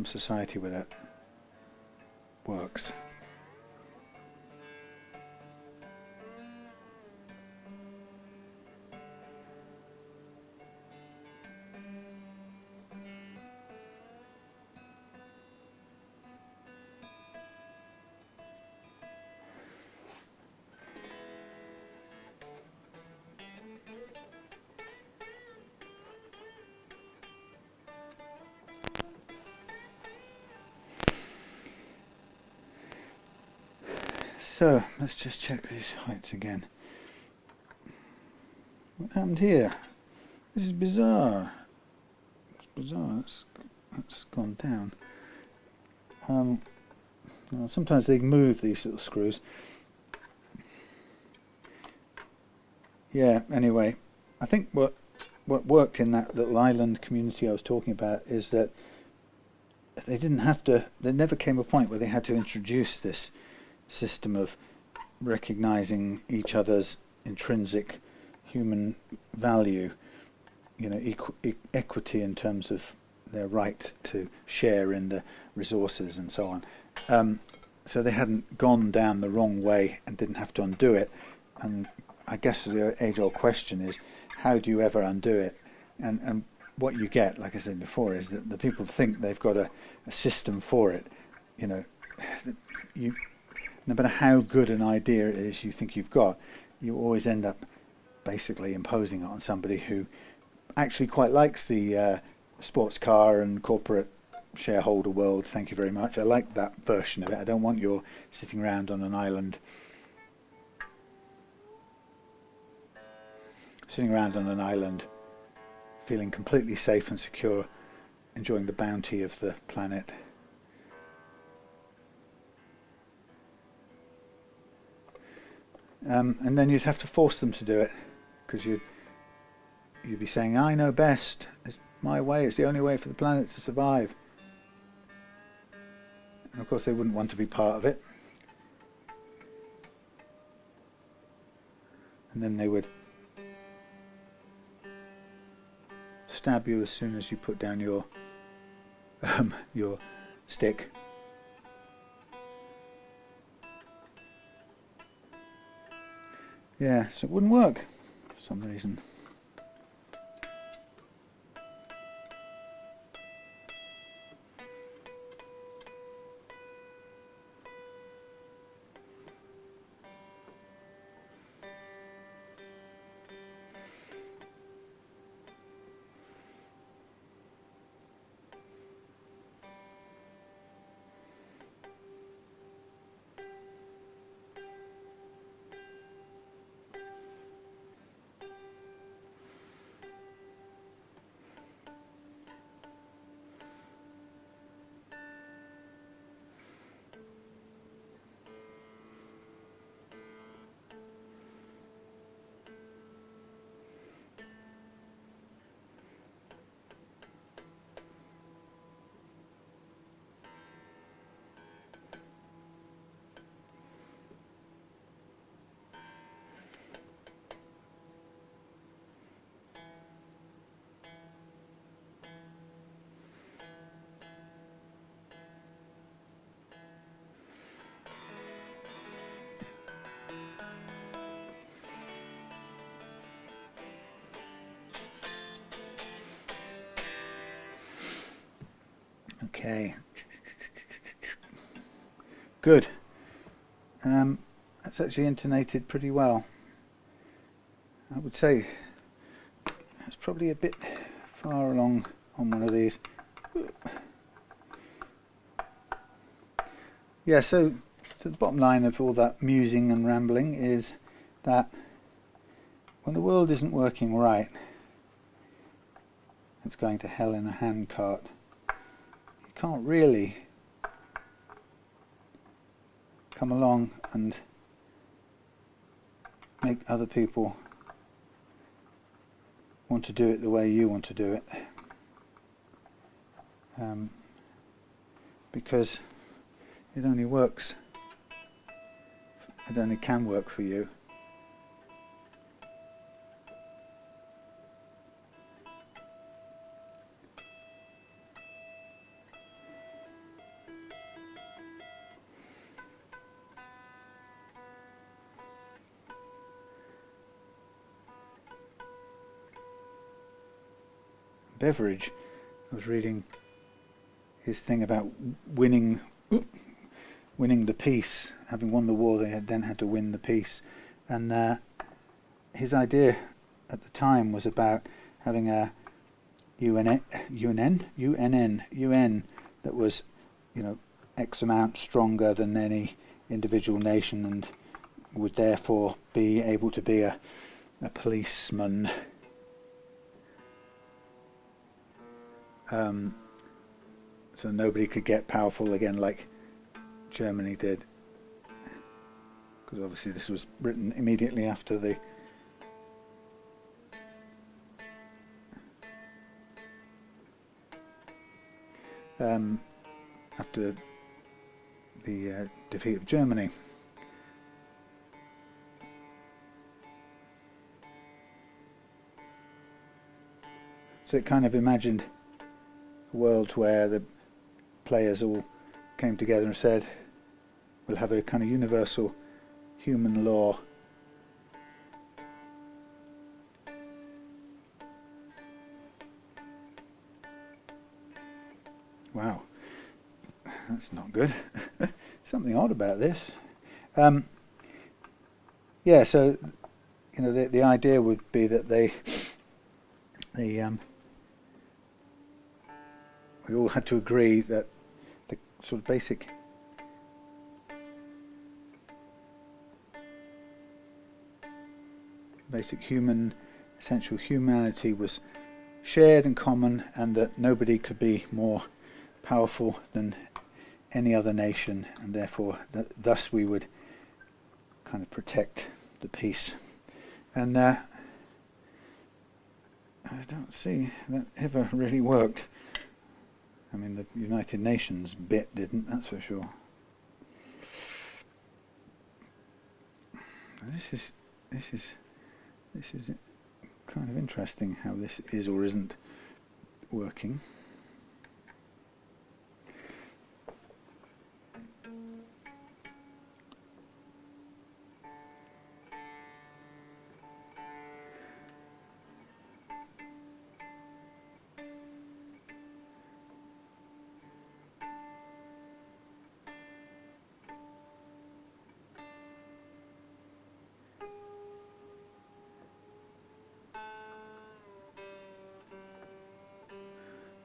society where that works. So let's just check these heights again. What happened here? This is bizarre. It's bizarre. That's gone down. Sometimes they move these little screws. Yeah. Anyway, I think what worked in that little island community I was talking about is that they didn't have to. There never came a point where they had to introduce this system of recognizing each other's intrinsic human value, equity in terms of their right to share in the resources and so on. So they hadn't gone down the wrong way and didn't have to undo it. And I guess the age-old question is, how do you ever undo it? And what you get, like I said before, is that the people think they've got a system for it. No matter how good an idea it is you think you've got, you always end up basically imposing it on somebody who actually quite likes the sports car and corporate shareholder world. Thank you very much. I like that version of it. I don't want your sitting around on an island, feeling completely safe and secure, enjoying the bounty of the planet. And then you'd have to force them to do it, because you'd be saying, "I know best. It's my way. It's the only way for the planet to survive." And of course, they wouldn't want to be part of it. And then they would stab you as soon as you put down your stick. Yeah, so it wouldn't work for some reason. Okay. Good. That's actually intonated pretty well. I would say that's probably a bit far along on one of these. Yeah, so the bottom line of all that musing and rambling is that when the world isn't working right, it's going to hell in a handcart. You can't really come along and make other people want to do it the way you want to do it, because it only works, it only can work for you. Beveridge, I was reading his thing about winning the peace. Having won the war, they then had to win the peace, and his idea at the time was about having a UN that was, you know, X amount stronger than any individual nation, and would therefore be able to be a policeman. So nobody could get powerful again like Germany did, because obviously this was written immediately after the defeat of Germany. So it kind of imagined a world where the players all came together and said, we'll have a kind of universal human law. Wow, that's not good. Something odd about this. Yeah, so you know, the idea would be that we all had to agree that the sort of basic essential humanity was shared and common, and that nobody could be more powerful than any other nation, and therefore thus we would kind of protect the peace. And I don't see that ever really worked. I mean, the United Nations bit didn't, that's for sure. This is kind of interesting how this is or isn't working.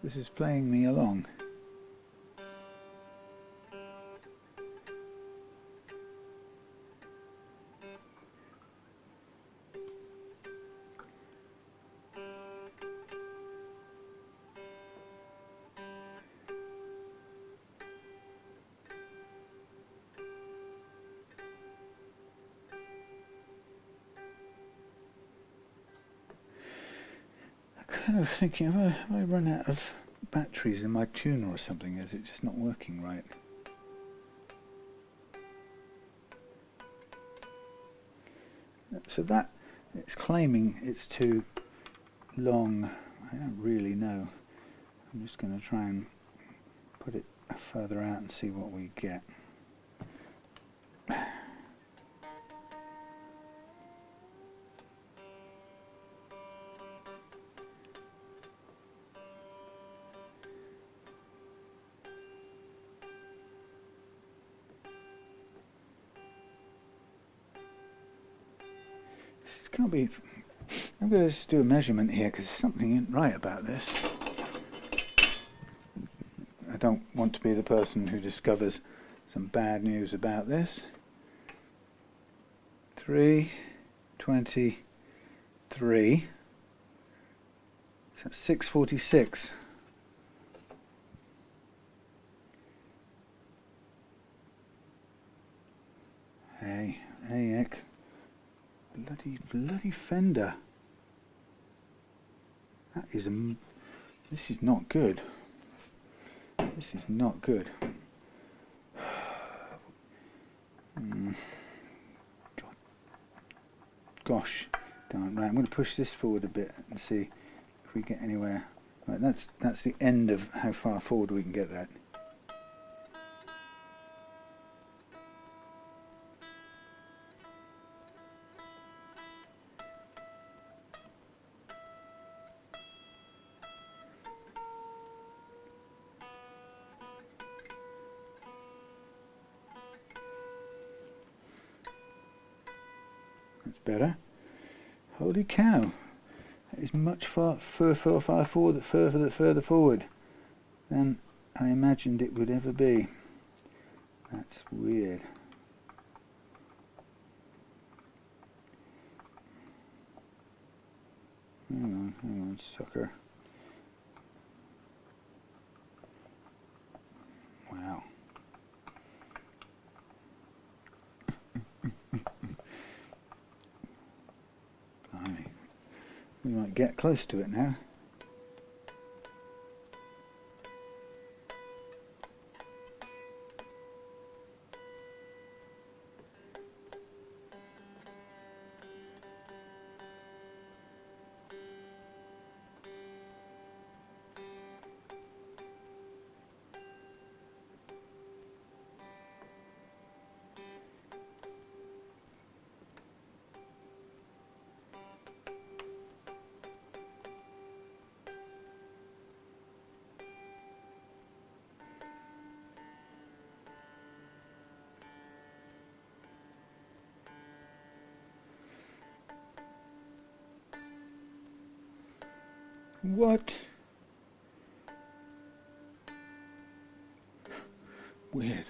This is playing me along. Kind of thinking, have I run out of batteries in my tuner or something? Is it just not working right? So that it's claiming it's too long. I don't really know. I'm just going to try and put it further out and see what we get. can't be. I'm going to just do a measurement here because something isn't right about this. I don't want to be the person who discovers some bad news about this. 323. So that's 646. Hey, heck. Bloody Fender. That is this is not good. This is not good. Gosh, darn right. I'm going to push this forward a bit and see if we get anywhere. Right, that's the end of how far forward we can get that. That's better. Holy cow! That is much far forward, further forward than I imagined it would ever be. That's weird. Hang on, sucker. Wow. Blimey. We might get close to it now. What? Weird.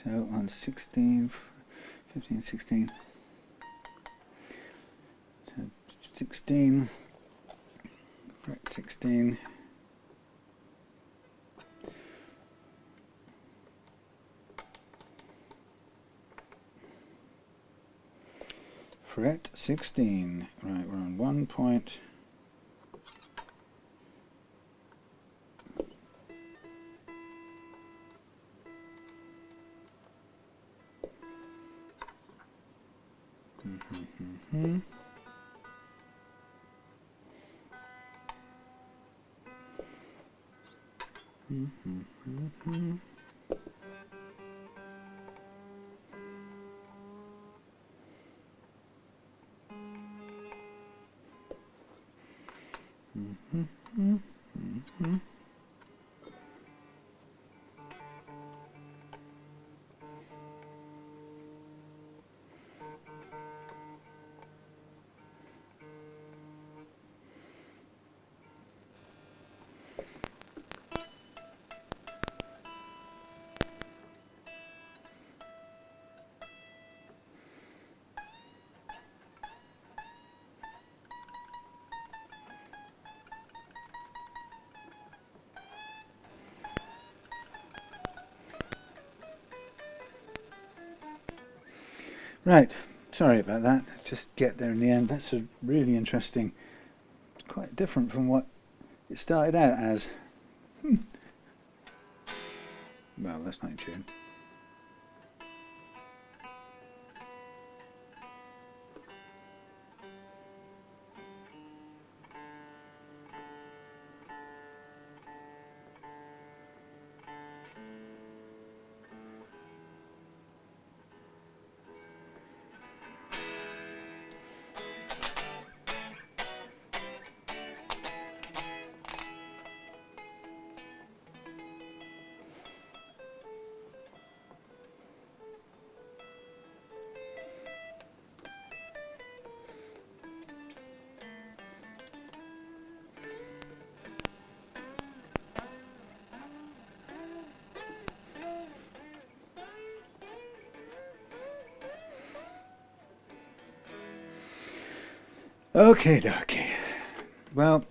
So on 16, 15, 16. So 16, fret 16. Fret 16. Right, we're on 1 point. Right, sorry about that, just get there in the end. That's a really interesting, quite different from what it started out as. Well, that's not in tune. Okay. Well,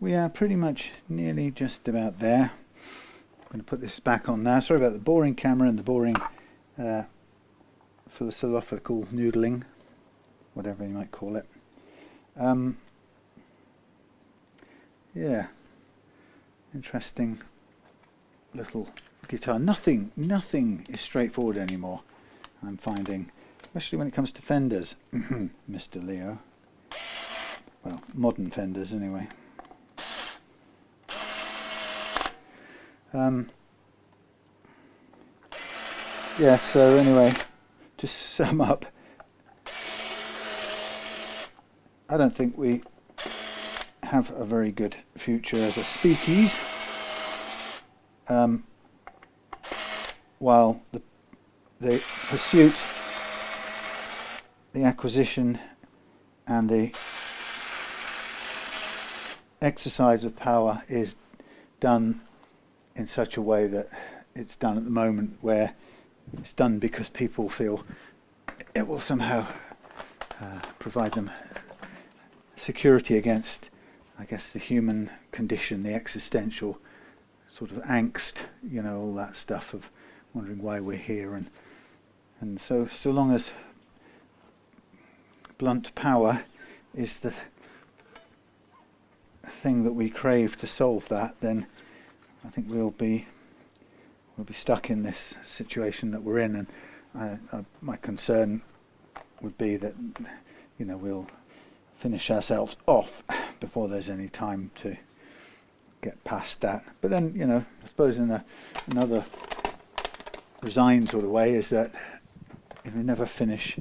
we are pretty much nearly just about there. I'm going to put this back on now. Sorry about the boring camera and the boring philosophical noodling, whatever you might call it. Yeah, interesting little guitar. Nothing is straightforward anymore, I'm finding, especially when it comes to Fenders, Mr. Leo. Well, modern Fenders anyway. Yeah, so anyway, to sum up, I don't think we have a very good future as a speakeasy, while the pursuit, the acquisition and the exercise of power is done in such a way that it's done at the moment, where it's done because people feel it will somehow provide them security against, I guess, the human condition, the existential sort of angst, you know, all that stuff of wondering why we're here, and so long as blunt power is the thing that we crave to solve that, then I think we'll be stuck in this situation that we're in, and my concern would be that, you know, we'll finish ourselves off before there's any time to get past that. But then, you know, I suppose in another resigned sort of way is that if we never finish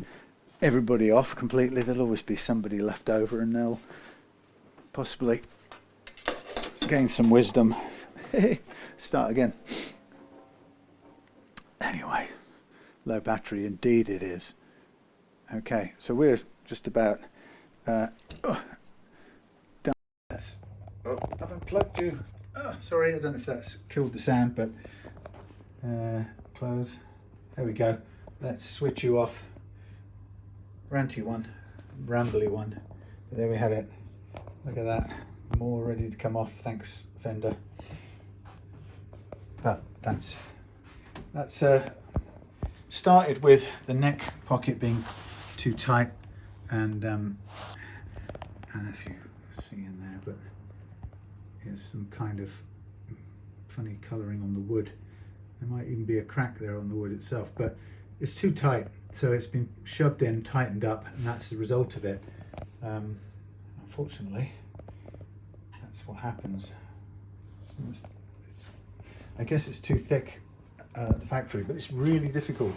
everybody off completely, there'll always be somebody left over, and they'll possibly gain some wisdom. Start again. Anyway, low battery indeed it is. Okay, so we're just about done. Oh, I've unplugged you. Oh, sorry, I don't know if that's killed the sound, but close. There we go. Let's switch you off. Ranty one, rambly one. But there we have it. Look at that. More ready to come off. Thanks, Fender. But that's started with the neck pocket being too tight, and if you see in there, but there's some kind of funny colouring on the wood. There might even be a crack there on the wood itself, but it's too tight, so it's been shoved in, tightened up, and that's the result of it. Unfortunately, that's what happens. I guess it's too thick at the factory, but it's really difficult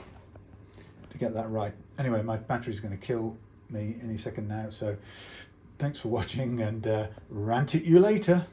to get that right. Anyway, my battery's going to kill me any second now, so thanks for watching, and rant at you later.